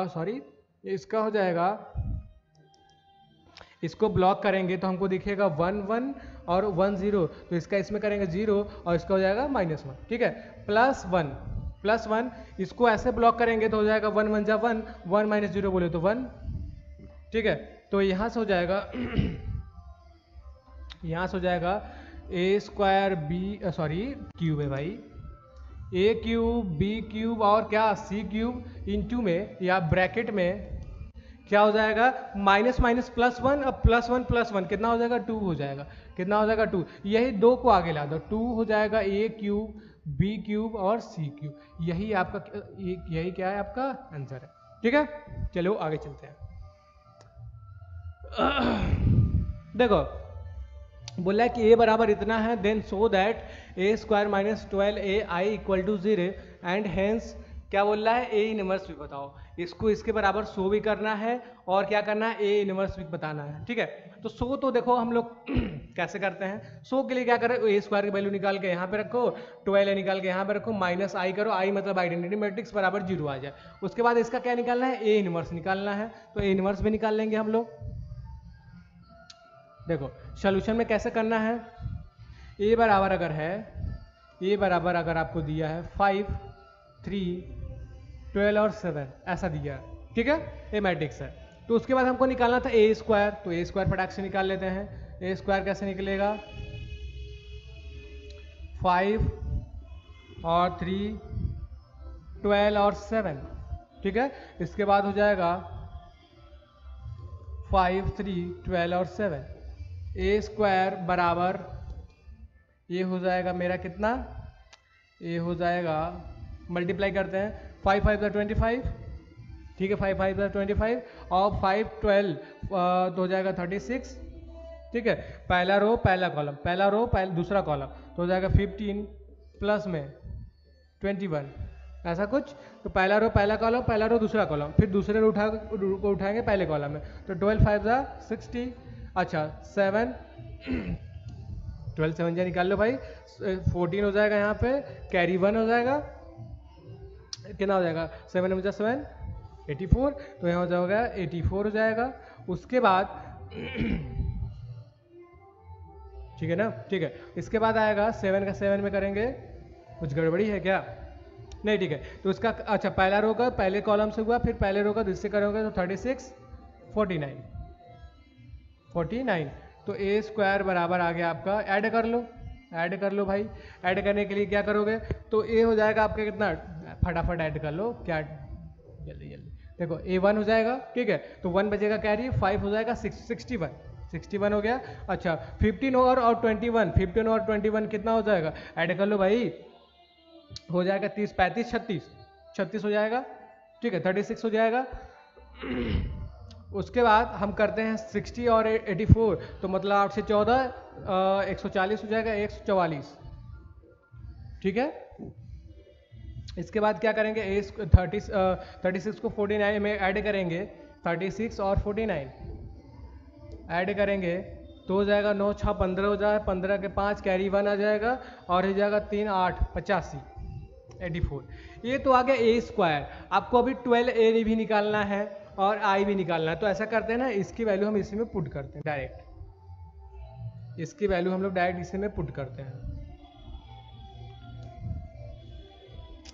सॉरी इसका हो जाएगा, इसको ब्लॉक करेंगे तो हमको दिखेगा 1 1 और 1 0, तो इसका इसमें करेंगे 0 और इसका हो जाएगा -1, ठीक है, +1 इसको ऐसे ब्लॉक करेंगे तो हो जाएगा 1 1 जा 1 1 माइनस 0 बोले तो 1, ठीक है। तो यहाँ से हो जाएगा यहाँ से हो जाएगा ए स्क्वायर बी सॉरी क्यूब है भाई, ए क्यूब बी क्यूब और क्या सी क्यूब इंटू में या ब्रैकेट में क्या हो जाएगा, माइनस माइनस +1, अब +1 कितना हो जाएगा 2 हो जाएगा, कितना हो जाएगा 2, यही दो को आगे ला दो, 2 हो जाएगा ए क्यूब बी क्यूब और सी क्यूब, यही आपका यही क्या है आपका आंसर है, ठीक है। चलो आगे चलते हैं। देखो बोला है कि a बराबर इतना है, then so that a square minus 12ai equal to 0 and hence क्या बोल रहा है, ए इनवर्स भी बताओ। इसको इसके बराबर शो भी करना है और क्या करना है, ए इनवर्स भी बताना है, ठीक है। तो शो तो देखो हम लोग कैसे करते हैं, शो के लिए क्या करें, ए स्क्वायर की वैल्यू निकाल के यहाँ पे रखो, 12 निकाल के यहाँ पे रखो, माइनस आई करो, आई मतलब आइडेंटिटी मैट्रिक्स बराबर 0 आ जाए। उसके बाद इसका क्या निकालना है, ए इनवर्स निकालना है, तो ए इनवर्स भी निकाल लेंगे हम लोग। देखो सोल्यूशन में कैसे करना है, ए बराबर अगर है, ए बराबर अगर आपको दिया है 5, 3, 12 और 7 ऐसा दिया है, ठीक है, ये मैट्रिक्स है। तो उसके बाद हमको निकालना था ए स्क्वायर, तो ए स्क्वायर फटाक से निकाल लेते हैं। ए स्क्वायर कैसे निकलेगा, 5 और 3, 12 और 7, ठीक है। इसके बाद हो जाएगा 5, 3, 12 और 7, ए स्क्वायर बराबर ये हो जाएगा मेरा कितना, ये हो जाएगा, मल्टीप्लाई करते हैं, 5 5 25, ठीक है, 5 5 25 और 5 12 तो हो जाएगा 36, ठीक है। पहला रो पहला कॉलम, पहला रो पहला दूसरा कॉलम, तो हो जाएगा 15 प्लस में 21 ऐसा कुछ। तो पहला रो पहला कॉलम, पहला रो दूसरा कॉलम, फिर दूसरे रो को उठाएंगे पहले कॉलम में, तो 12 5 60, अच्छा 7 12 7 जा निकाल लो भाई, 14 हो जाएगा, यहाँ पे कैरी 1 हो जाएगा, कितना हो जाएगा 7 में 7 84, तो यहाँ हो जाएगा 84 हो जाएगा। उसके बाद ठीक है ना, ठीक है। इसके बाद आएगा 7 का 7 में करेंगे, कुछ गड़बड़ी है क्या, नहीं, ठीक है। तो उसका अच्छा पहला रो का पहले कॉलम से हुआ, फिर पहले रो का दूसरे करोगे तो 36 49, तो ए स्क्वायर बराबर आ गया आपका, ऐड कर लो, ऐड कर लो भाई। ऐड करने के लिए क्या करोगे, तो ए हो जाएगा आपका कितना, फटाफट ऐड कर लो, क्या जल्दी जल्दी देखो, A1 हो जाएगा, ठीक है, तो 1 बचेगा कैरी, 5 हो जाएगा 61 हो गया। अच्छा 15 और 21, 15 और 21 कितना हो जाएगा, ऐड कर लो भाई, हो जाएगा 30 35 36 हो जाएगा, ठीक है, 36 हो जाएगा। उसके बाद हम करते हैं 60 और 84, तो मतलब 8 से 14 140 हो जाएगा, 144, ठीक है। इसके बाद क्या करेंगे, 36 को 49 में ऐड करेंगे, 36 और 49 ऐड करेंगे तो हो जाएगा 9 6 15 हो जाएगा, 15 के 5 कैरी 1 आ जाएगा, और हो जाएगा 3 8 85 84। ये तो आ गया ए स्क्वायर। आपको अभी 12a भी निकालना है और आई भी निकालना है, तो ऐसा करते हैं ना, इसकी वैल्यू हम इसी में पुट करते हैं डायरेक्ट, इसकी वैल्यू हम लोग डायरेक्ट इसी में पुट करते हैं,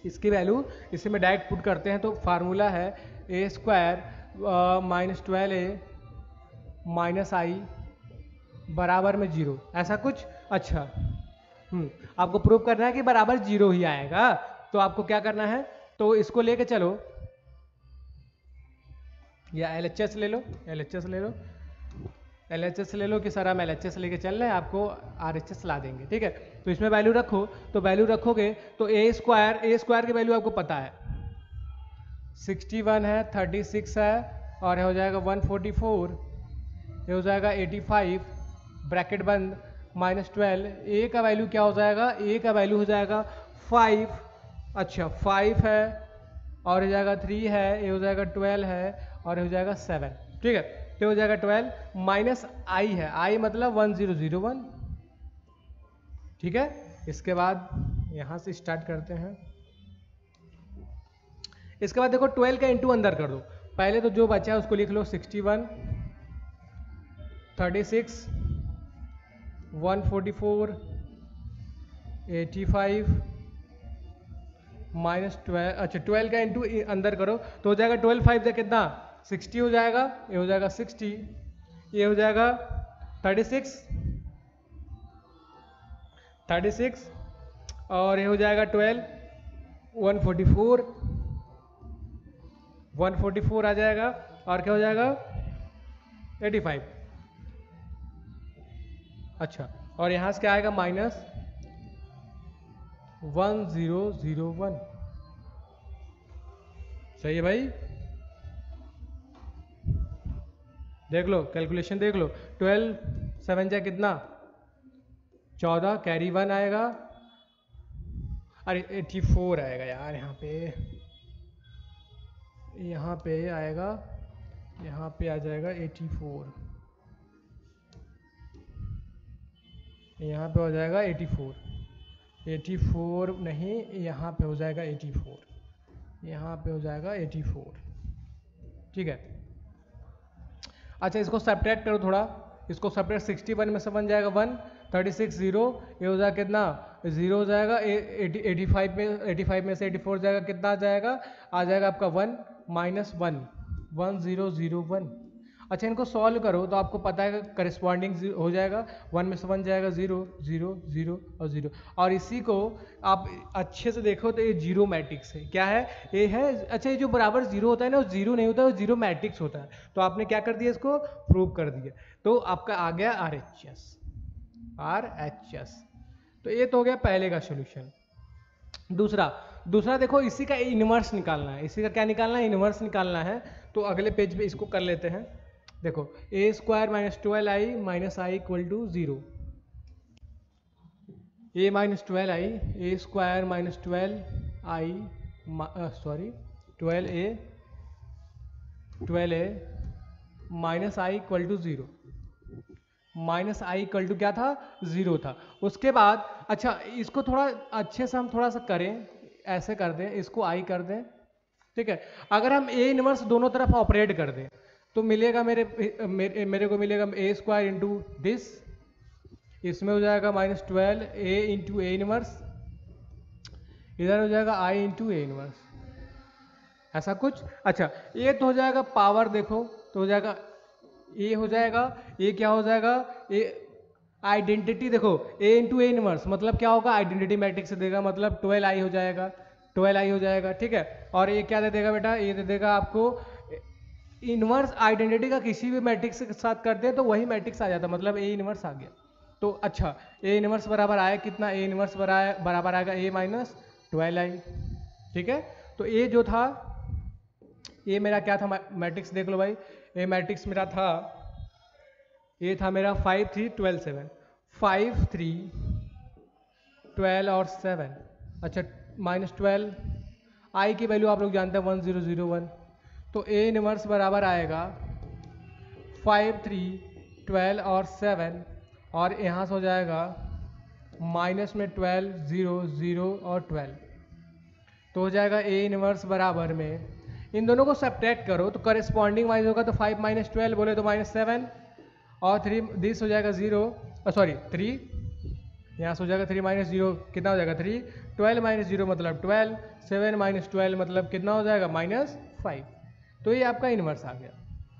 इसकी वैल्यू इसी में डायरेक्ट पुट करते हैं। तो फार्मूला है ए स्क्वायर -12a माइनस आई बराबर में 0, ऐसा कुछ। अच्छा आपको प्रूव करना है कि बराबर 0 ही आएगा, तो आपको क्या करना है, तो इसको लेके चलो, या LHS ले लो, LHS ले लो कि सर हम LHS लेके चल रहे हैं, आपको RHS ला देंगे, ठीक है। तो इसमें वैल्यू रखो, तो वैल्यू रखोगे तो ए स्क्वायर की वैल्यू आपको पता है 61 है, 36 है, और हो जाएगा 144, ये हो जाएगा 85, ब्रैकेट बंद, -12, ए का वैल्यू क्या हो जाएगा, ए का वैल्यू हो जाएगा 5, अच्छा 5 है, और हो जाएगा 3 है, ये हो जाएगा 12 है, और हो जाएगा 7, ठीक है। तो हो जाएगा 12 माइनस आई है, आई मतलब 1001, ठीक है। इसके बाद यहाँ से स्टार्ट करते हैं। इसके बाद देखो 12 का इंटू अंदर कर दो, पहले तो जो बचा है उसको लिख लो, 61 36 144 85 -12, अच्छा 12 का इंटू अंदर करो तो हो जाएगा 12 5 से कितना 60 हो जाएगा, ये हो जाएगा 60, ये हो जाएगा 36 और ये हो जाएगा 12 144 आ जाएगा, और क्या हो जाएगा 85, अच्छा, और यहाँ से क्या आएगा -1001, सही है भाई, देख लो कैलकुलेशन देख लो, 12 7 जा कितना 14, कैरी 1 आएगा, अरे 84 आएगा यार, यहाँ पे आएगा, यहाँ पे आ जाएगा 84, यहाँ पे हो जाएगा 84 नहीं, यहाँ पे हो जाएगा 84, यहाँ पे हो जाएगा 84, ठीक है। अच्छा इसको सब्ट्रैक्ट करो थोड़ा, इसको सेपरेट 61 में से 1 जाएगा 1, 36 0, ये हो जाएगा कितना 0 हो जाएगा, 85 में से 84 जाएगा, कितना आ जाएगा आपका 1 -1 1 0 0 1। अच्छा इनको सॉल्व करो तो आपको पता है करस्पॉन्डिंग हो जाएगा, 1 में से 1 जाएगा 0 0 0 और 0। और इसी को आप अच्छे से देखो तो ये जीरो मैट्रिक्स है। क्या है ये है? अच्छा ये जो बराबर जीरो होता है ना वो जीरो नहीं होता, वो जीरो मैट्रिक्स होता है। तो आपने क्या कर दिया, इसको प्रूव कर दिया, तो आपका आ गया RHS। तो ये तो हो गया पहले का सोल्यूशन। दूसरा देखो, इसी का इनवर्स निकालना है। इसी का क्या निकालना है? इनवर्स निकालना है। तो अगले पेज पे इसको कर लेते हैं। देखो a² - 12i - i = 0, a - 12i, a² - 12i sorry 12a -i = 0, -i = क्या था? 0 था। उसके बाद अच्छा इसको थोड़ा अच्छे से हम थोड़ा सा करें, ऐसे कर दें, इसको i कर दें, ठीक है। अगर हम a इनवर्स दोनों तरफ ऑपरेट कर दें तो मिलेगा मेरे को मिलेगा a² × दिस, इसमें हो जाएगा -12 a × a इनवर्स, इधर हो जाएगा i × a इनवर्स, ऐसा कुछ। अच्छा ये तो हो जाएगा पावर, देखो तो हो जाएगा ये हो जाएगा, ये क्या हो जाएगा, ये आइडेंटिटी। देखो a × a इनवर्स मतलब क्या होगा? आइडेंटिटी मैट्रिक्स से देगा, मतलब 12i हो जाएगा, 12i हो जाएगा, ठीक है। और ये क्या दे देगा बेटा? ये दे देगा आपको इनवर्स आइडेंटिटी का किसी भी मैट्रिक्स के साथ करते हैं तो वही मैट्रिक्स आ जाता है, मतलब a इनवर्स आ गया। तो अच्छा a इनवर्स बराबर आया कितना? a इनवर्स बराबर आएगा a - 12i, ठीक है। तो ये जो था, ये मेरा क्या था मैट्रिक्स, देख लो भाई, ये मैट्रिक्स मेरा था, ये था मेरा 5 3 12 7, 5 3 12 और 7। अच्छा -12, i की वैल्यू आप लोग जानते हैं 1 0 0 1, तो a इनवर्स बराबर आएगा 5 3 12 और 7, और यहाँ से हो जाएगा माइनस में 12 0 0 और 12, तो हो जाएगा a इनवर्स बराबर में, इन दोनों को सब्ट्रैक्ट करो तो करस्पॉन्डिंग वाइज होगा, तो 5 - 12 बोले तो -7 और 3 दिस हो जाएगा 0, सॉरी 3, यहाँ से हो जाएगा 3 - 0 कितना हो जाएगा 3, 12 - 0 मतलब 12, 7 - 12 मतलब कितना हो जाएगा -5। तो ये आपका इनवर्स आ गया,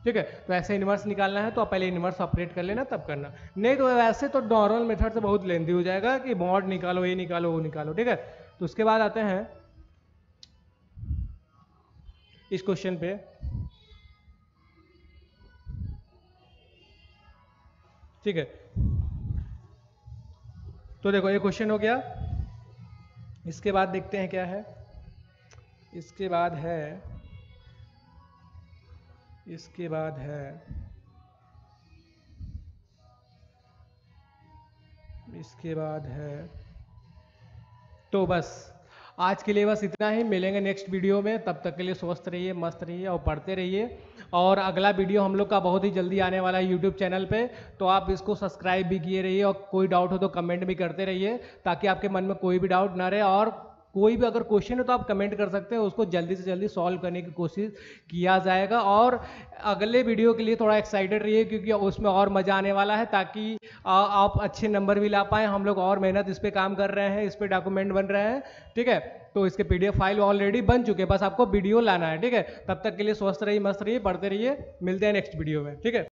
ठीक है। तो ऐसे इनवर्स निकालना है तो आप पहले इनवर्स ऑपरेट कर लेना, तब करना, नहीं तो वैसे तो नॉर्मल मेथड से बहुत लेंदी हो जाएगा कि मॉड निकालो, ये निकालो, वो निकालो, ठीक है। तो उसके बाद आते हैं इस क्वेश्चन पे, ठीक है। तो देखो ये क्वेश्चन हो गया। इसके बाद देखते हैं क्या है, इसके बाद है तो बस आज के लिए बस इतना ही। मिलेंगे नेक्स्ट वीडियो में, तब तक के लिए स्वस्थ रहिए, मस्त रहिए और पढ़ते रहिए। और अगला वीडियो हम लोग का बहुत ही जल्दी आने वाला है यूट्यूब चैनल पे, तो आप इसको सब्सक्राइब भी किए रहिए, और कोई डाउट हो तो कमेंट भी करते रहिए, ताकि आपके मन में कोई भी डाउट ना रहे। और कोई भी अगर क्वेश्चन है तो आप कमेंट कर सकते हैं, उसको जल्दी से जल्दी सॉल्व करने की कोशिश किया जाएगा। और अगले वीडियो के लिए थोड़ा एक्साइटेड रहिए, क्योंकि उसमें और मज़ा आने वाला है, ताकि आप अच्छे नंबर भी ला पाएँ। हम लोग और मेहनत इस पर काम कर रहे हैं, इस पर डॉक्यूमेंट बन रहे हैं, ठीक है। तो इसके PDF फाइल ऑलरेडी बन चुके हैं, बस आपको वीडियो लाना है, ठीक है। तब तक के लिए स्वस्थ रहिए, मस्त रहिए, पढ़ते रहिए, मिलते हैं नेक्स्ट वीडियो में, ठीक है।